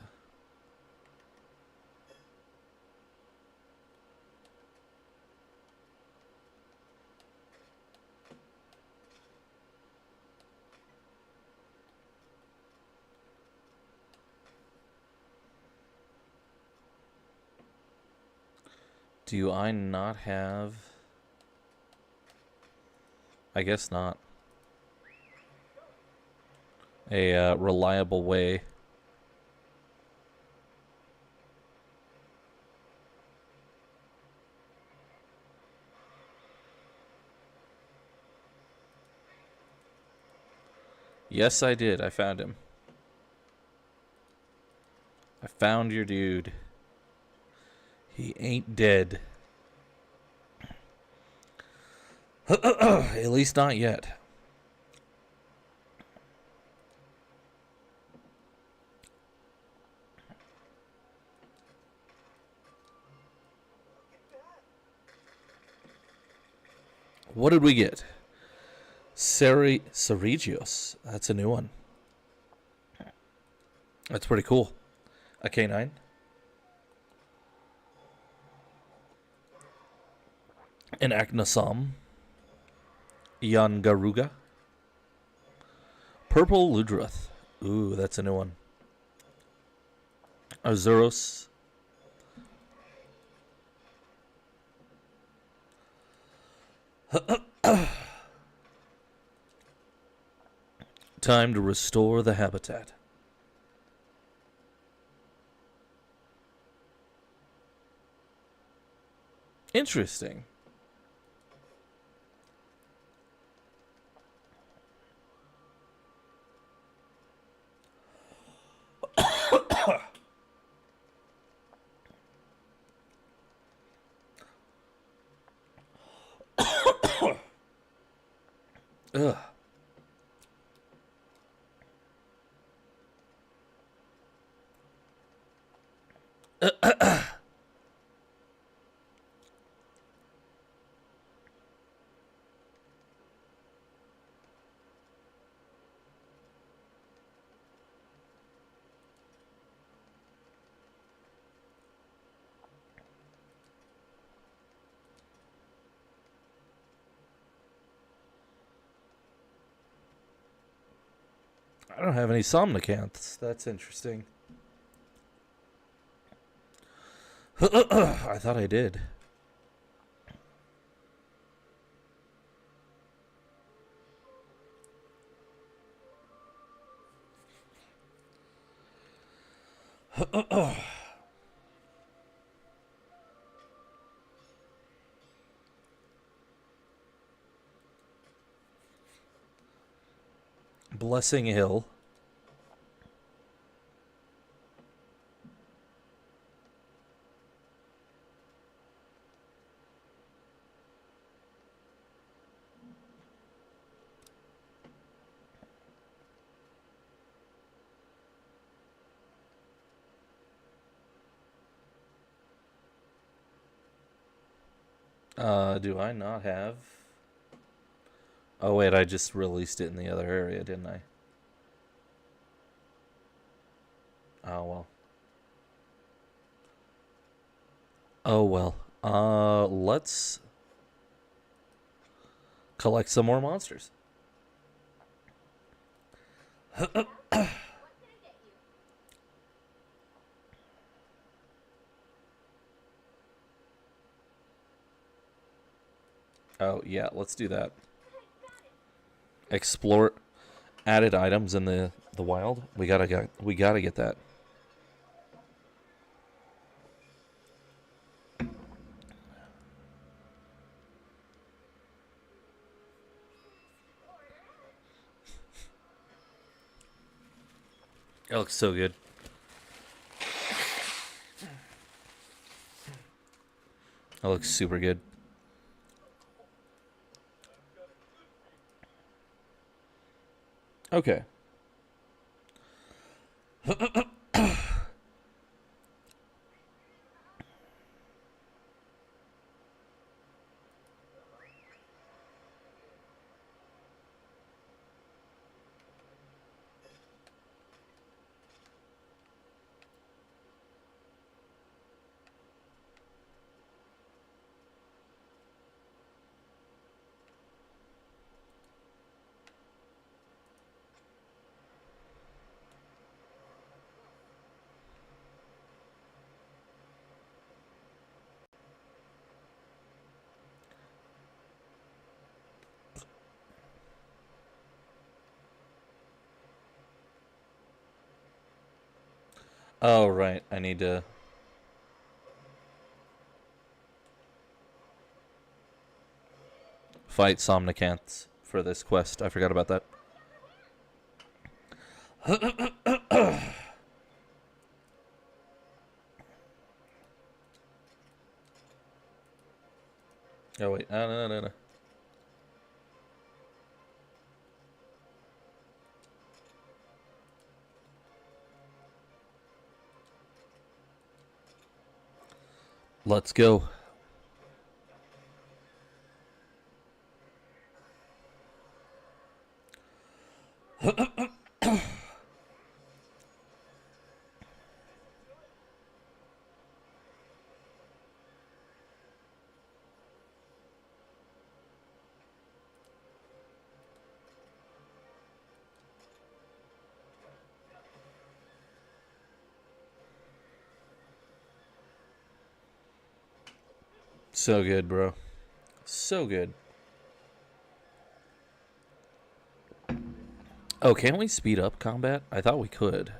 Do I not have... I guess not. A reliable way. Yes, I did. I found him. I found your dude. He ain't dead. At least not yet. What did we get? Ceregios. That's a new one. That's pretty cool. A canine. An Acnosam. Yangaruga. Purple Ludroth. Ooh, that's a new one. Azuros. Time to restore the habitat. Interesting. Ugh. I don't have any somnicanths. That's interesting. I thought I did. Blessing Hill. Do I not have? Oh wait, I just released it in the other area, didn't I? Oh well. Oh well. Let's collect some more monsters. Oh yeah, let's do that. Explore added items in the wild. We gotta get that. It looks so good. That looks super good. Okay. Oh right, I need to fight somnicanths for this quest. I forgot about that. Oh wait, no. Let's go. So good, bro. So good. Oh, can't we speed up combat? I thought we could.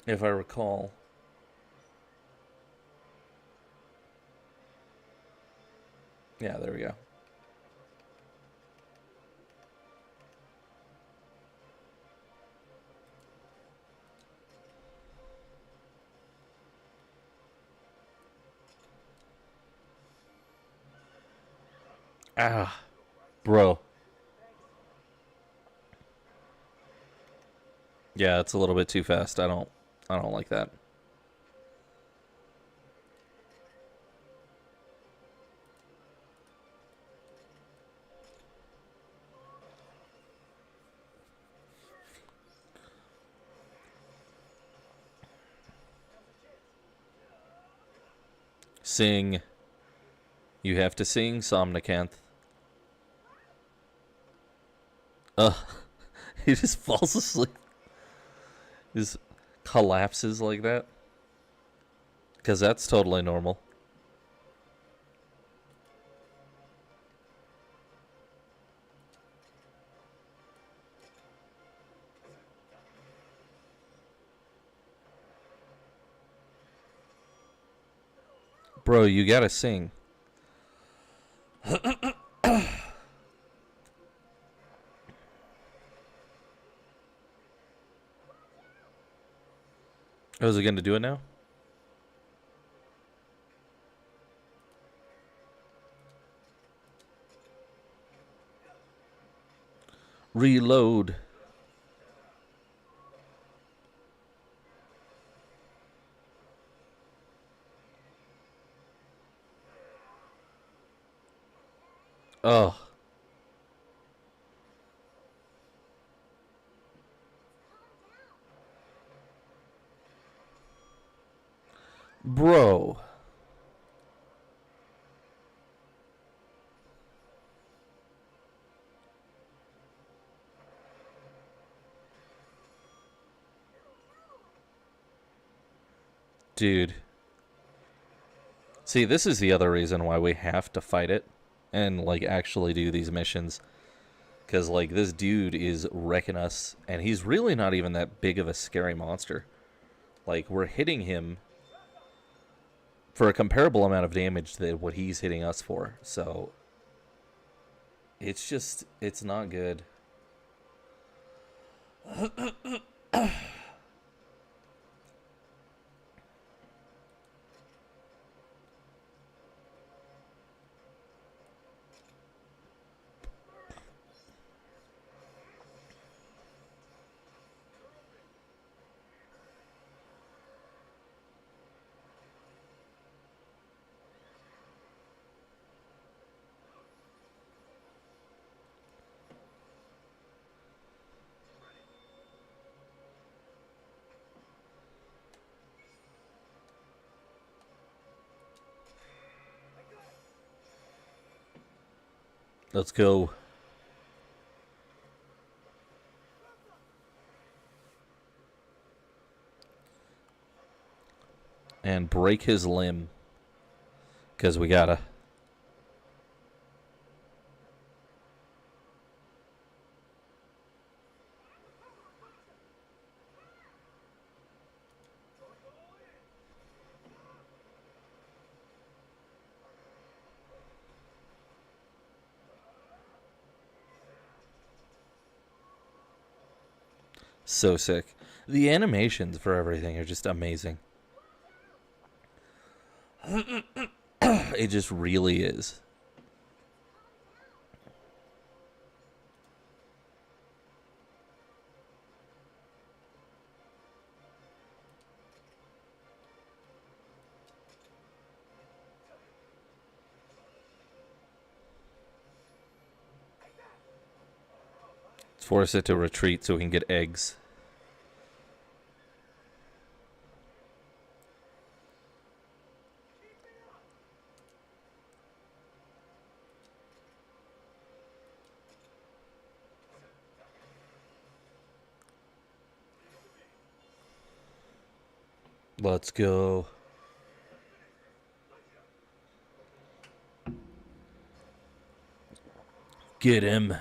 If I recall. Yeah, there we go. Ah, bro. Yeah, it's a little bit too fast. I don't like that. Sing. You have to sing, Somnicanth. Ugh. He just falls asleep. Just collapses like that. Because that's totally normal. Bro, you gotta sing. Oh, is it gonna do it now? Reload. Oh. Bro. Dude. See, this is the other reason why we have to fight it and, like, actually do these missions. Because, like, this dude is wrecking us, and he's really not even that big of a scary monster. Like, we're hitting him for a comparable amount of damage to what he's hitting us for. So, it's just, it's not good. Let's go. And break his limb. Because we gotta. So sick. The animations for everything are just amazing. It just really is. Let's force it to retreat so we can get eggs. Let's go. Get him.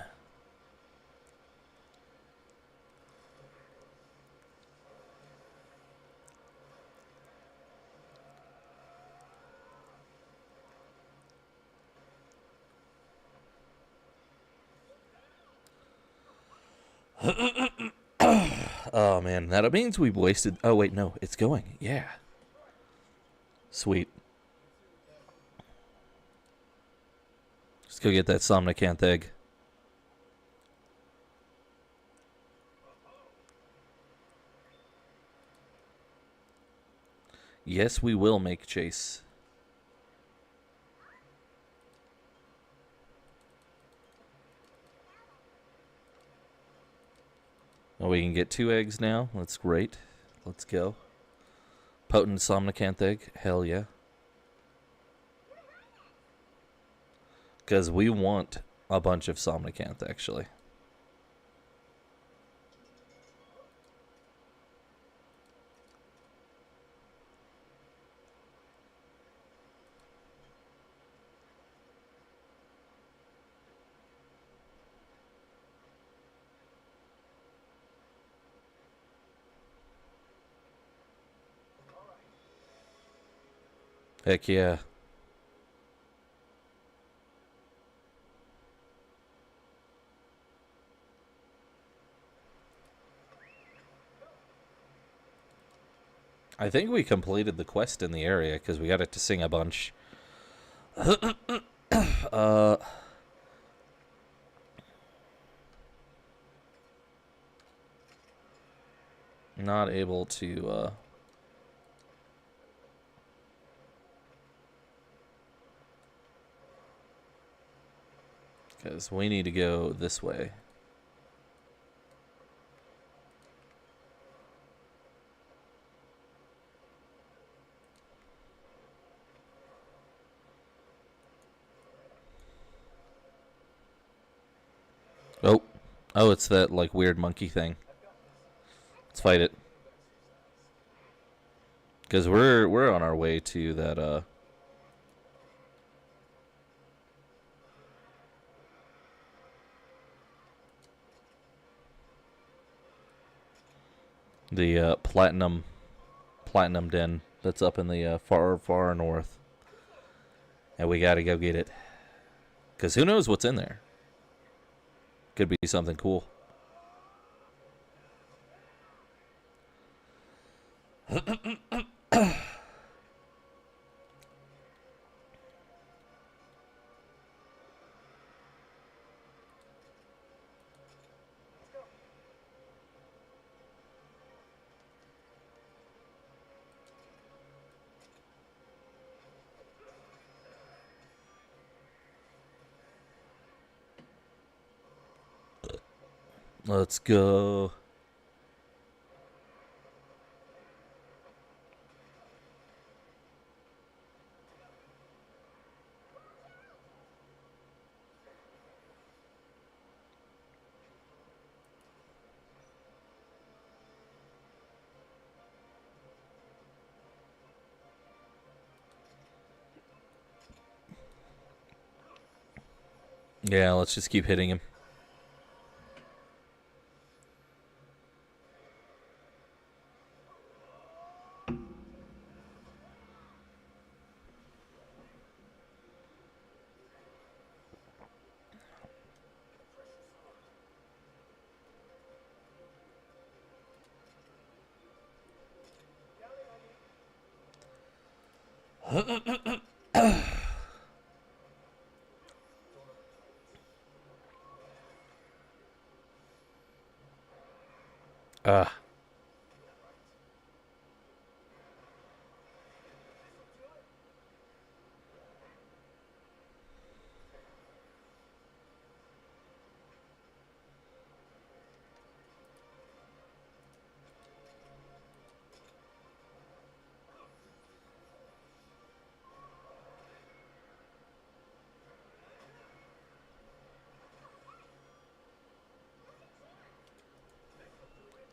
Oh man, that means we wasted. Oh wait, no, it's going. Yeah. Sweet. Let's go get that somnicanth egg. Yes, we will make Chase. Oh, we can get 2 eggs now. That's great. Let's go. Potent somnicanth egg. Hell yeah. Because we want a bunch of somnicanth, actually. Heck yeah. I think we completed the quest in the area because we got it to sing a bunch. Not able to, because we need to go this way. Oh. Oh, it's that, like, weird monkey thing. Let's fight it. Because we're on our way to that, the platinum den that's up in the far north, and we gotta go get it. Cause who knows what's in there? Could be something cool. Let's go. Yeah, let's just keep hitting him. Ah.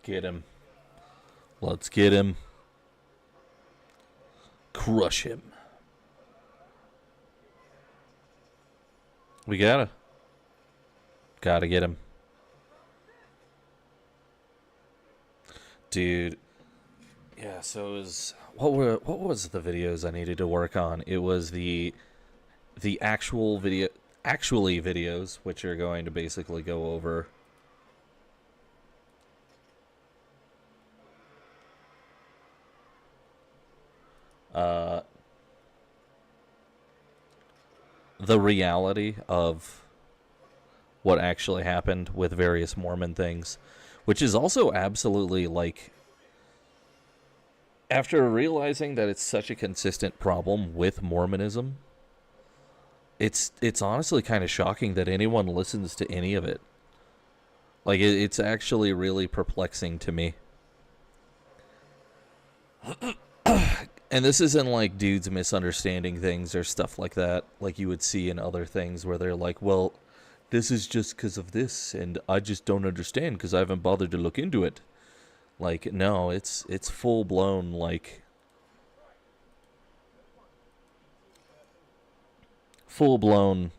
Get him. Let's get him. Crush him. We gotta get him. Dude. Yeah, so it was what was the videos I needed to work on? It was the actual videos which are going to basically go over the reality of what actually happened with various Mormon things, which is also absolutely like, after realizing that it's such a consistent problem with Mormonism, it's honestly kind of shocking that anyone listens to any of it. Like, it's actually really perplexing to me. And this isn't like dudes misunderstanding things or stuff like that, like you would see in other things where they're like, well, this is just because of this, and I just don't understand because I haven't bothered to look into it. Like, no, it's full blown, like, full blown.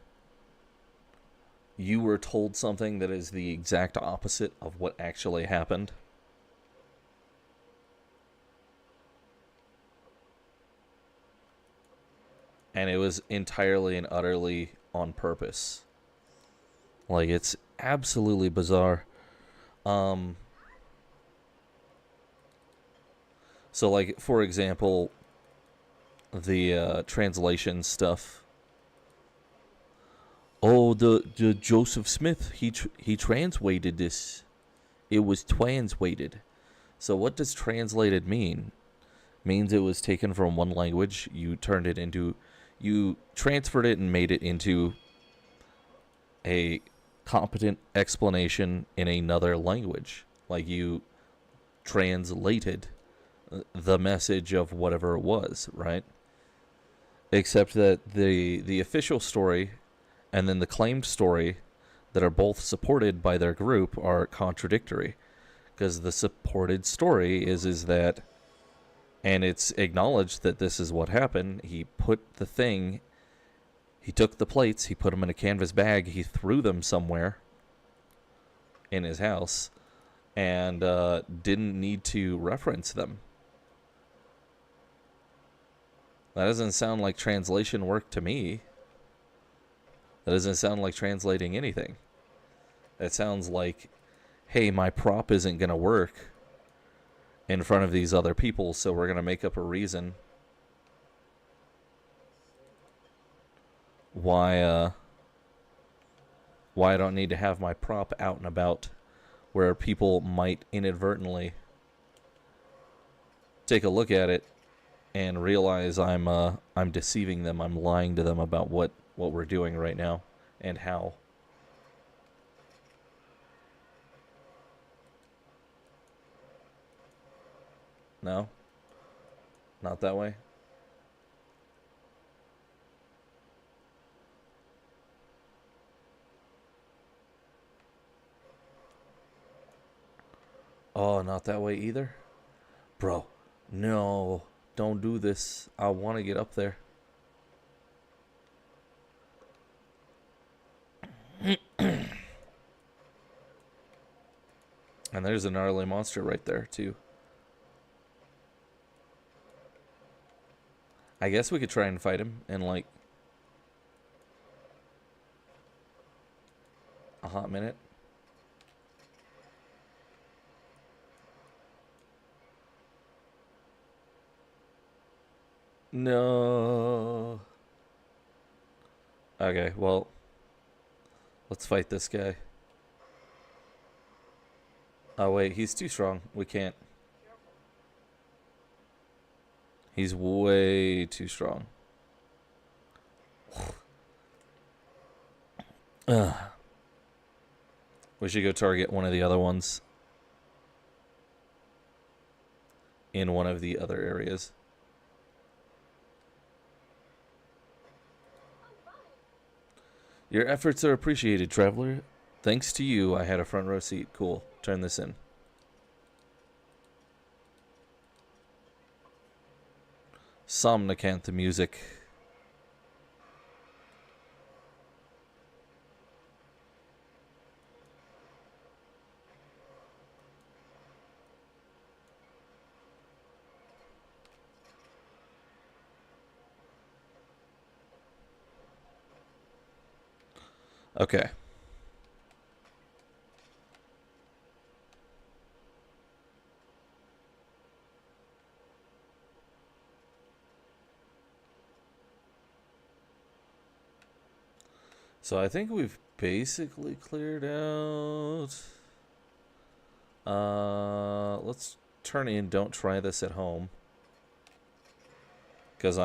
You were told something that is the exact opposite of what actually happened. And it was entirely and utterly on purpose. Like, it's absolutely bizarre. So, like, for example, the translation stuff. Oh, the Joseph Smith, he translated this. It was translated. So what does translated mean? Means it was taken from one language, you transferred it and made it into a competent explanation in another language. Like, you translated the message of whatever it was, right? Except that the official story and then the claimed story that are both supported by their group are contradictory. Because the supported story is that, and it's acknowledged that this is what happened, he took the plates, he put them in a canvas bag, he threw them somewhere in his house, and didn't need to reference them. That doesn't sound like translation work to me. That doesn't sound like translating anything. That sounds like, hey, my prop isn't going to work in front of these other people, so we're going to make up a reason why I don't need to have my prop out and about, where people might inadvertently take a look at it and realize I'm deceiving them, I'm lying to them about what we're doing right now and how. No? Not that way? Oh, not that way either? Bro, no. Don't do this. I want to get up there. And there's a gnarly monster right there, too. I guess we could try and fight him in, like, a hot minute. No. Okay, well, let's fight this guy. Oh, wait, he's too strong. We can't. He's way too strong. We should go target one of the other ones in one of the other areas. Your efforts are appreciated, traveler. Thanks to you, I had a front row seat. Cool. Turn this in. Somnacantha music. Okay. So I think we've basically cleared out. Let's turn in don't try this at home. Because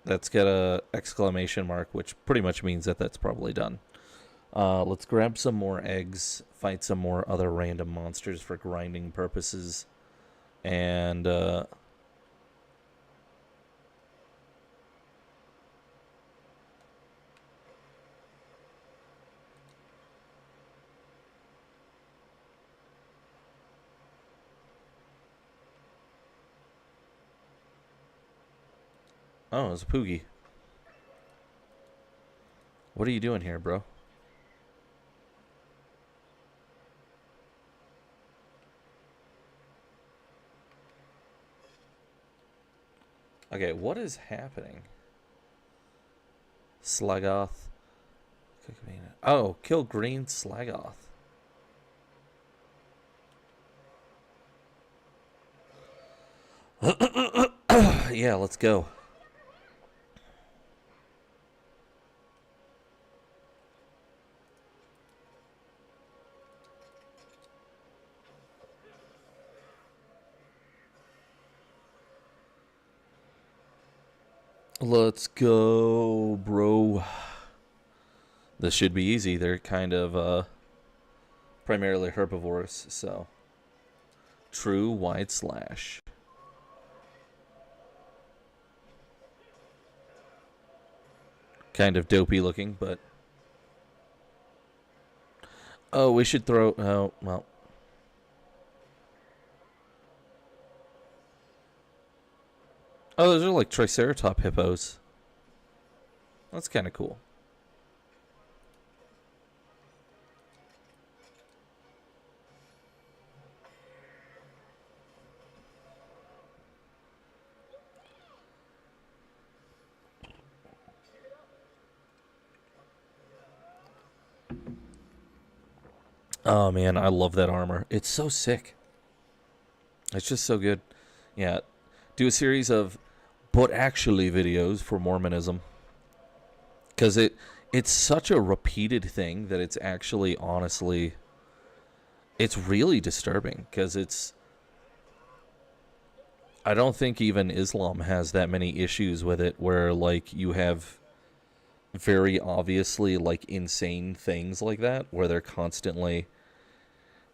that's got a exclamation mark, which pretty much means that that's probably done. Let's grab some more eggs, fight some more other random monsters for grinding purposes, and oh, it's a Poogie. What are you doing here, bro? Okay, what is happening? Slagoth. Oh, kill green Slagoth. Yeah, let's go. Let's go, bro. This should be easy. They're kind of primarily herbivores, so true wide slash. Kind of dopey looking, but oh, we should throw. Oh, well. Oh, those are like Triceratop hippos. That's kind of cool. Oh man, I love that armor. It's so sick. It's just so good. Yeah. Do a series of but actually videos for Mormonism. Because it's such a repeated thing that it's actually honestly it's really disturbing because I don't think even Islam has that many issues with it where like you have very obviously like insane things like that where they're constantly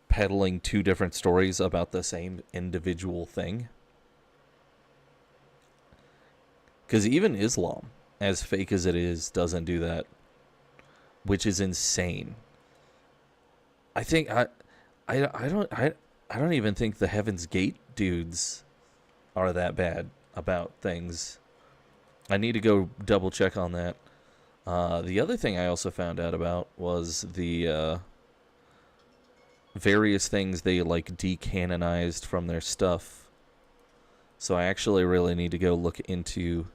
peddling two different stories about the same individual thing. Because even Islam, as fake as it is, doesn't do that, which is insane. I think I don't even think the Heaven's Gate dudes are that bad about things. I need to go double check on that. The other thing I also found out about was the various things they like decanonized from their stuff. So I actually really need to go look into.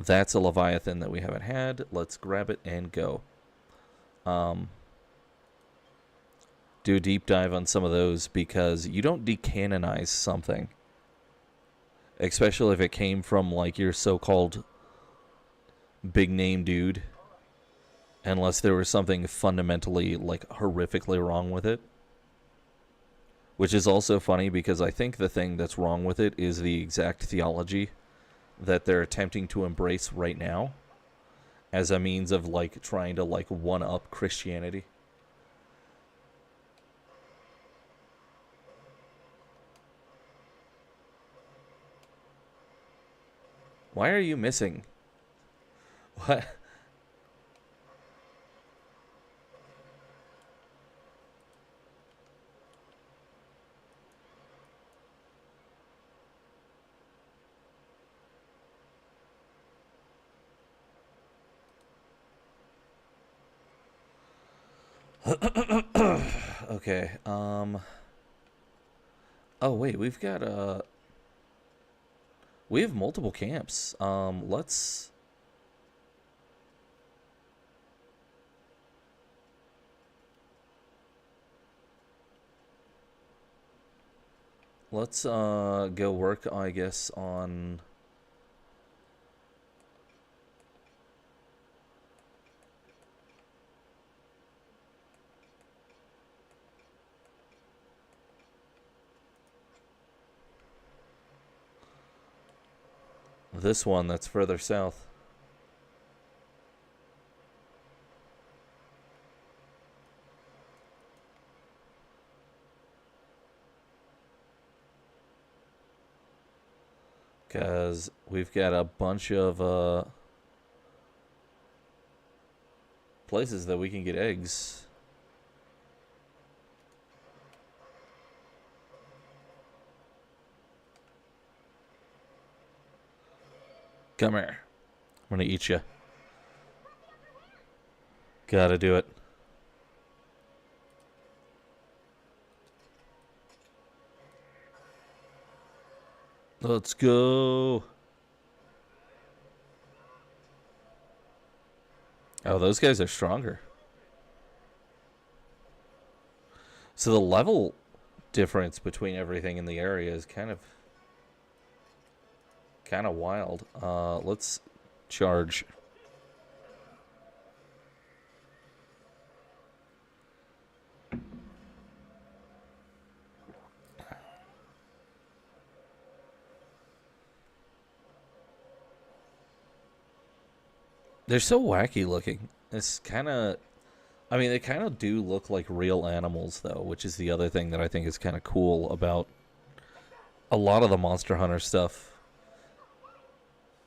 That's a Leviathan that we haven't had. Let's grab it and go. Do a deep dive on some of those because you don't decanonize something. Especially if it came from like your so-called big name dude. Unless there was something fundamentally like horrifically wrong with it. Which is also funny because I think the thing that's wrong with it is the exact theology that they're attempting to embrace right now as a means of like trying to like one up Christianity. Why are you missing? What? Okay, oh wait, we've got we have multiple camps. Let's go work, I guess, on this one that's further south. Because we've got a bunch of places that we can get eggs. Come here. I'm gonna eat you. Gotta do it. Let's go. Oh, those guys are stronger. So the level difference between everything in the area is kind of wild. Let's charge. They're so wacky looking. It's kind of... I mean, they kind of do look like real animals, though, which is the other thing that I think is kind of cool about a lot of the Monster Hunter stuff.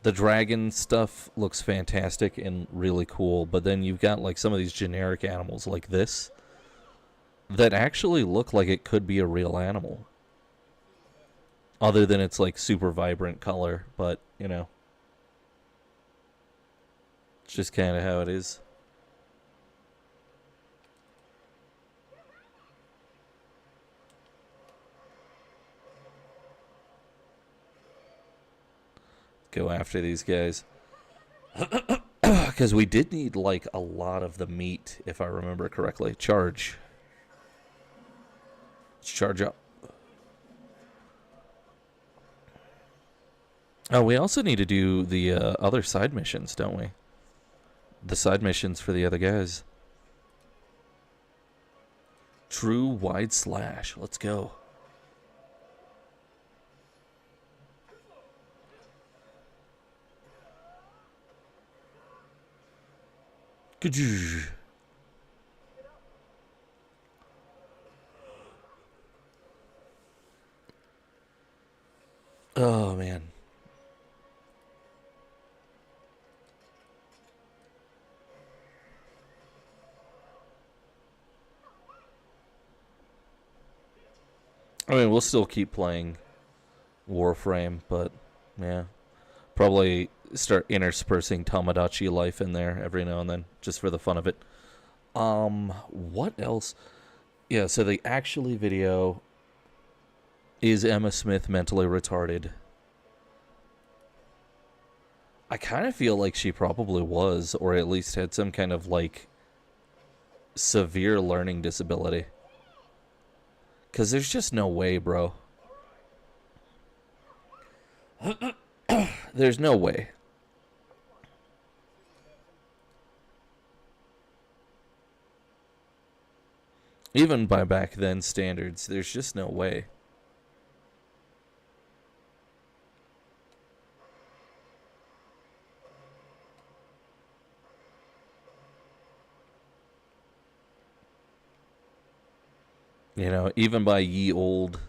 The dragon stuff looks fantastic and really cool, but then you've got, like, some of these generic animals like this that actually look like it could be a real animal. Other than it's, like, super vibrant color, but, you know. It's just kind of how it is. Go after these guys. Because we did need, like, a lot of the meat, if I remember correctly. Charge. Let's charge up. Oh, we also need to do the other side missions, don't we? The side missions for the other guys. True wide slash. Let's go. Good. Oh, man. I mean, we'll still keep playing Warframe, but yeah, probably start interspersing Tomodachi Life in there every now and then, just for the fun of it. What else? Yeah, so the actually video is Emma Smith mentally retarded. I kind of feel like she probably was, or at least had some kind of, like, severe learning disability. Because there's just no way, bro. There's no way. Even by back then standards, there's just no way. You know, even by ye old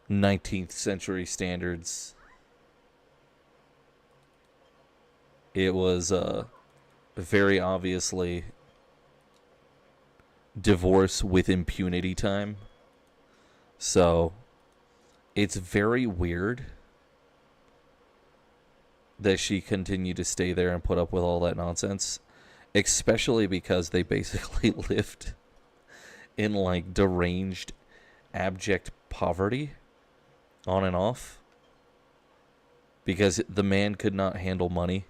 19th century standards, it was very obviously divorce with impunity time. So it's very weird that she continued to stay there and put up with all that nonsense, especially because they basically lived in, like, deranged, abject poverty on and off, because the man could not handle money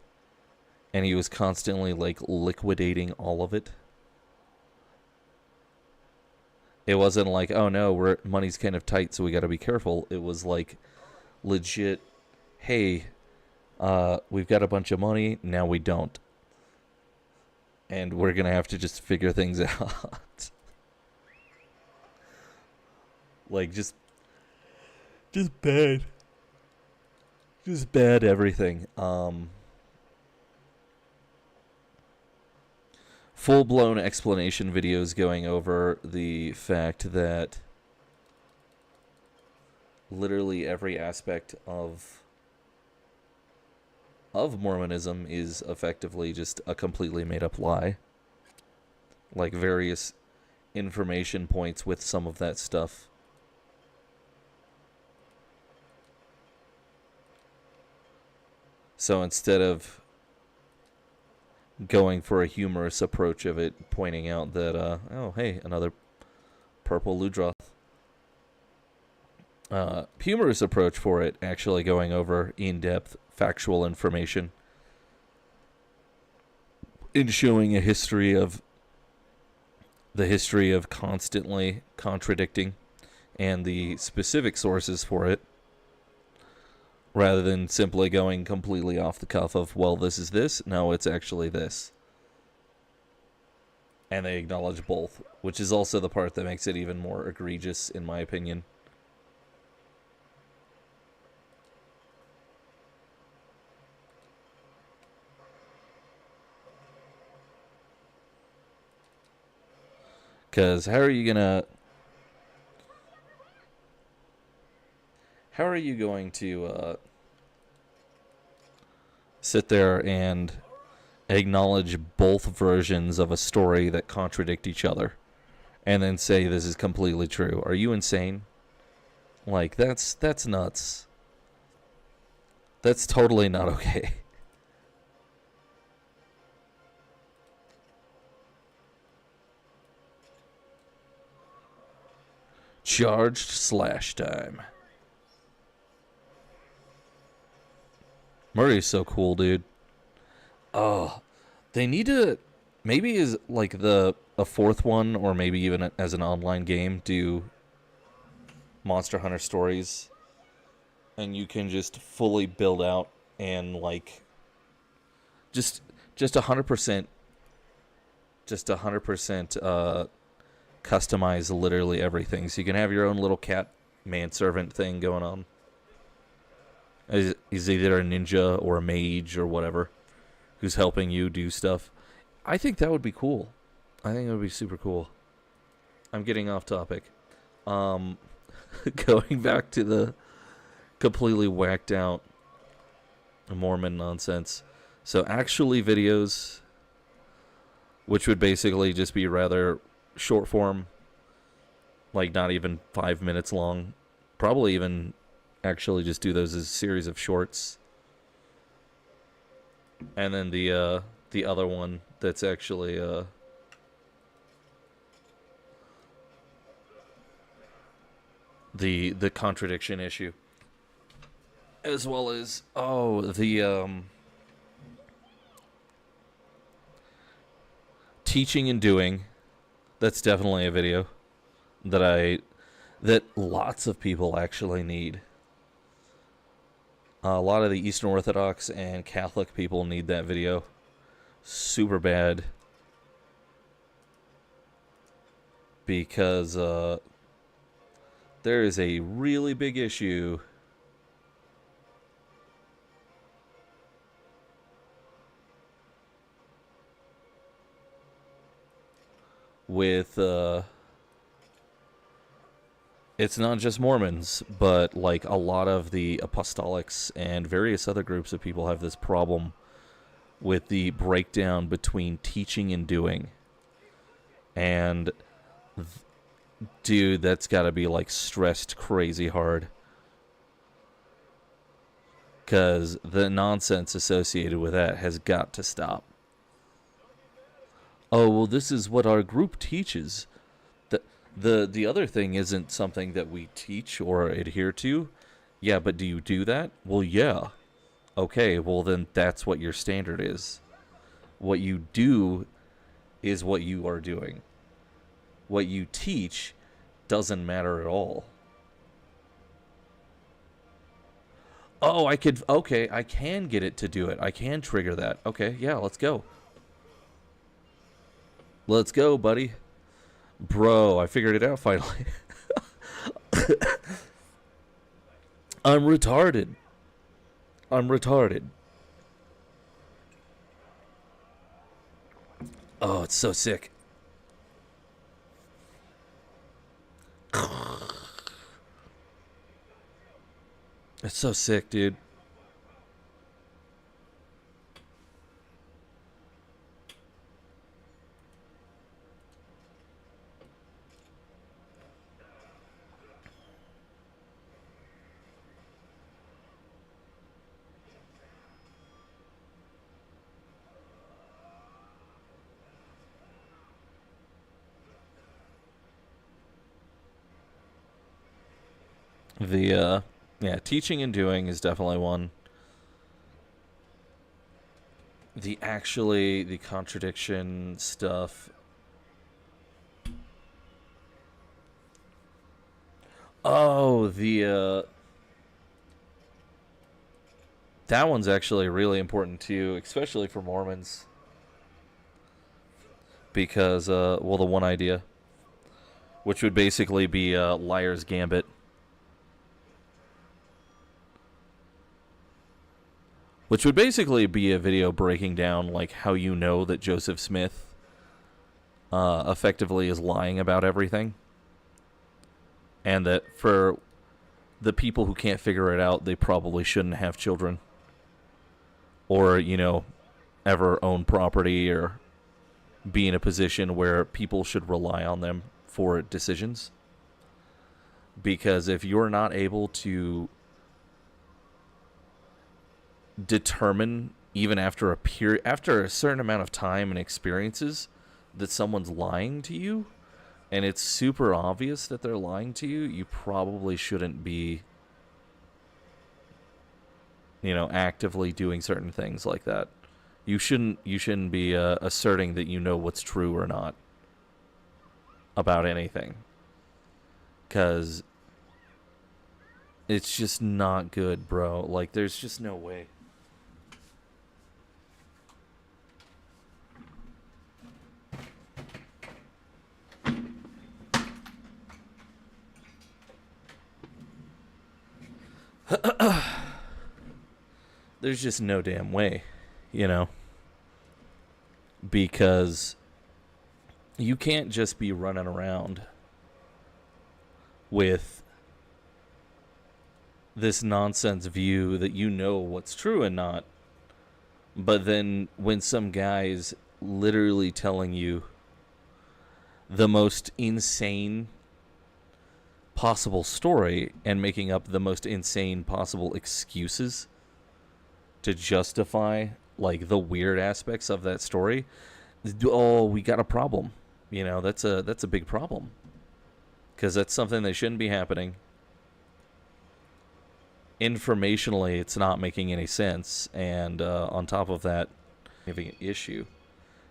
and he was constantly, like, liquidating all of it. It wasn't like, oh no, money's kind of tight, so we got to be careful. It was like legit, hey, we've got a bunch of money, now we don't, and we're gonna have to just figure things out. Like, just bad. Just bad everything. Full-blown explanation videos going over the fact that literally every aspect of Mormonism is effectively just a completely made-up lie. Like various information points with some of that stuff. So instead of going for a humorous approach of it, pointing out that, oh, hey, another purple Ludroth. Humorous approach for it, actually going over in-depth factual information in showing a history of constantly contradicting and the specific sources for it, rather than simply going completely off the cuff of, well, this is this, no, it's actually this. And they acknowledge both, which is also the part that makes it even more egregious, in my opinion. Because how are you going to sit there and acknowledge both versions of a story that contradict each other and then say this is completely true? Are you insane? Like, that's nuts. That's totally not okay. Charged slash time. Murray's so cool, dude. Oh, they need to maybe is like a fourth one, or maybe even as an online game, do Monster Hunter stories, and you can just fully build out and like just 100%, just 100% customize literally everything, so you can have your own little cat manservant thing going on. He's either a ninja or a mage or whatever, who's helping you do stuff. I think that would be cool. I think it would be super cool. I'm getting off topic. Going back to the completely whacked out Mormon nonsense. So actually videos, which would basically just be rather short form, like not even 5 minutes long. Probably even actually just do those as a series of shorts. And then the other one that's actually the contradiction issue, as well as the teaching and doing. That's definitely a video that lots of people actually need. A lot of the Eastern Orthodox and Catholic people need that video super bad, because there is a really big issue with it's not just Mormons, but like a lot of the apostolics and various other groups of people have this problem with the breakdown between teaching and doing. And dude, that's got to be like stressed crazy hard, because the nonsense associated with that has got to stop. Oh, well, this is what our group teaches. The other thing isn't something that we teach or adhere to. Yeah, but do you do that? Well, yeah. Okay, well then that's what your standard is. What you do is what you are doing. What you teach doesn't matter at all. Oh, I can get it to do it. I can trigger that. Okay, yeah, let's go. Let's go, buddy. Bro, I figured it out finally. I'm retarded. I'm retarded. Oh, it's so sick. It's so sick, dude. Yeah, teaching and doing is definitely one. The contradiction stuff. Oh, that one's actually really important too, especially for Mormons. Because, well, the one idea, which would basically be Liar's Gambit. Which would basically be a video breaking down, like, how you know that Joseph Smith effectively is lying about everything. And that for the people who can't figure it out, they probably shouldn't have children. Or, you know, ever own property or be in a position where people should rely on them for decisions. Because if you're not able to determine, even after a certain amount of time and experiences, that someone's lying to you, and it's super obvious that they're lying to you, you probably shouldn't be, you know, actively doing certain things like that. You shouldn't be asserting that you know what's true or not about anything, because it's just not good, bro. Like, there's just no way. There's just no damn way, you know? Because you can't just be running around with this nonsense view that you know what's true and not. But then when some guy's literally telling you the most insane possible story and making up the most insane possible excuses to justify, like, the weird aspects of that story, oh, we got a problem. You know, that's a big problem, because that's something that shouldn't be happening. Informationally, it's not making any sense, and on top of that, having an issue.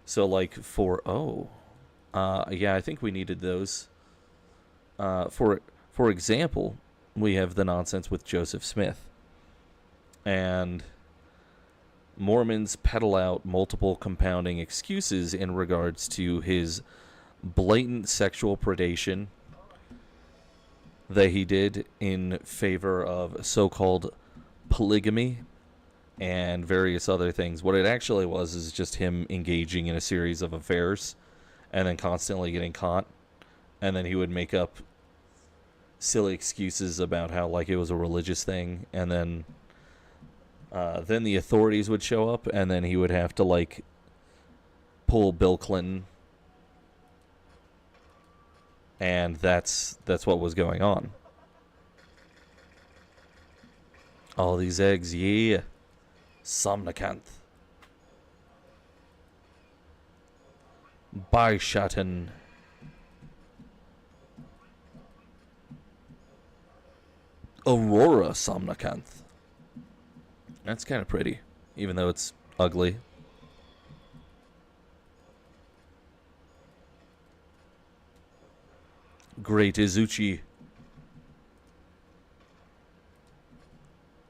So, like, yeah, I think we needed those. For example, we have the nonsense with Joseph Smith, and Mormons peddle out multiple compounding excuses in regards to his blatant sexual predation that he did in favor of so-called polygamy and various other things. What it actually was is just him engaging in a series of affairs and then constantly getting caught, and then he would make up silly excuses about how, like, it was a religious thing, and then the authorities would show up, and then he would have to, like, pull Bill Clinton, and that's what was going on. All these eggs, yeah. Somnicanth. Bishaten. Aurora Somnicanth. That's kind of pretty, even though it's ugly. Great Izuchi.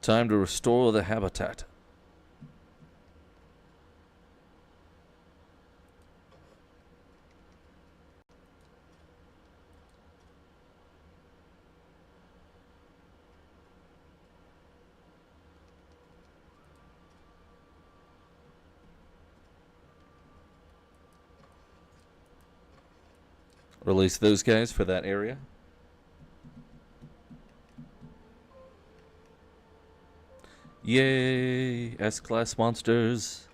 Time to restore the habitat. Release those guys for that area. Yay! S-class monsters.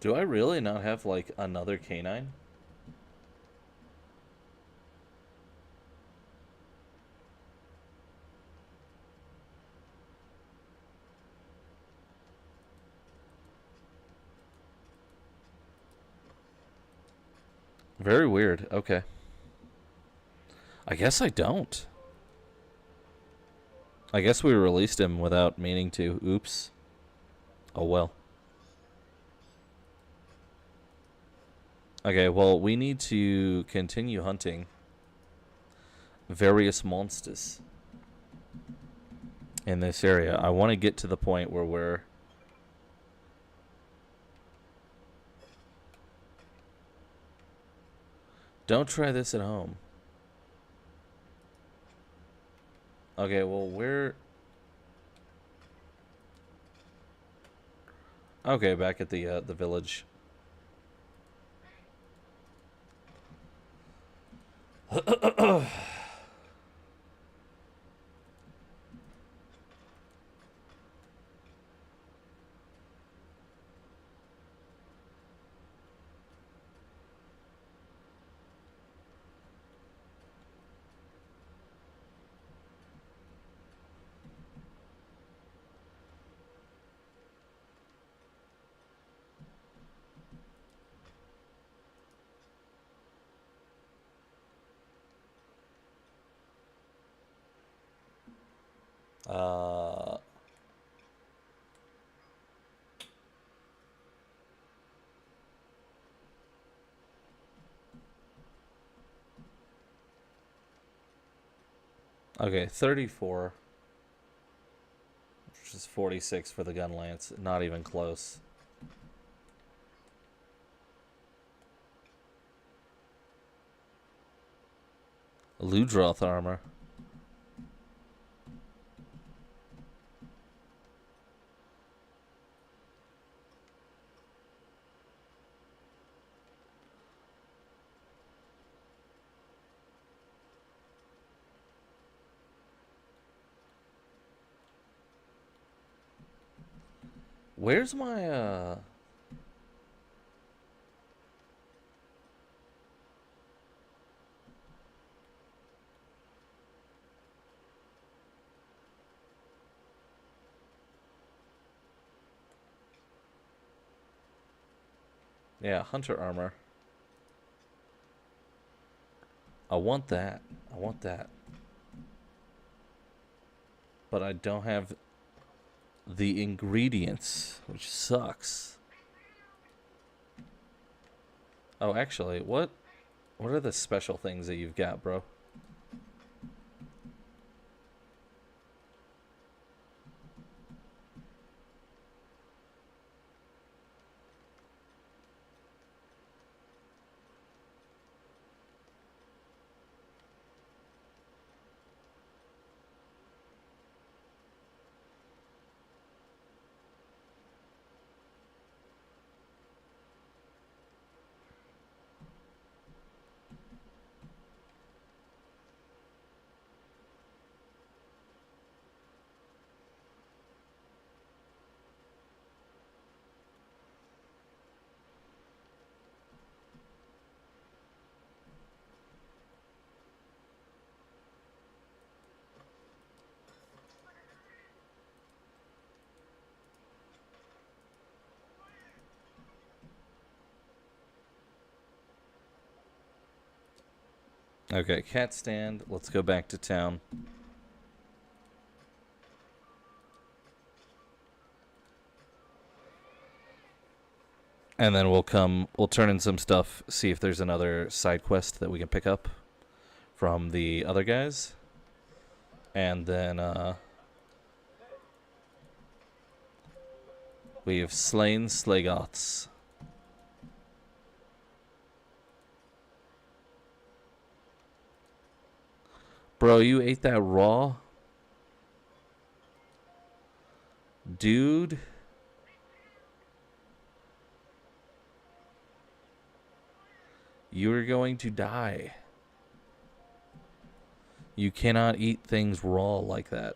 Do I really not have, like, another canine? Very weird. Okay. I guess I don't. I guess we released him without meaning to. Oops. Oh well. Okay, well, we need to continue hunting various monsters in this area. I want to get to the point where we're... Don't try this at home. Okay, well, we're... Okay, back at the village. Uh... Okay, 34. Which is 46 for the gun lance. Not even close. Ludroth armor. Where's my, Yeah, hunter armor. I want that. I want that. But I don't have the ingredients, which sucks. Oh, actually, what are the special things that you've got, bro? Okay, cat stand. Let's go back to town. And then we'll turn in some stuff, see if there's another side quest that we can pick up from the other guys. And then, We have slain Slagoths. Bro, you ate that raw? Dude. You're going to die. You cannot eat things raw like that.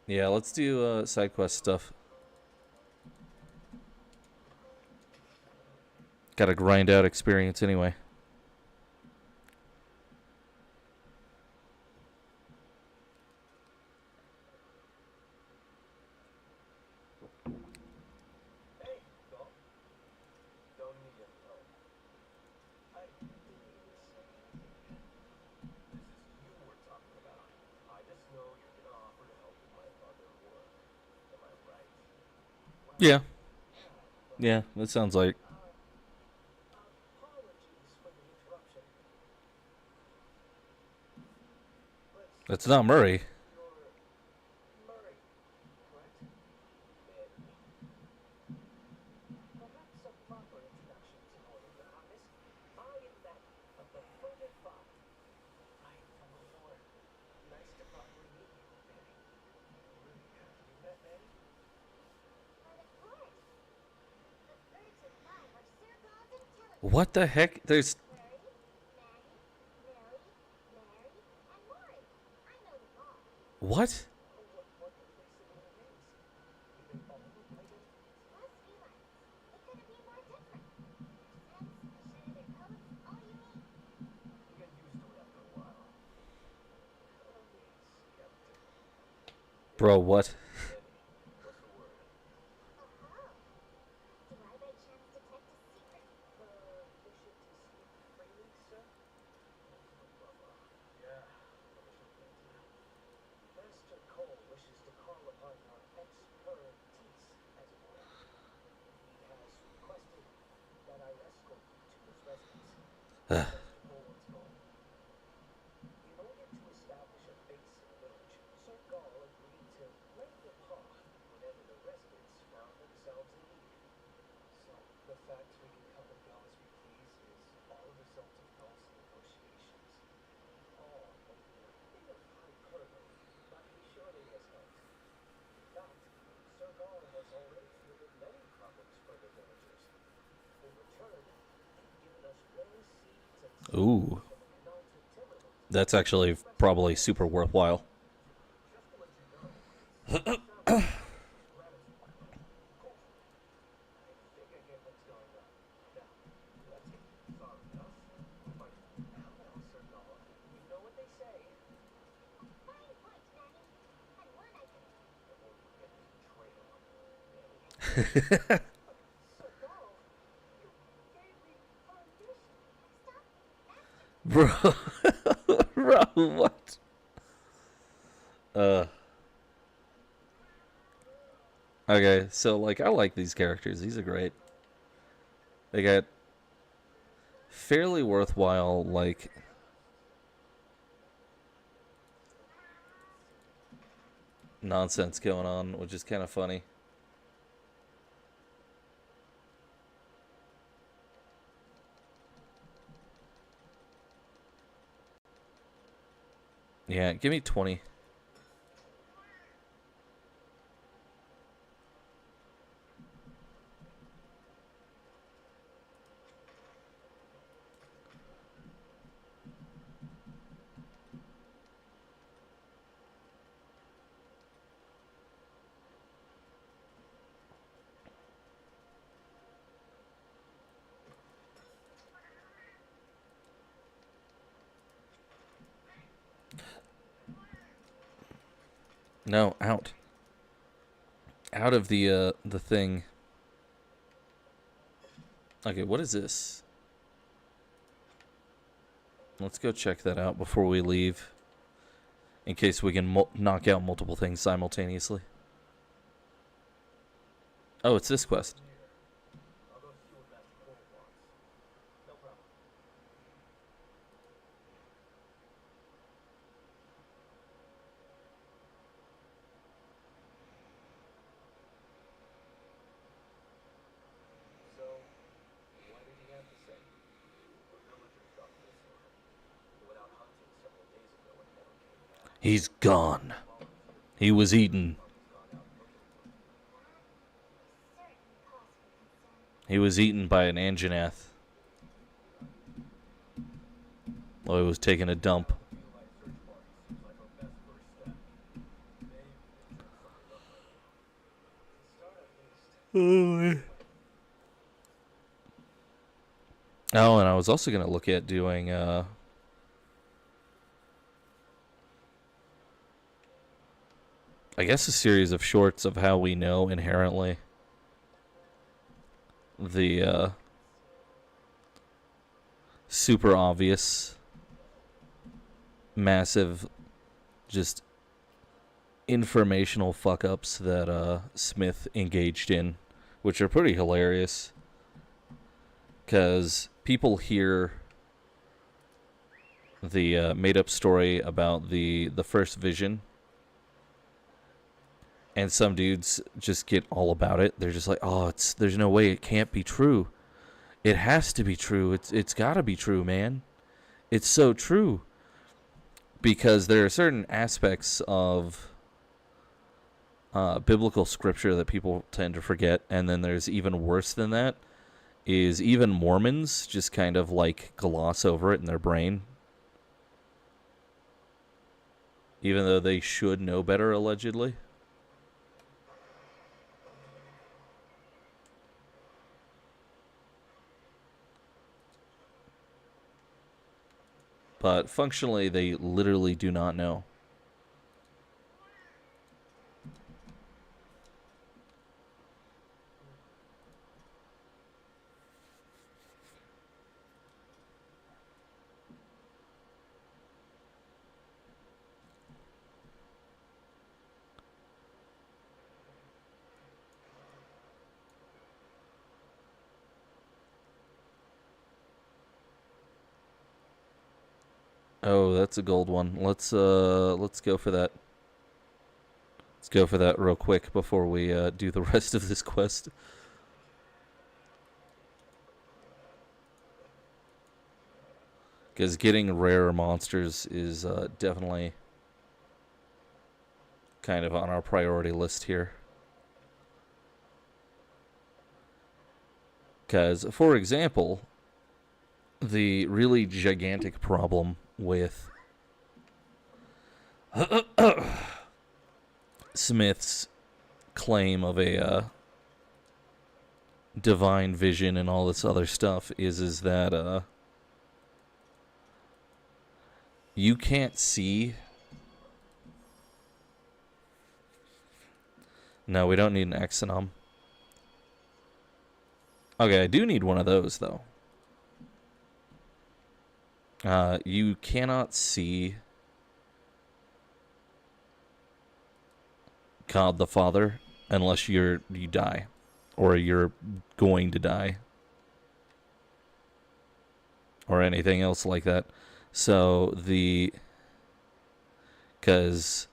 Yeah, let's do side quest stuff. Gotta grind out experience anyway. Hey, Doc. Don't need any help. I didn't even say anything yet. This is you we're talking about. I just know you're gonna offer to help with my other work. Am I right? Yeah. Yeah, that sounds like. Apologies for the interruption. That's not Murray. You're Murray, correct? Perhaps a proper introduction to all of your highness. I am that of the fervent father. I am from before. Nice to properly meet you, Manny. Really, have you met Manny? But of course. The birds of love are circles and telegrams. What the heck? There's. Murray, Manny, Millie, Larry, and Maury. I know them all. What? What do they say in their names? Do they all look identical? Plus felines. It couldn't be more different. Their scents, the shine of their coats, all you need. You get used to it after a while. Call me skeptical. Bro, what? Manny, what's the word? Oh, do I by chance detect a secret? Permission to speak freely, sir? Yeah, permission granted. Master Cole wishes to call upon your expertise, as it were. He has requested that I escort you to his residence. Master Cole once called. In order to establish a base in the village, Sir Gaul agreed to lend a paw whenever the residents found themselves in need. So, the fact we can come and go as we please is all a result of Gaul's negotiations. All over a bit of hyperbole, but he surely has helped. In fact, Sir Gaul has already fielded many problems for the villagers. In return, they've given us rare seeds and Ooh. from the canal to Timberland. That's actually probably super worthwhile. Just to let you know, it's gratitude. Culturally. I think I get what's going on. Now, let's get sorry enough. But how now, Sir Gaul? You know what they say. Fine point, Manny. And one I can. The more you get this betrayal, Manny. Sir Gaul, you gave me permission. Stop master. Bro. Bro, what? Okay, so like I like these characters. These are great. They got fairly worthwhile like nonsense going on, which is kind of funny. Yeah, give me 20. No, out. Out of the thing. Okay, what is this? Let's go check that out before we leave. In case we can knock out multiple things simultaneously. Oh, it's this quest. I'll go see what Master Cole wants. No problem. He's gone. He was eaten. He was eaten by an Anjanath. Oh, he was taking a dump. Oh, and I was also going to look at doing I guess a series of shorts of how we know inherently the super obvious, massive, just informational fuck-ups that Smith engaged in, which are pretty hilarious. Because people hear the made-up story about the first vision, and some dudes just get all about it. They're just like, "Oh, there's no way it can't be true. It has to be true. It's got to be true, man. It's so true." Because there are certain aspects of biblical scripture that people tend to forget, and then there's even worse than that, is even Mormons just kind of like gloss over it in their brain, even though they should know better, allegedly. But functionally, they literally do not know. Oh, that's a gold one. Let's go for that. Let's go for that real quick before we do the rest of this quest. Because getting rare monsters is definitely kind of on our priority list here. Because, for example, the really gigantic problem with Smith's claim of a divine vision and all this other stuff is that you can't see. No, we don't need an exonom. Okay, I do need one of those, though. You cannot see God the Father unless you die, or you're going to die, or anything else like that. So because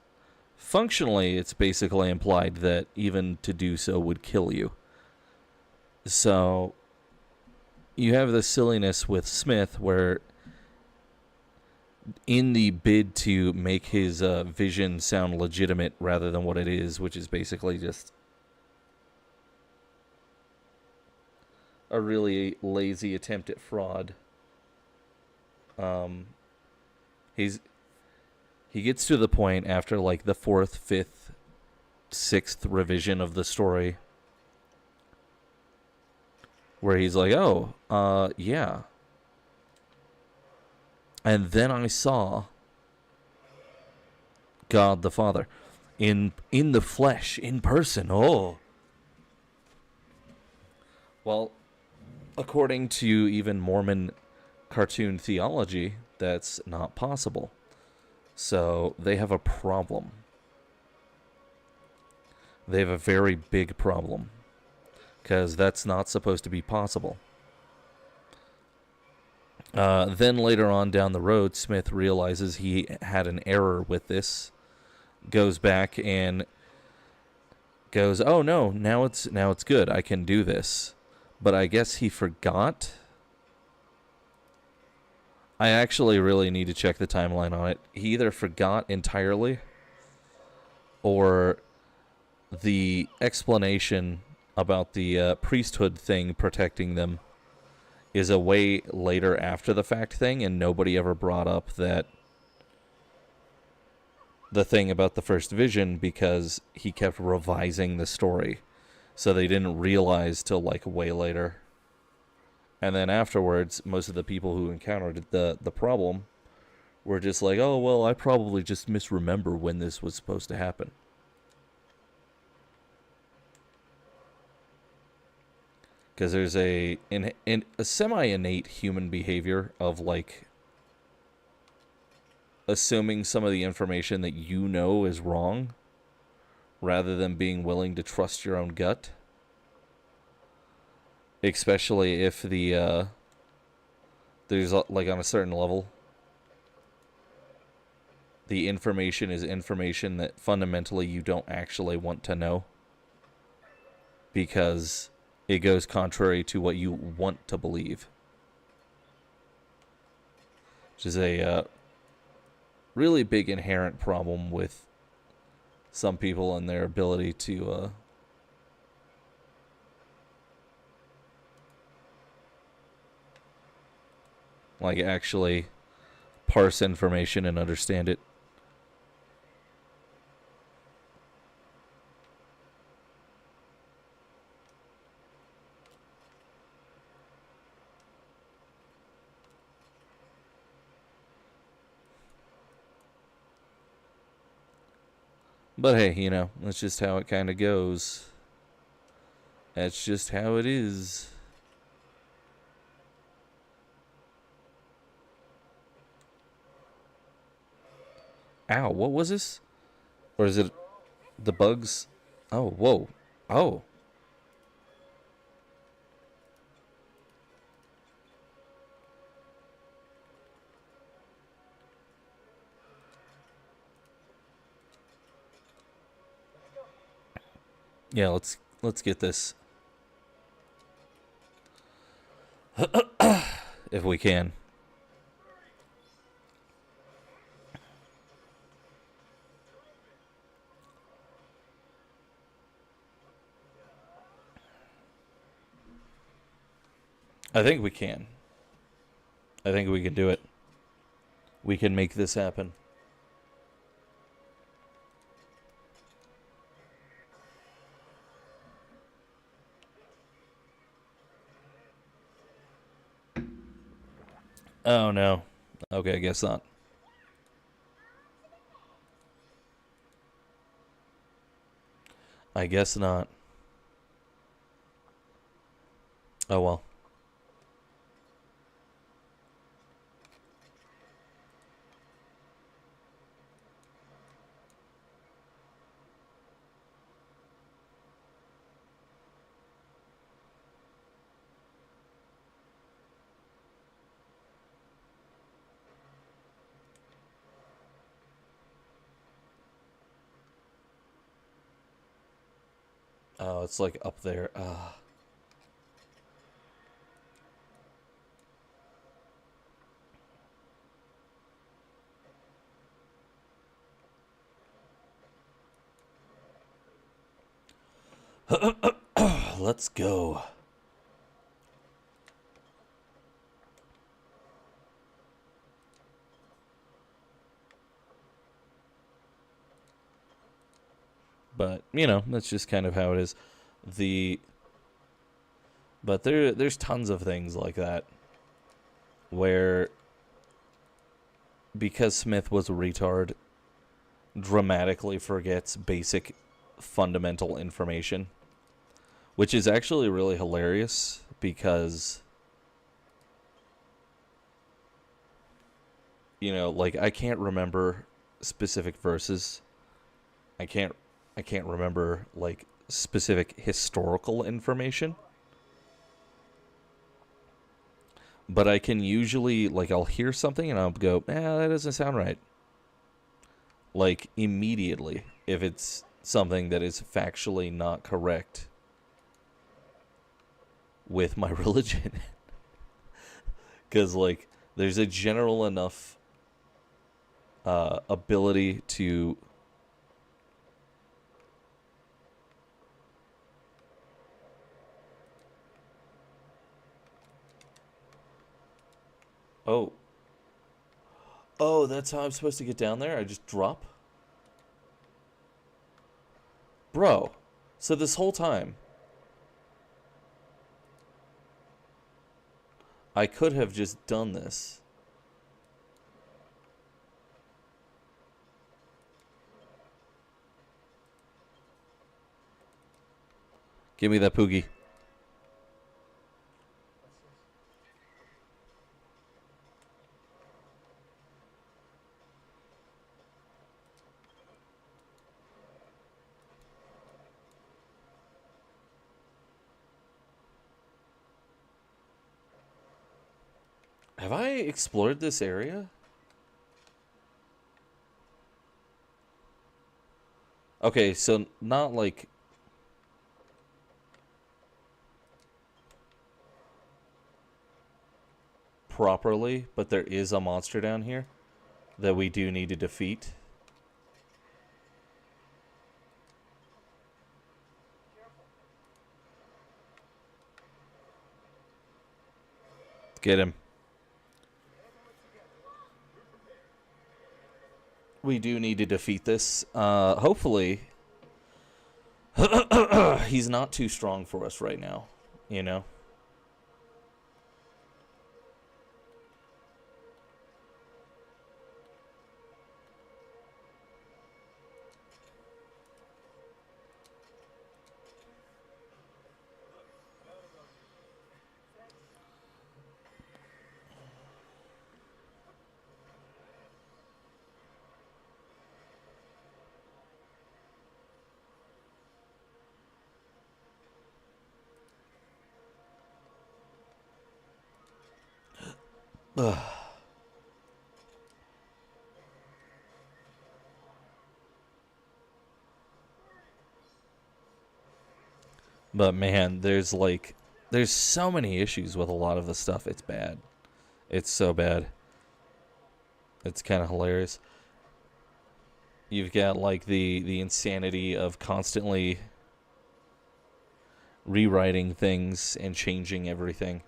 functionally it's basically implied that even to do so would kill you. So you have this silliness with Smith where, in the bid to make his vision sound legitimate rather than what it is, which is basically just a really lazy attempt at fraud, he gets to the point after like the 4th, 5th, 6th revision of the story where he's like, "Oh, yeah. And then I saw God the Father in the flesh, in person." Oh. Well, according to even Mormon cartoon theology, that's not possible. So they have a problem. They have a very big problem, because that's not supposed to be possible. Then later on down the road, Smith realizes he had an error with this, goes back and goes, "Oh no, now it's good. I can do this." But I guess he forgot. I actually really need to check the timeline on it. He either forgot entirely, or the explanation about the priesthood thing protecting them is a way later after the fact thing, and nobody ever brought up that the thing about the first vision because he kept revising the story. So they didn't realize till like way later. And then afterwards, most of the people who encountered the problem were just like, oh, well, I probably just misremember when this was supposed to happen. Because there's a semi-innate human behavior of, like, assuming some of the information that you know is wrong rather than being willing to trust your own gut. Especially if there's, like, on a certain level, the information is information that fundamentally you don't actually want to know. Because it goes contrary to what you want to believe. Which is a really big inherent problem with some people and their ability to like actually parse information and understand it. But hey, you know, that's just how it kind of goes. That's just how it is. Ow, what was this? Or is it the bugs? Oh, whoa. Oh. Yeah, let's get this. If we can. I think we can. I think we can do it. We can make this happen. Oh, no. Okay, I guess not. I guess not. Oh, well. Oh, it's like up there. Let's go. But, you know, that's just kind of how it is. But there's tons of things like that where, because Smith was a retard, dramatically forgets basic fundamental information, which is actually really hilarious because, you know, like, I can't remember specific verses. I can't remember, like, specific historical information. But I can usually, like, I'll hear something and I'll go, that doesn't sound right. Like, immediately, if it's something that is factually not correct with my religion. Because, like, There's a general enough ability to... Oh. Oh, that's how I'm supposed to get down there? I just drop? Bro, so this whole time, I could have just done this. Give me that Poogie. Have I explored this area? Okay, so not like... properly, but there is a monster down here that we do need to defeat. Get him. We do need to defeat this. Hopefully, he's not too strong for us right now, you know? Ugh. But man, there's so many issues with a lot of the stuff. It's bad. It's so bad. It's kind of hilarious. You've got like the insanity of constantly rewriting things and changing everything.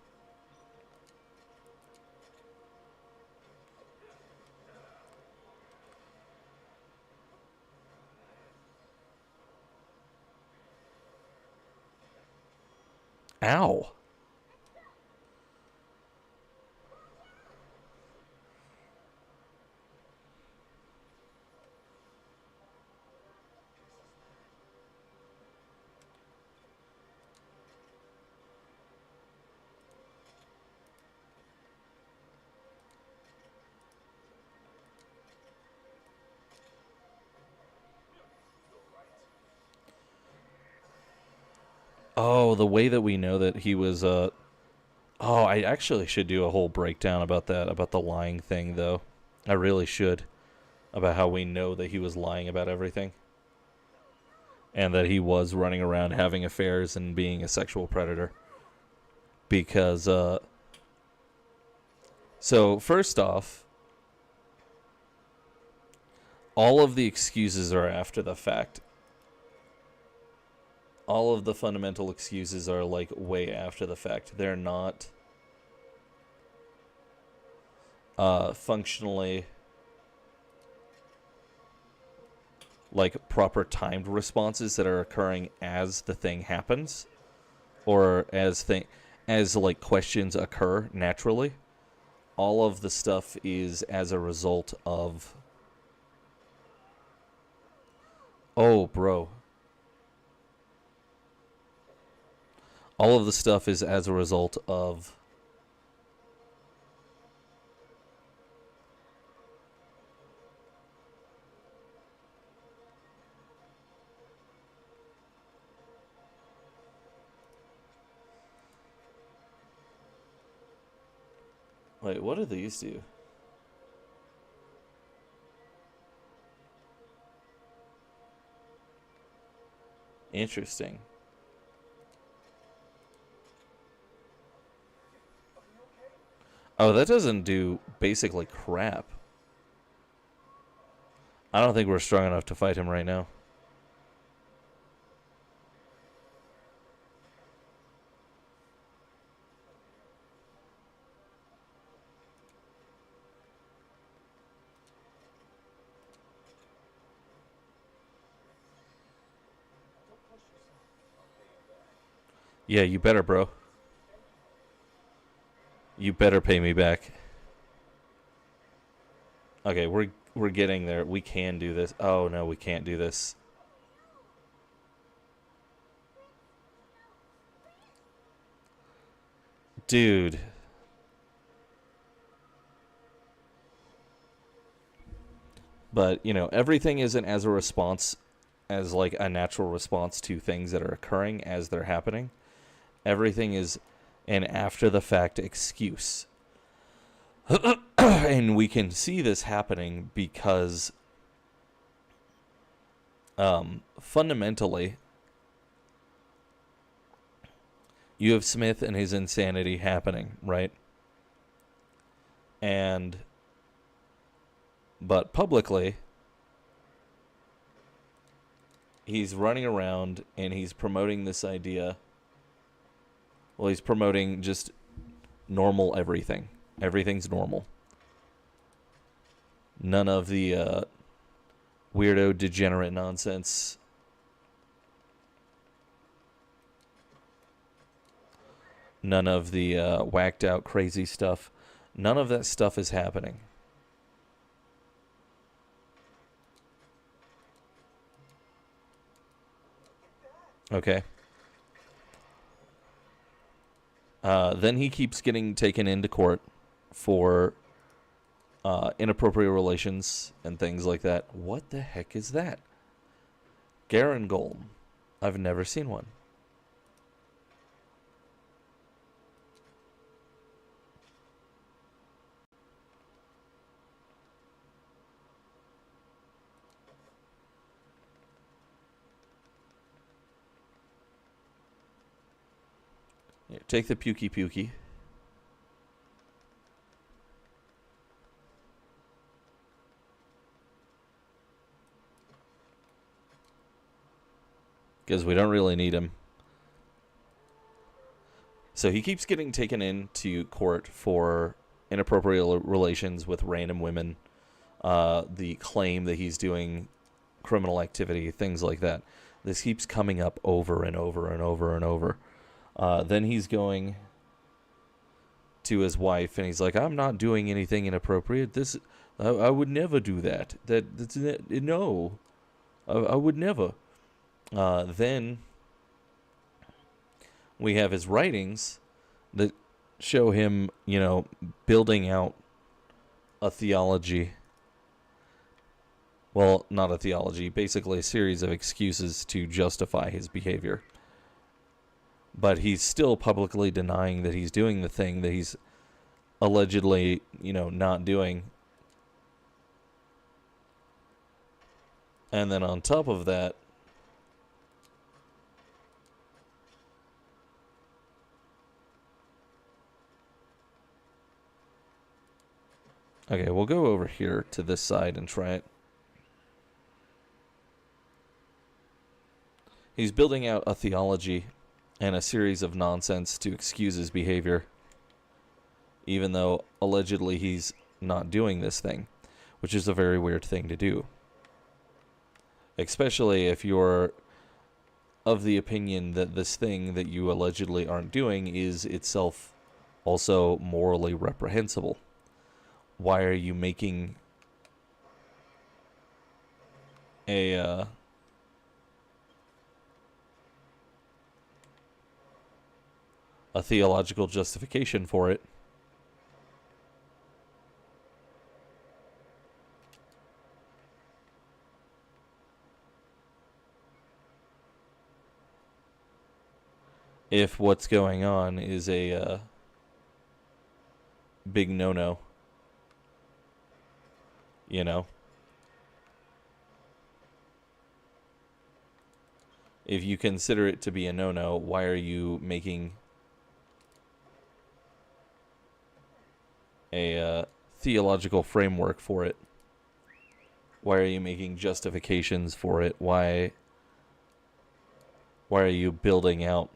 Ow. Oh, the way that we know that he was oh, I actually should do a whole breakdown about that, about the lying thing though. I really should. About how we know that he was lying about everything. And that he was running around having affairs and being a sexual predator. Because so first off, all of the excuses are after the fact. All of the fundamental excuses are like way after the fact. They're not functionally like proper timed responses that are occurring as the thing happens, or as like questions occur naturally. All of the stuff is as a result of... Oh, bro. All of the stuff is as a result of... Wait, what do these do? Interesting. Oh, that doesn't do basically crap. I don't think we're strong enough to fight him right now. Yeah, you better, bro. You better pay me back. Okay, we're getting there. We can do this. Oh no, we can't do this. Dude. But, you know, everything isn't as a response, as like a natural response to things that are occurring as they're happening. Everything is an after the fact excuse. And we can see this happening because fundamentally you have Smith and his insanity happening, right? But publicly, he's running around and he's promoting this idea. Well, he's promoting just normal everything. Everything's normal. None of the weirdo, degenerate nonsense. None of the whacked out crazy stuff. None of that stuff is happening. Okay. Then he keeps getting taken into court for inappropriate relations and things like that. What the heck is that? Garangolm. I've never seen one. Here, take the pukey pukey. Because we don't really need him. So he keeps getting taken into court for inappropriate relations with random women. The claim that he's doing criminal activity, things like that. This keeps coming up over and over and over and over. Then he's going to his wife and he's like, "I'm not doing anything inappropriate. I would never do that. No, I would never." Then we have his writings that show him, you know, building out a theology. Well, not a theology, basically a series of excuses to justify his behavior. But he's still publicly denying that he's doing the thing that he's allegedly, you know, not doing. And then on top of that, okay, we'll go over here to this side and try it. He's building out a theology and a series of nonsense to excuse his behavior, even though allegedly he's not doing this thing, which is a very weird thing to do. Especially if you're of the opinion that this thing that you allegedly aren't doing is itself also morally reprehensible. Why are you making a theological justification for it? If what's going on is a big no-no, you know? If you consider it to be a no-no, why are you making a theological framework for it? Why are you making justifications for it? Why are you building out,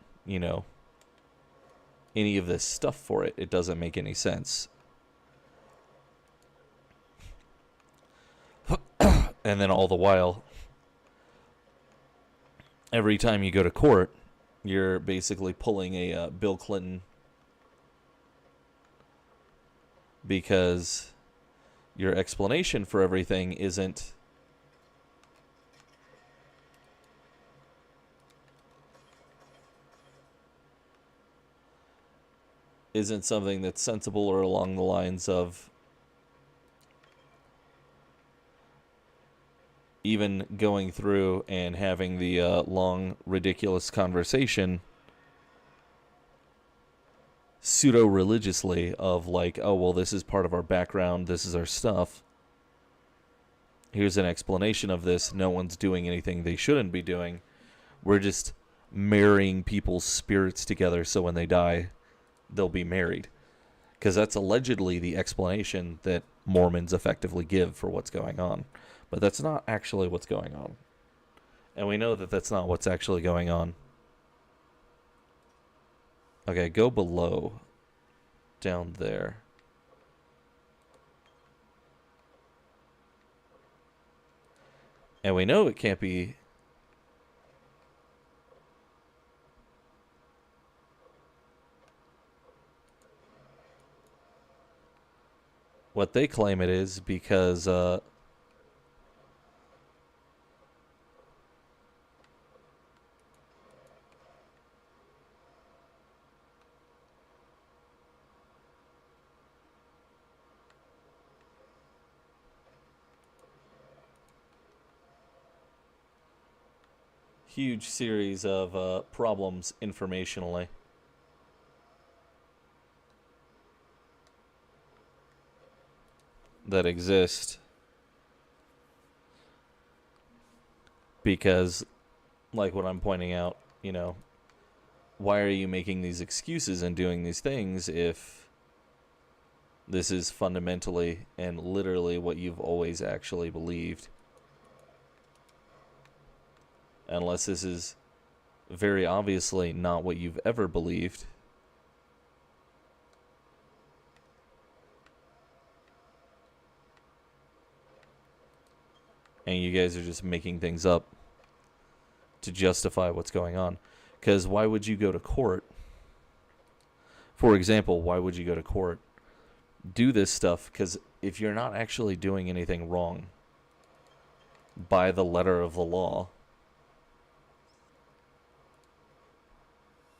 any of this stuff for it? It doesn't make any sense. And then all the while, every time you go to court, you're basically pulling a Bill Clinton, because your explanation for everything isn't something that's sensible or along the lines of even going through and having the long, ridiculous conversation pseudo-religiously of like, oh, well, this is part of our background, this is our stuff. Here's an explanation of this. No one's doing anything they shouldn't be doing. We're just marrying people's spirits together so when they die, they'll be married. Because that's allegedly the explanation that Mormons effectively give for what's going on. But that's not actually what's going on. And we know that that's not what's actually going on. Okay, go below. Down there. And we know it can't be... what they claim it is, because huge series of problems informationally that exist because, like what I'm pointing out, why are you making these excuses and doing these things if this is fundamentally and literally what you've always actually believed? Unless this is very obviously not what you've ever believed. And you guys are just making things up to justify what's going on. Because why would you go to court? For example, why would you go to court? Do this stuff because if you're not actually doing anything wrong by the letter of the law,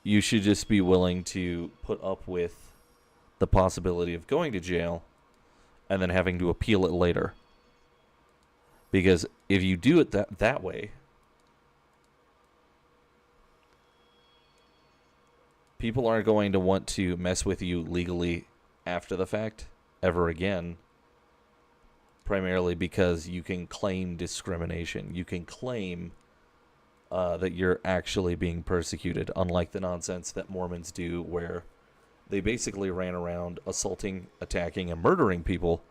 you should just be willing to put up with the possibility of going to jail and then having to appeal it later. Because if you do it that way, people aren't going to want to mess with you legally after the fact ever again. Primarily because you can claim discrimination. You can claim that you're actually being persecuted, unlike the nonsense that Mormons do, where they basically ran around assaulting, attacking, and murdering people.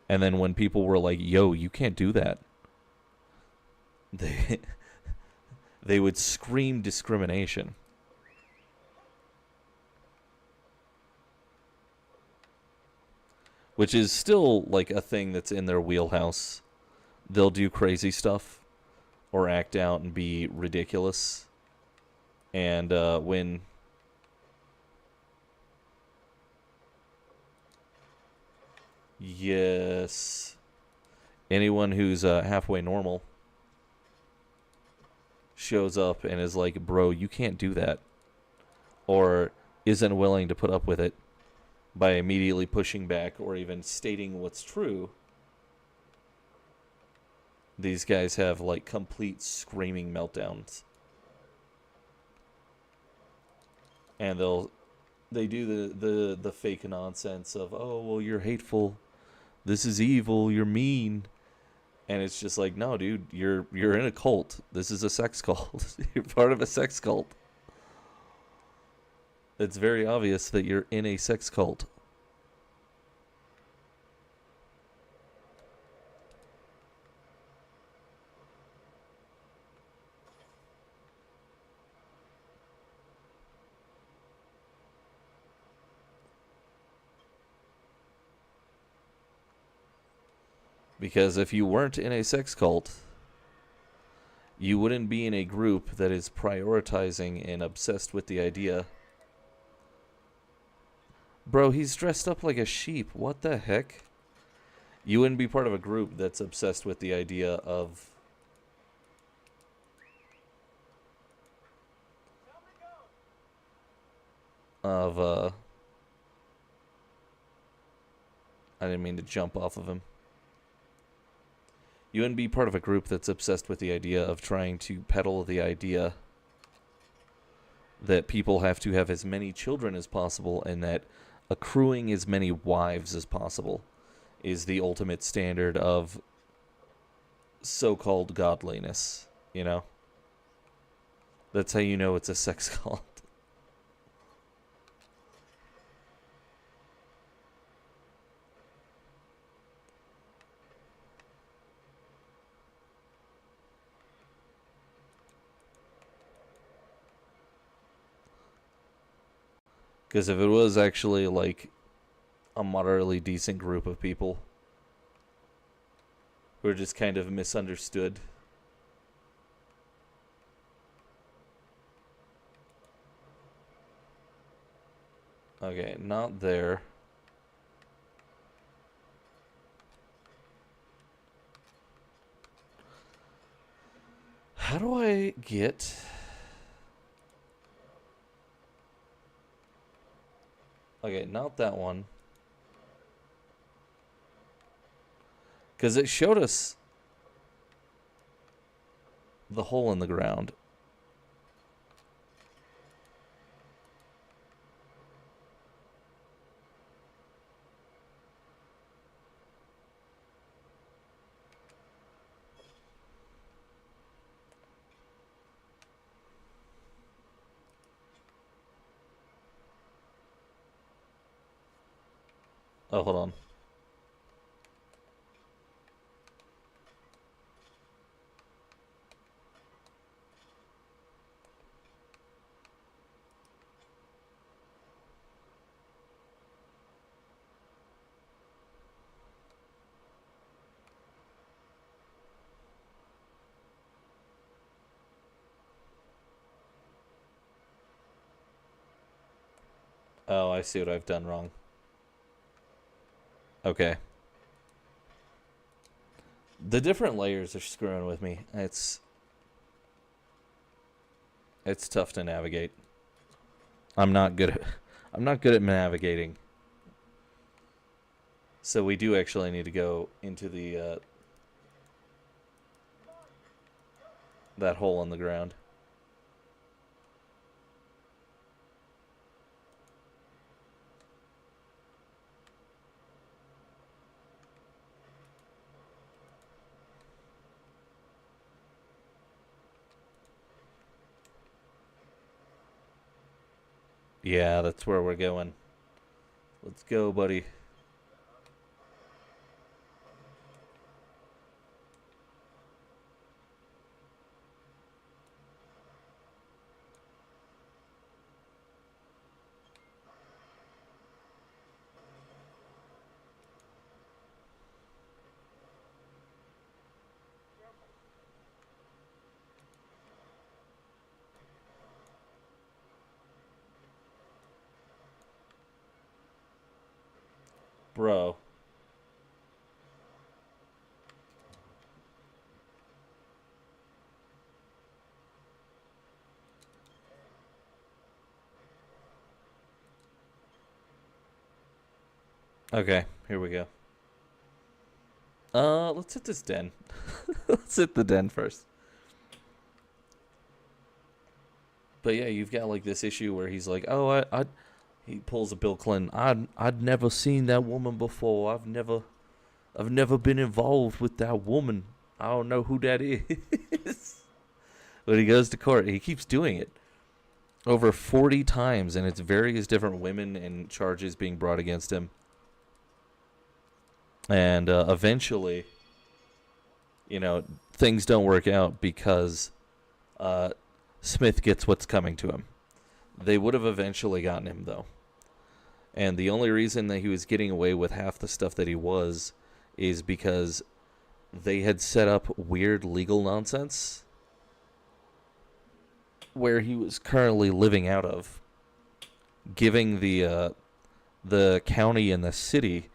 And then when people were like, yo, you can't do that, they would scream discrimination. Which is still like a thing that's in their wheelhouse. They'll do crazy stuff or act out and be ridiculous. And when yes, anyone who's halfway normal shows up and is like, bro, you can't do that, or isn't willing to put up with it by immediately pushing back or even stating what's true, these guys have like complete screaming meltdowns. And they do the fake nonsense of, oh, well, you're hateful, this is evil, you're mean. And it's just like, no, dude, you're in a cult. This is a sex cult. You're part of a sex cult. It's very obvious that you're in a sex cult. Because if you weren't in a sex cult, you wouldn't be in a group that is prioritizing and obsessed with the idea. Bro, he's dressed up like a sheep. What the heck? You wouldn't be part of a group that's obsessed with the idea of I didn't mean to jump off of him. You wouldn't be part of a group that's obsessed with the idea of trying to peddle the idea that people have to have as many children as possible and that accruing as many wives as possible is the ultimate standard of so-called godliness, you know? That's how you know it's a sex cult. Because if it was actually, like, a moderately decent group of people who are just kind of misunderstood. Okay, not there. How do I get... Okay, not that one. Because it showed us the hole in the ground. Oh, hold on. Oh, I see what I've done wrong. Okay. The different layers are screwing with me. It's tough to navigate. I'm not good at navigating. So we do actually need to go into the that hole in the ground. Yeah, that's where we're going. Let's go, buddy. Bro. Okay, here we go. Let's hit this den. Let's hit the den first. But yeah, you've got like this issue where he's like, "Oh, he pulls a Bill Clinton. I'd never seen that woman before. I've never been involved with that woman. I don't know who that is." When he goes to court, he keeps doing it over 40 times, and it's various different women and charges being brought against him. And eventually, you know, things don't work out because Smith gets what's coming to him. They would have eventually gotten him, though. And the only reason that he was getting away with half the stuff that he was is because they had set up weird legal nonsense where he was currently living out of, giving the county and the city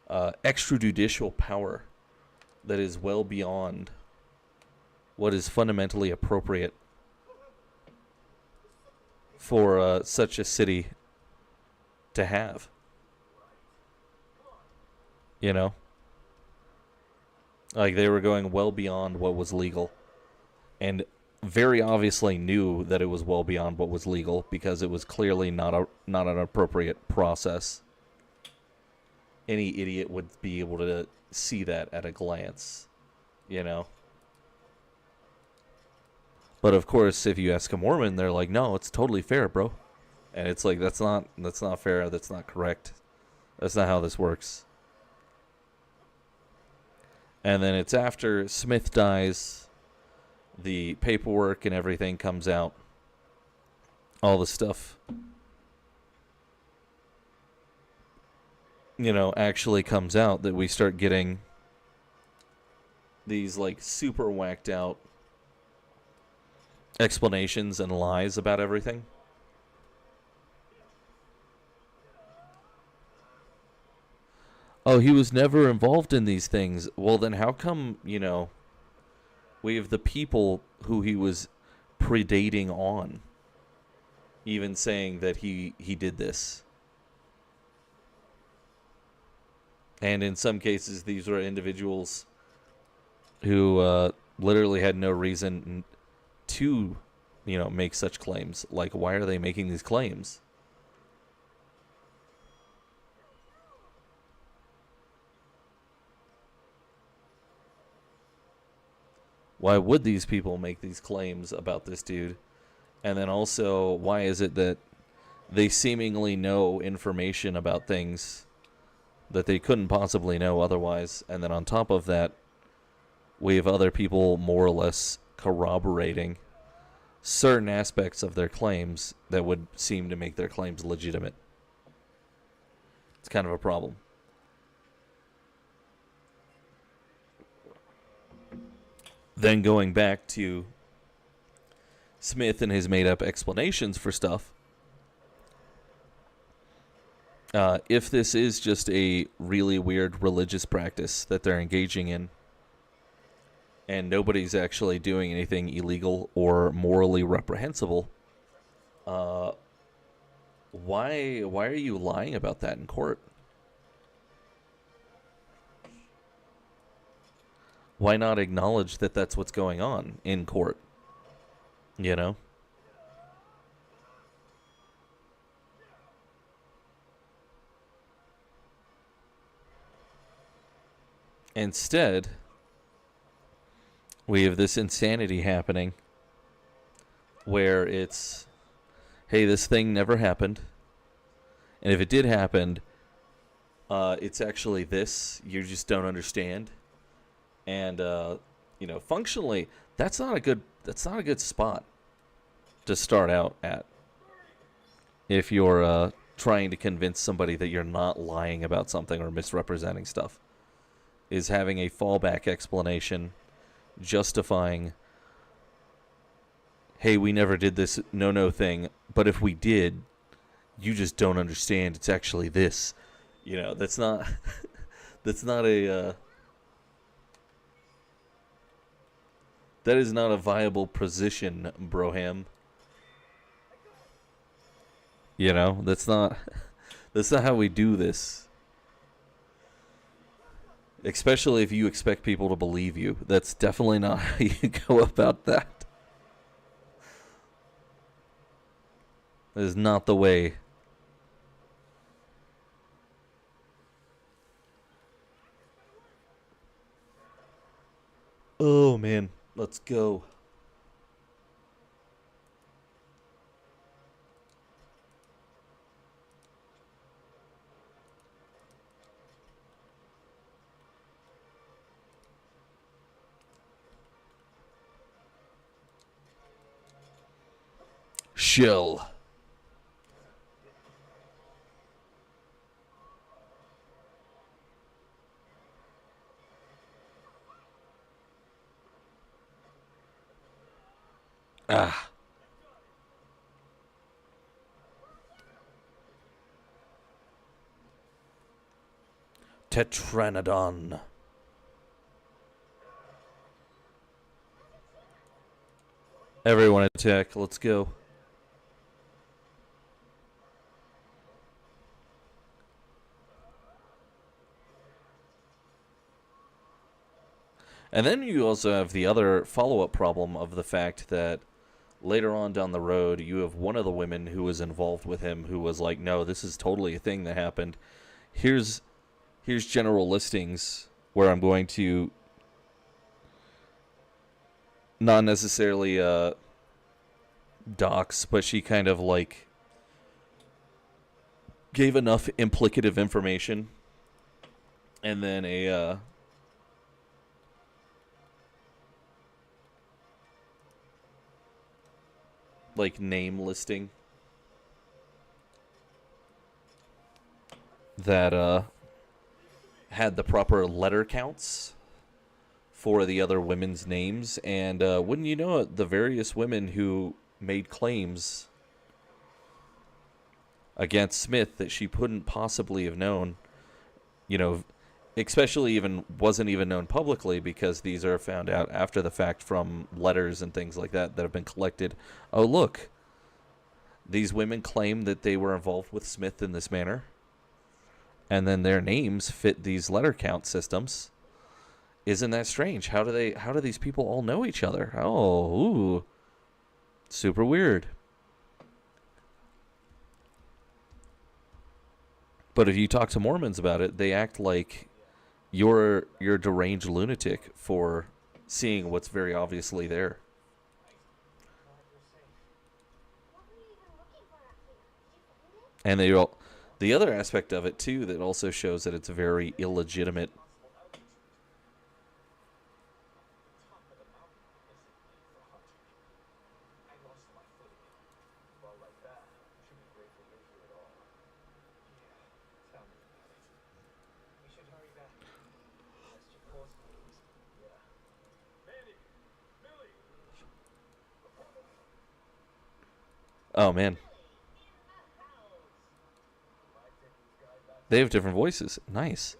extrajudicial power that is well beyond what is fundamentally appropriate for such a city to have. You know? Like, they were going well beyond what was legal. And very obviously knew that it was well beyond what was legal, because it was clearly not an appropriate process. Any idiot would be able to see that at a glance, you know? But of course, if you ask a Mormon, they're like, no, it's totally fair, bro. And it's like, that's not fair, that's not correct. That's not how this works. And then it's after Smith dies, the paperwork and everything comes out. All the stuff, you know, actually comes out, that we start getting these, like, super whacked out explanations and lies about everything. Oh, he was never involved in these things. Well, then how come, you know, we have the people who he was predating on even saying that he did this? And in some cases, these were individuals who literally had no reason to, you know, make such claims. Like, why are they making these claims? Why would these people make these claims about this dude? And then also, why is it that they seemingly know information about things that they couldn't possibly know otherwise? And then on top of that, we have other people more or less corroborating certain aspects of their claims that would seem to make their claims legitimate. It's kind of a problem. Then going back to Smith and his made-up explanations for stuff, if this is just a really weird religious practice that they're engaging in, and nobody's actually doing anything illegal or morally reprehensible, why are you lying about that in court? Why not acknowledge that that's what's going on in court? You know? Instead, we have this insanity happening where it's, hey, this thing never happened. And if it did happen, it's actually this. You just don't understand. And, you know, functionally, that's not a good spot to start out at. If you're trying to convince somebody that you're not lying about something or misrepresenting stuff, is having a fallback explanation justifying, hey, we never did this no thing, but if we did, you just don't understand. It's actually this. You know, that's not a that is not a viable position, Broham. You know, that's not how we do this. Especially if you expect people to believe you. That's definitely not how you go about that. That is not the way. Oh, man. Let's go. Shell. Tetranodon. Everyone attack. Let's go. And then you also have the other follow-up problem of the fact that later on down the road, you have one of the women who was involved with him who was like, no, this is totally a thing that happened. Here's general listings where I'm going to not necessarily docs, but she kind of like gave enough implicative information and then a like name listing that had the proper letter counts for the other women's names, and wouldn't you know it, the various women who made claims against Smith that she couldn't possibly have known, you know, especially even wasn't even known publicly because these are found out after the fact from letters and things like that that have been collected. Oh, look, these women claim that they were involved with Smith in this manner, and then their names fit these letter count systems. Isn't that strange? How do these people all know each other? Oh, ooh. Super weird. But if you talk to Mormons about it, they act like you're a deranged lunatic for seeing what's very obviously there. What were you even looking for up here? Did you find it? And they all, the other aspect of it too that also shows that it's very illegitimate. Oh man, they have different voices. Nice.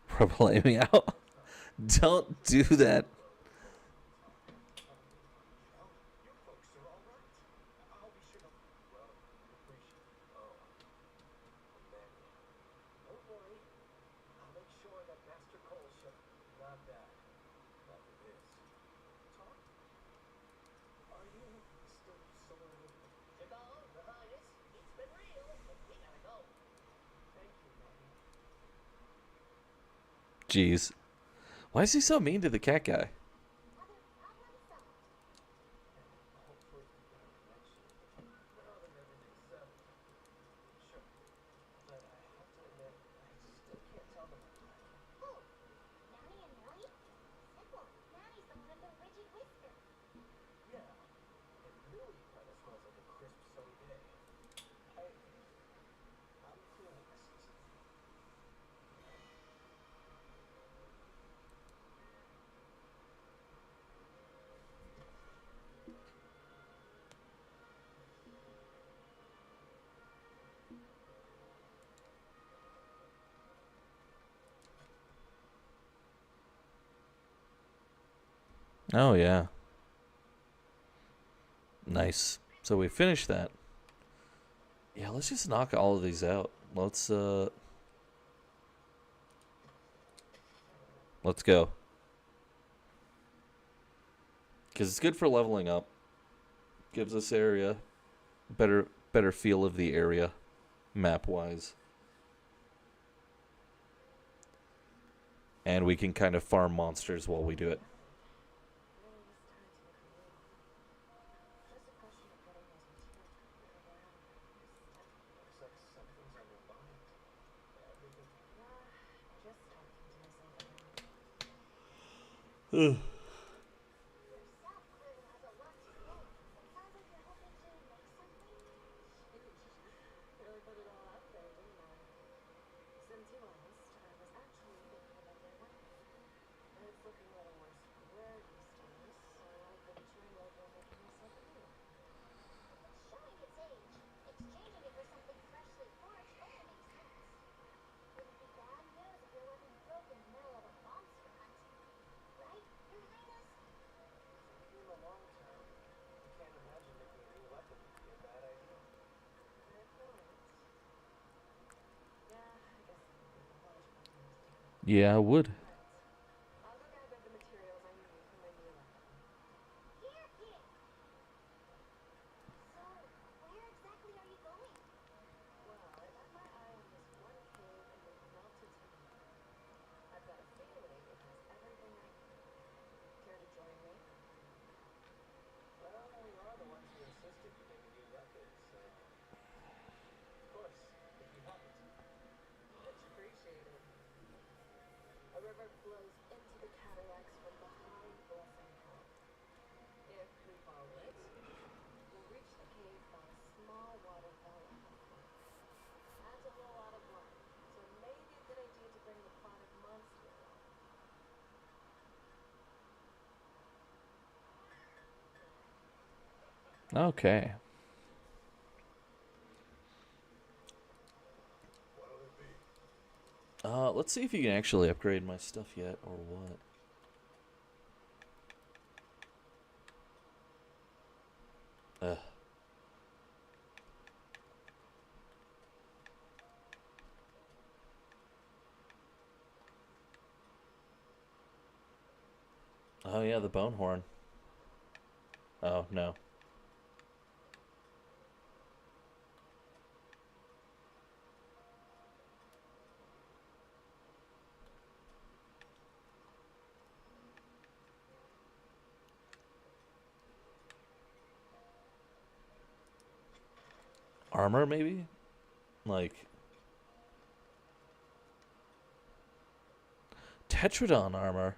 Probably me out. Don't do that. Jeez. Why is he so mean to the cat guy? Nanny and Millie? Simple. Nanny's the one with the rigid whisker. Oh yeah. Nice. So we finished that. Yeah, let's just knock all of these out. Let's go. Cuz it's good for leveling up. Gives us area better feel of the area map-wise. And we can kind of farm monsters while we do it. Ugh. Yourself clearly has a lot to say. Sounds like you're hoping to make something? Really put it all out there, didn't I? Since you asked, I was actually thinking about your life. It's looking a little worse for wear these days, so I've been touring over making myself a new one. It's showing its age. Exchanging it for something freshly forged Yeah, I would. I'll go gather the materials I need for my new weapon. Here, kid! So, where exactly are you going? Well, I've had my eye on this one cave in the melted tundra. I've got a feeling it has everything I need. Care to join me? Well, we are the ones who insisted you get a new weapon, so... Of course, if you have it. Much appreciated. A river flows into the cataracts from behind Blessing Hill. If we follow it, we'll reach the cave by a small waterfall up ahead. Adds a whole lot of light, so maybe a good idea to bring the aquatic monster along. Okay. Let's see if you can actually upgrade my stuff yet, or what. Oh yeah, the bone horn. Oh no. Armor maybe? Like Tetradon armor.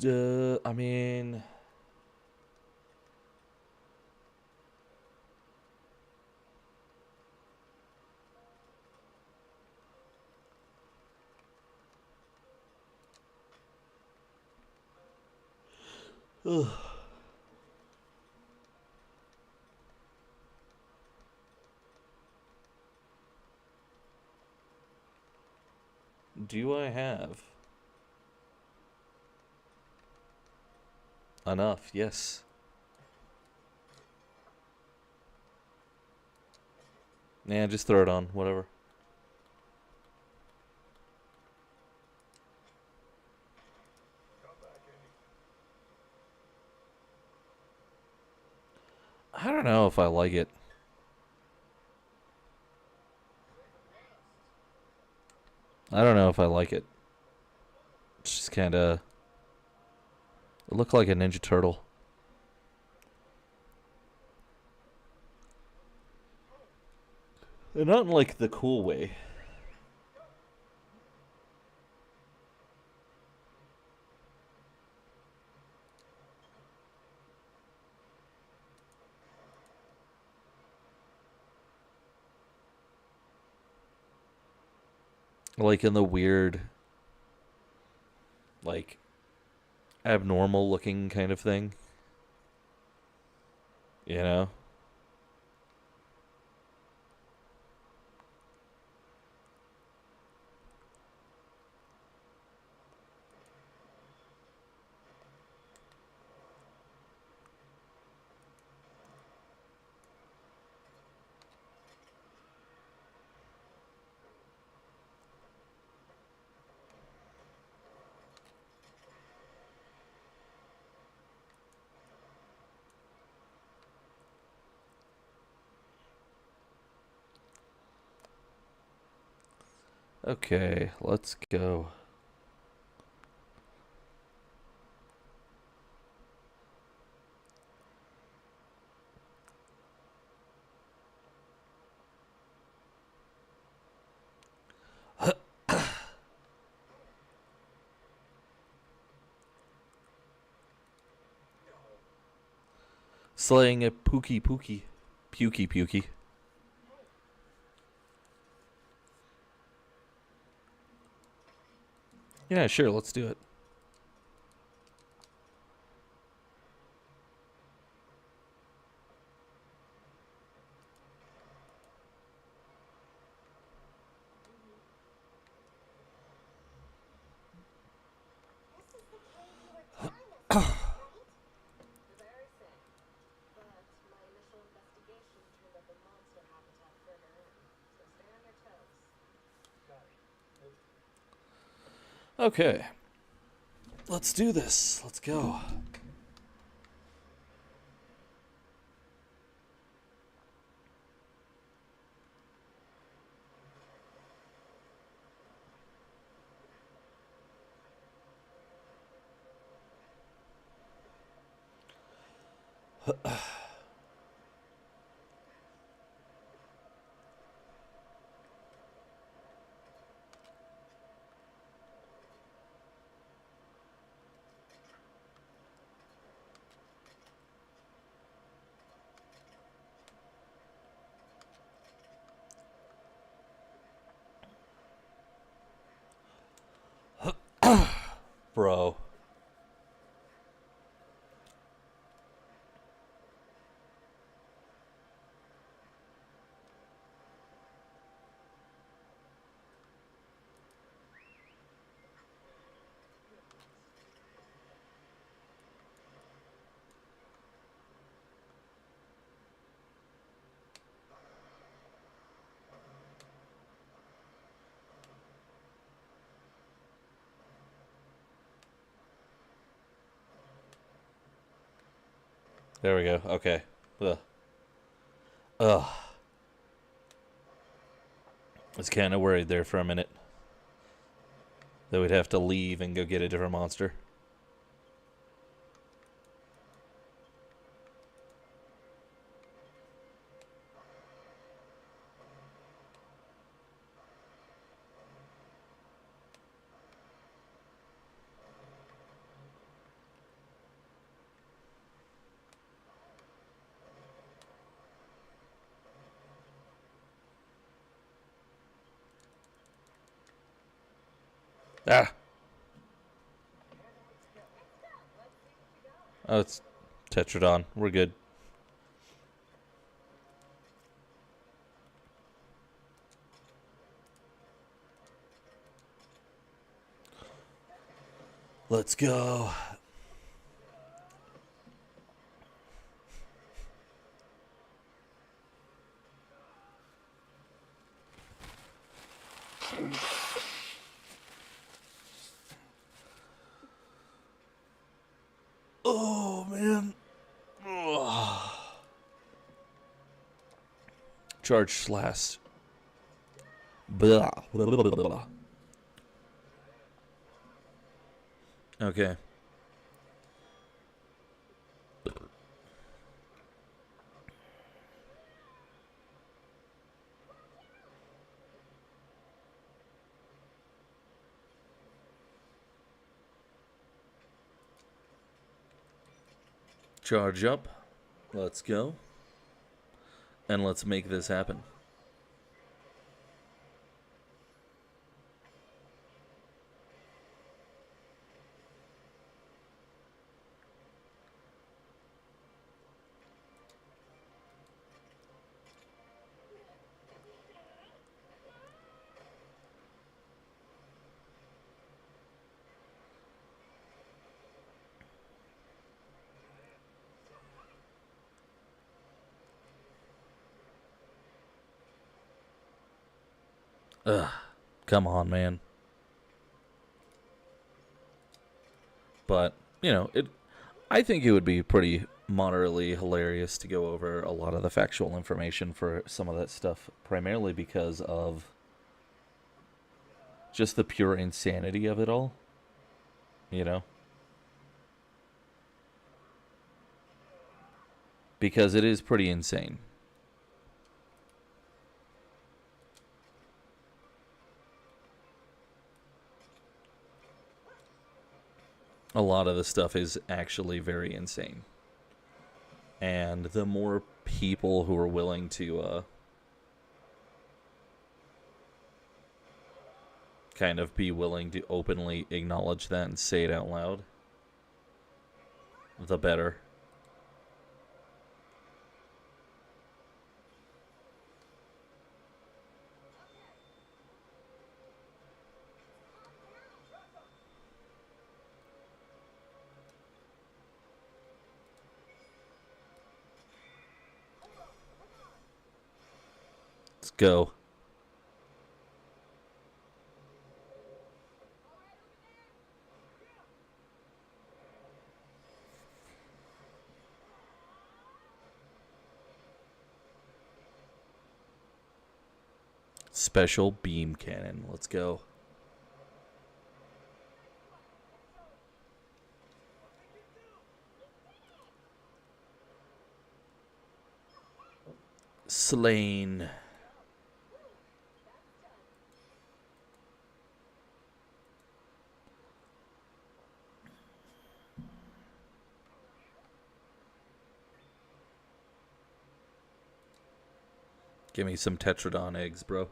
I mean, do I have enough? Yes. Yeah, just throw it on, whatever. I don't know if I like it. I don't know if I like it. It's just kind of... It looked like a Ninja Turtle. And not in, like, the cool way. Like, in the weird... Like, abnormal looking kind of thing. You know? Okay, let's go. Slaying a Pookie Pookie. Pukey Pukey. Yeah, sure, let's do it. This is the cave you were telling us about, right? The very same. But my initial investigation turned up a monster habitat further in, so stay on your toes. Got it. Okay. Let's do this. Let's go. Bro. There we go. Okay. Ugh. Ugh. I was kind of worried there for a minute that we'd have to leave and go get a different monster. Ah! Oh, it's Tetradon. We're good. Let's go. Oh, man. Ugh. Charge slash. Blah. Blah, blah, blah, blah. Okay. Charge up. Let's go. And let's make this happen. Ugh. Come on, man. But, you know, I think it would be pretty moderately hilarious to go over a lot of the factual information for some of that stuff, primarily because of just the pure insanity of it all. You know? Because it is pretty insane. A lot of the stuff is actually very insane. And the more people who are willing to kind of be willing to openly acknowledge that and say it out loud, the better. Let's go. Special beam cannon. Let's go. Slain. Give me some Tetradon eggs, bro.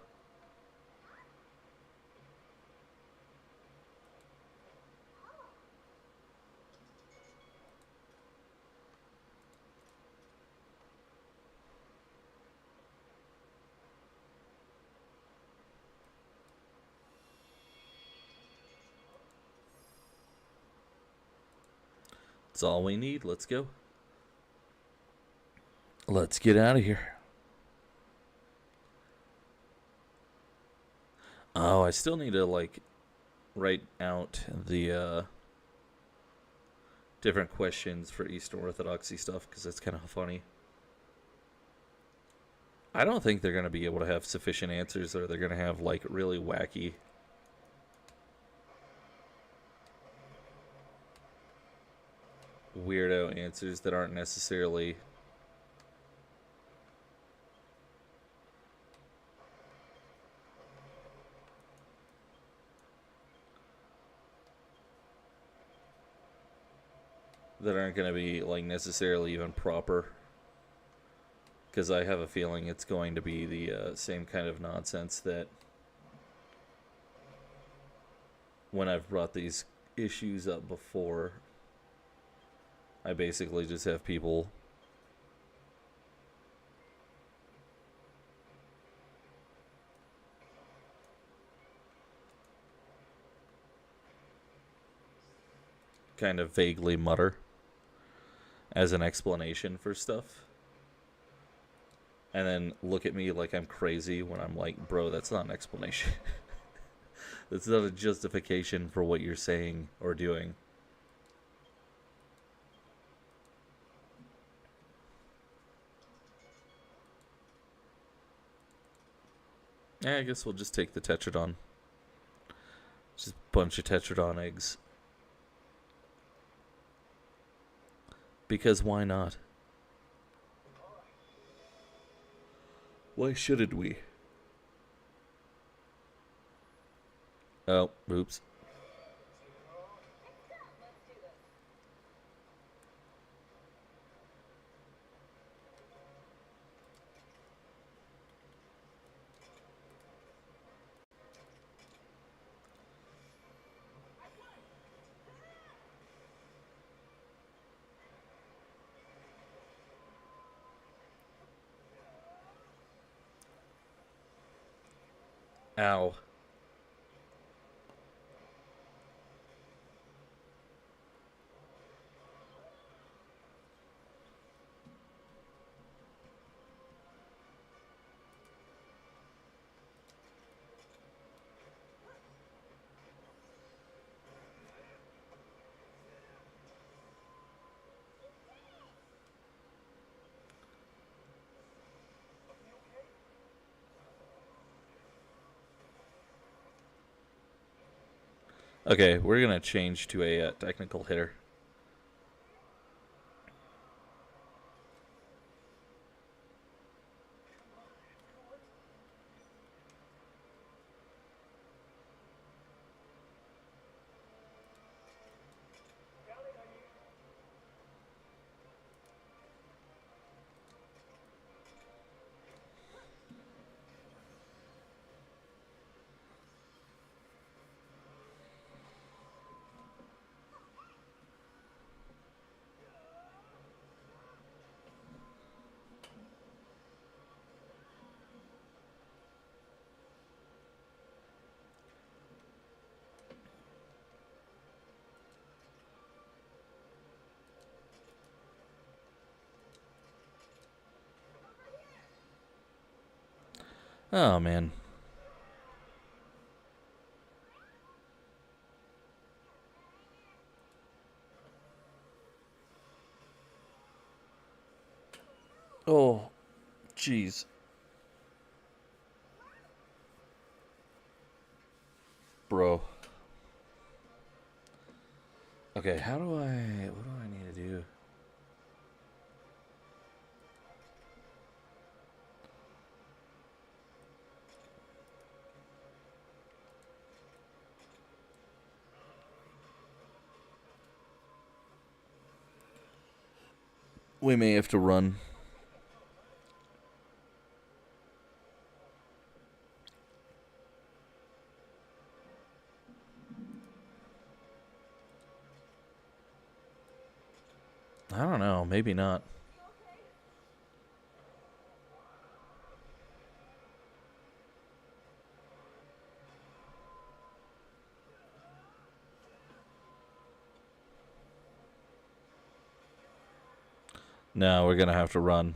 That's all we need. Let's go. Let's get out of here. Oh, I still need to, like, write out the different questions for Eastern Orthodoxy stuff, because it's kind of funny. I don't think they're going to be able to have sufficient answers, or they're going to have, like, really wacky weirdo answers that aren't necessarily going to be, like, necessarily even proper, because I have a feeling it's going to be the same kind of nonsense that when I've brought these issues up before, I basically just have people kind of vaguely mutter as an explanation for stuff, and then look at me like I'm crazy when I'm like, bro, that's not an explanation. That's not a justification for what you're saying or doing. I guess we'll just take the Tetradon. Just a bunch of Tetradon eggs. Because why not? Why shouldn't we? Oh, oops. Ow. Okay, we're gonna change to a technical hitter. Oh, man. Oh, jeez. Bro. Okay, what do I need to do? We may have to run. I don't know, maybe not. No, we're gonna have to run.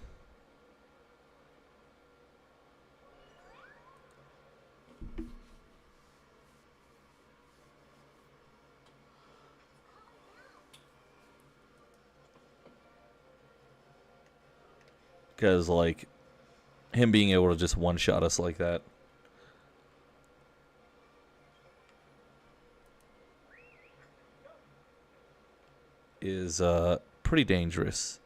Because, like, him being able to just one-shot us like that is pretty dangerous.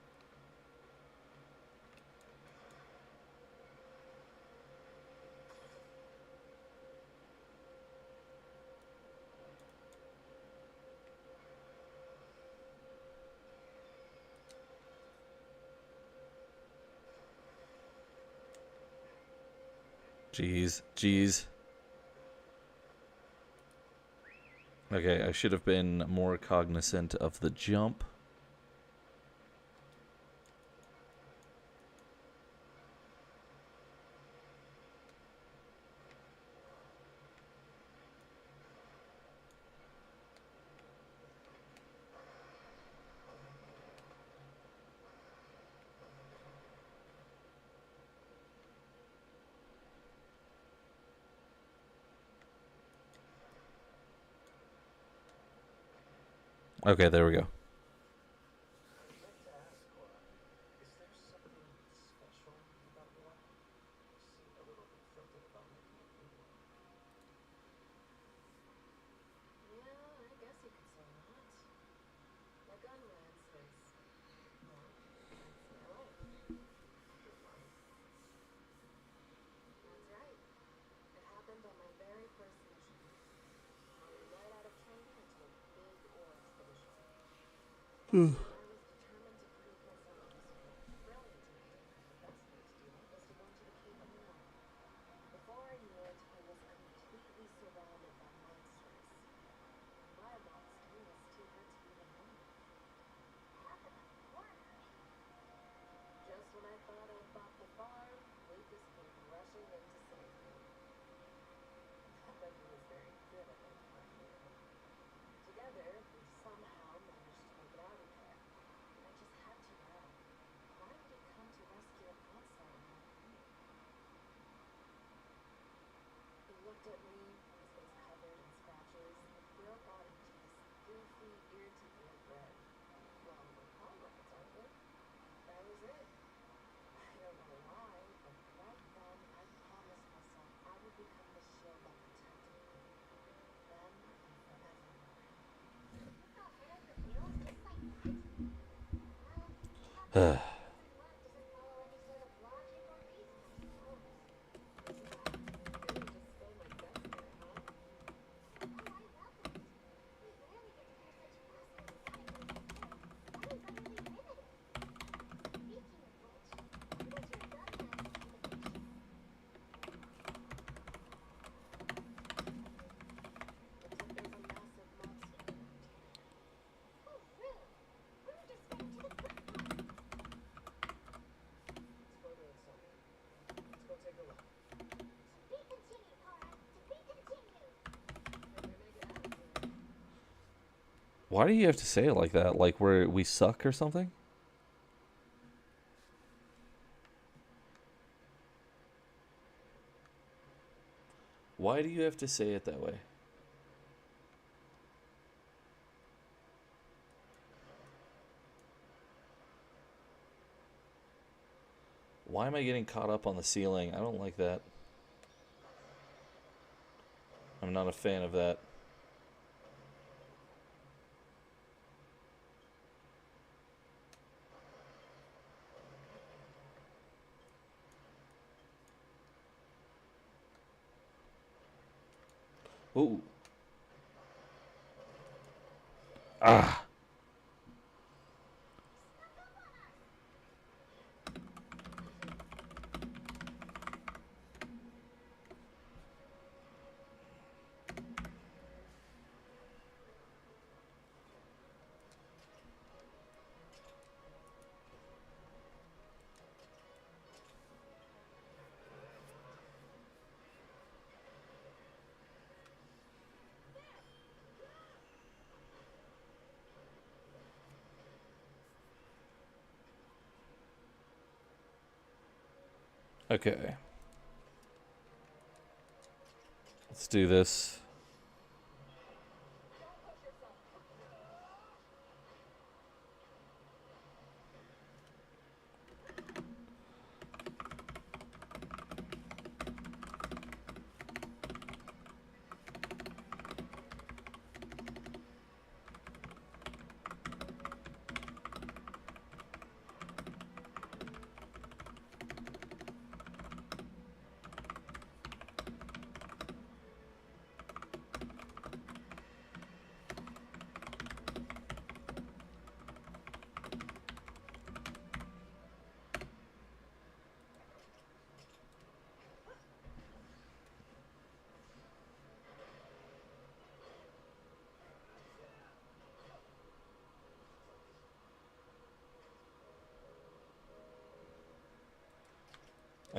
Jeez. Okay, I should have been more cognizant of the jump. Okay, there we go. I'd like to ask, Cora, is there something special about your life? You seem a little conflicted about making a new one. Yeah, I guess you could say that. My gun rants is, well, that's my life. Your life? That's right. It happened on my very first mission. Coming right out of training into a big ore expedition. I was determined to prove myself useful, brilliant enough to have the best way to do it was to go to the Cape on my own. Before I knew it, I was completely surrounded by monsters. And my monster was too hurt to even name. Talk about corner. Just when I thought I'd bought the farm, Lucas came rushing in to save me. Not that he was very good at identifying me, though. Together, we somehow managed to make it out okay. I just had to know. Why would he come to rescue an outsider like me? He looked at me, his face covered in scratches, and broke out into this goofy, ear-to-ear grin. Well, we're comrades, aren't we? That was it. I don't know why, but right then I promised myself I would become the shield that protected him. Then and forevermore. You fell for those reveals just like that? Well, how some luck doesn't follow any sort of logic or reason, I suppose. Couldn't you just stay my desk there, huh? Oh, I welcome it. We rarely get to hear such fascinating anecdotes as yours. Always utterly riveting. Speaking of which, when does your gun rant come to fruition? Looks like there's a massive monster around here. Oh, really? We're just getting to the good part. It's further inside. Let's go take a look. To be continued, Cora. To be continued. Hope we make it out of here. Why do you have to say it like that? Like we suck or something? Why do you have to say it that way? Why am I getting caught up on the ceiling? I don't like that. I'm not a fan of that. Ooh. Ah. Okay. Let's do this.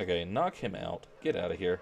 Okay, knock him out. Get out of here.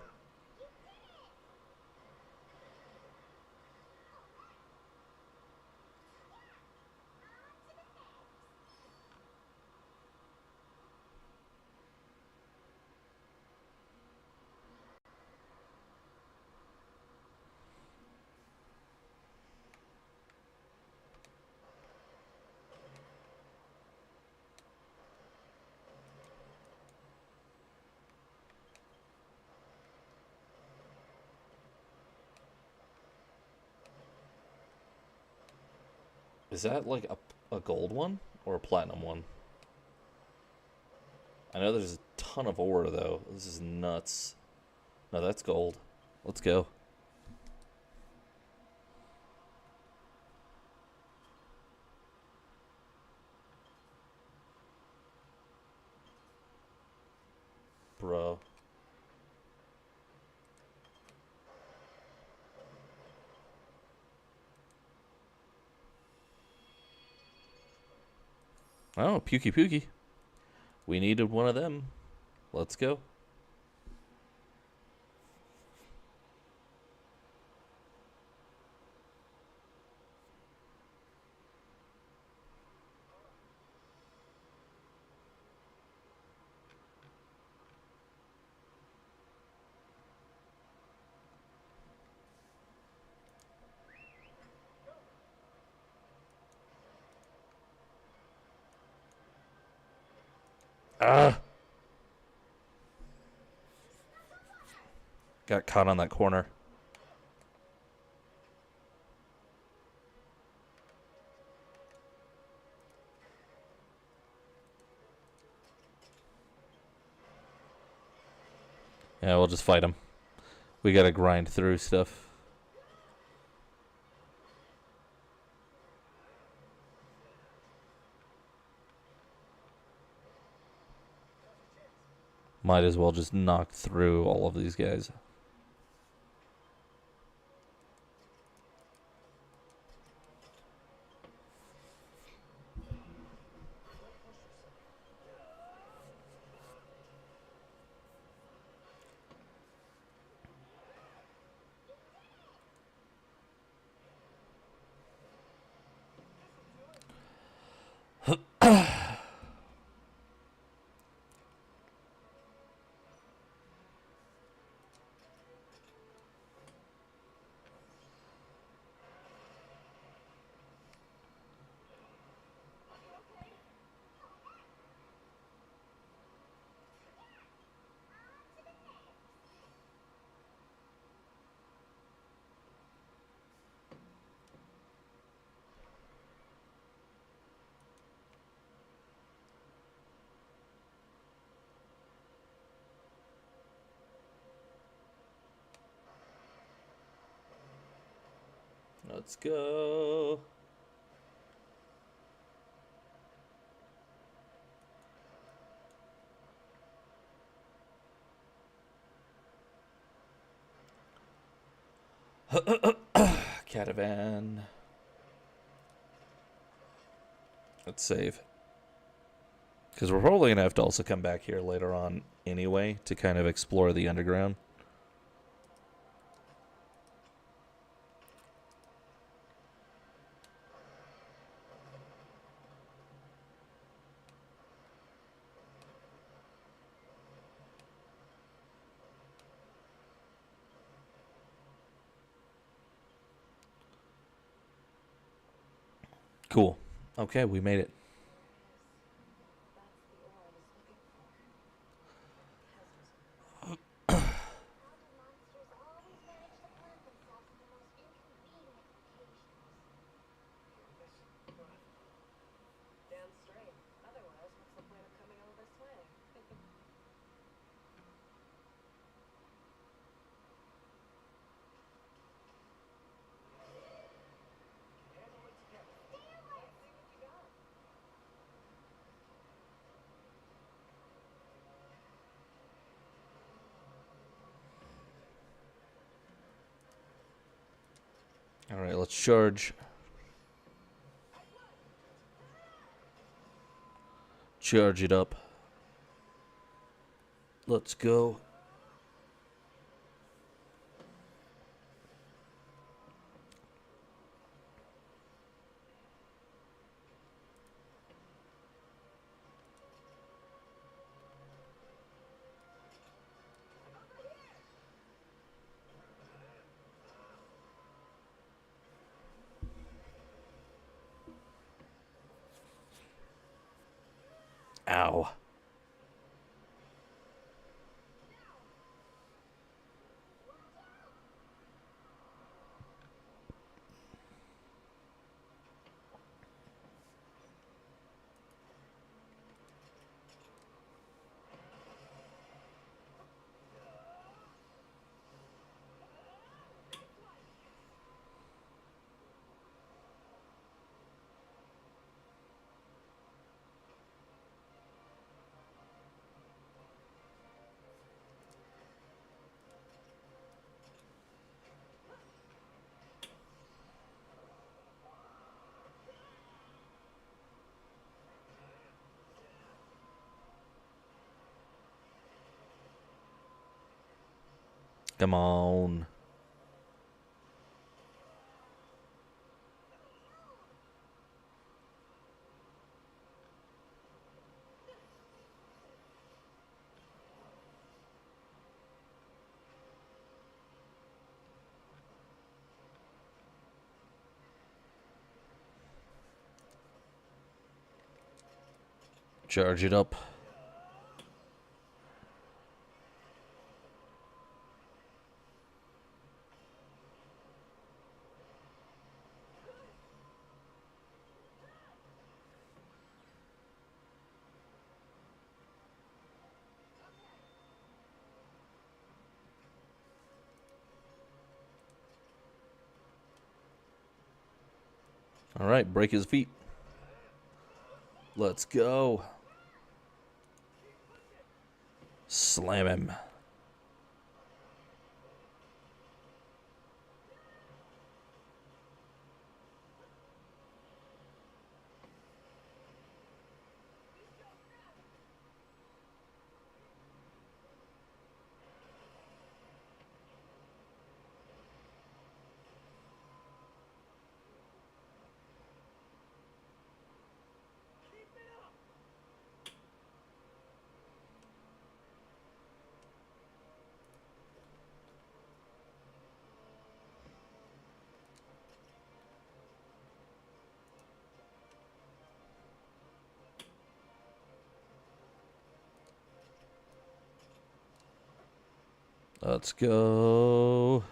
Is that like a gold one or a platinum one? I know there's a ton of ore though. This is nuts. No, that's gold. Let's go. Bro. Oh, Pukey Pukey. We needed one of them. Let's go. Ah! Got caught on that corner. Yeah, we'll just fight him. We gotta grind through stuff. Might as well just knock through all of these guys. Let's go. Catavan. Let's save. Because we're probably going to have to also come back here later on anyway to kind of explore the underground. Cool. Okay, we made it. That's the ore I was looking for. Peasants. Mountain monsters always manage to plant themselves in the most inconvenient locations. Damn straight. Otherwise, what's the point of coming all this way? Let's see what you got. All right, let's charge. Charge it up. Let's go. Ow. Come on. Charge it up. All right, break his feet. Let's go. Slam him. Let's go.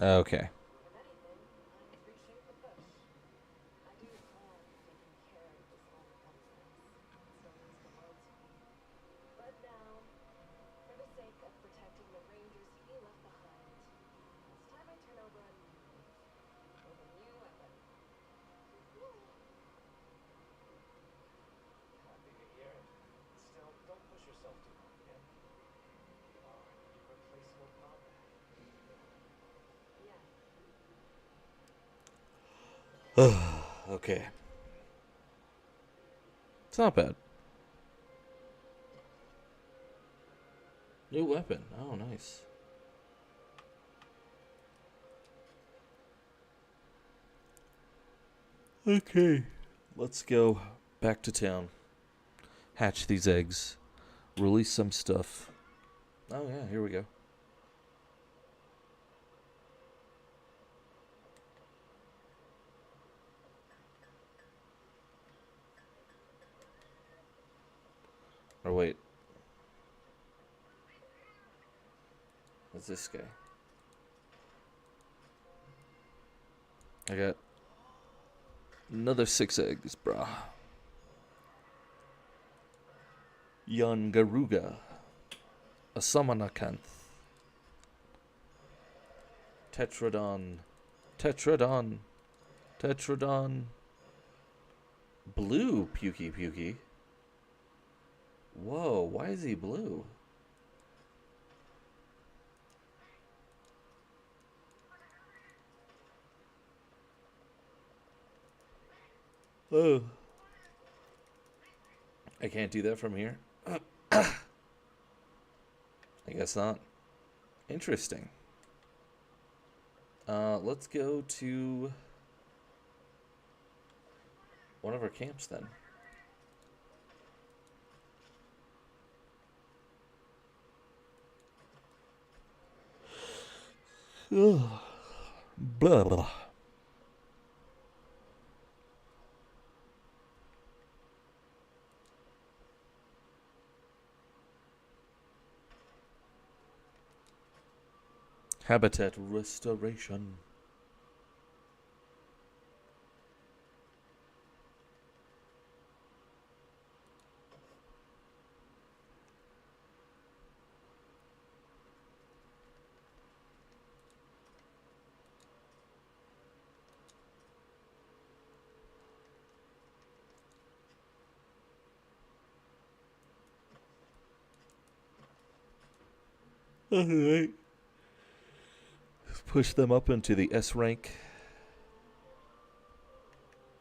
Okay. If anything, I appreciate the push. I do plan on taking care of this whole nonsense. It still means the world to me. But now, for the sake of protecting the rangers he left behind, it's time I turn over a new leaf with a new weapon. Really? Happy to hear it. Still, don't push yourself too hard, okay? You are in irreplaceable combat. Yeah. Okay. It's not bad. New weapon. Oh, nice. Okay. Let's go back to town. Hatch these eggs. Release some stuff. Oh, yeah, here we go. Or wait. What's this guy? I got another 6 eggs, brah. Yangaruga. A Samanakanth. Tetradon. Tetradon. Tetradon. Blue Pukey Pukey. Whoa, why is he blue? Oh. I can't do that from here? I guess not. Interesting. Let's go to one of our camps then. Ugh. Blah, blah. Habitat restoration. Alright. Push them up into the S rank.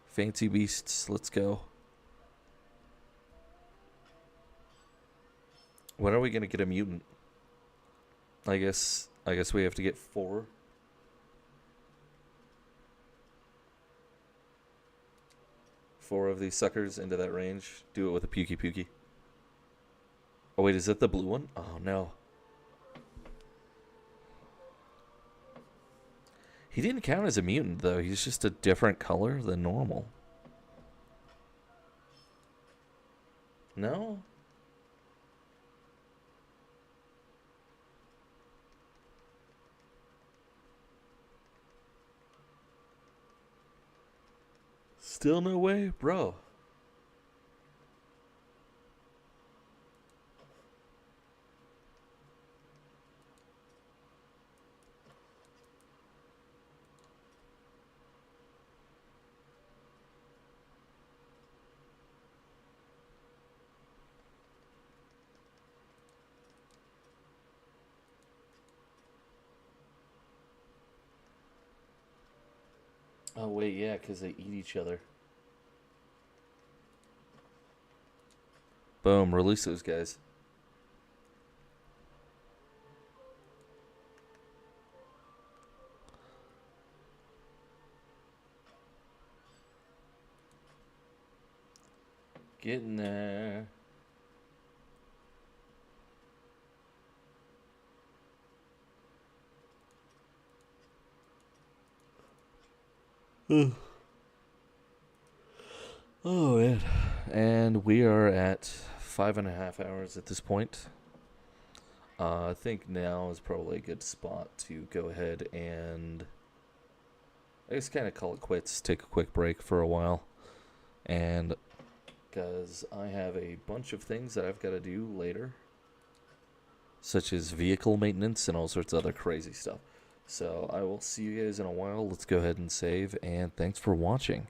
Fancy beasts, let's go. When are we gonna get a mutant? I guess we have to get 4. 4 of these suckers into that range. Do it with a Pukey Pukey. Oh wait, is that the blue one? Oh no. He didn't count as a mutant though. He's just a different color than normal. No? Still no way? Bro. Oh wait, yeah, because they eat each other. Boom, release those guys. Getting there. Oh man. And we are at 5.5 hours at this point. I think now is probably a good spot to go ahead and I guess kind of call it quits, take a quick break for a while. And because I have a bunch of things that I've got to do later, such as vehicle maintenance and all sorts of other crazy stuff. So I will see you guys in a while. Let's go ahead and save, and thanks for watching.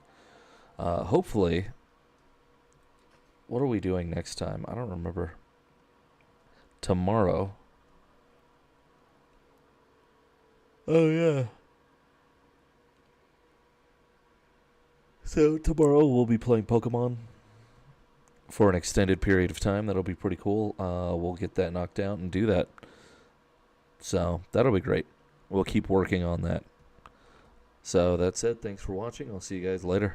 Hopefully, what are we doing next time? I don't remember. Tomorrow. Oh, yeah. So tomorrow we'll be playing Pokemon for an extended period of time. That'll be pretty cool. We'll get that knocked out and do that. So that'll be great. We'll keep working on that. So that's it. Thanks for watching. I'll see you guys later.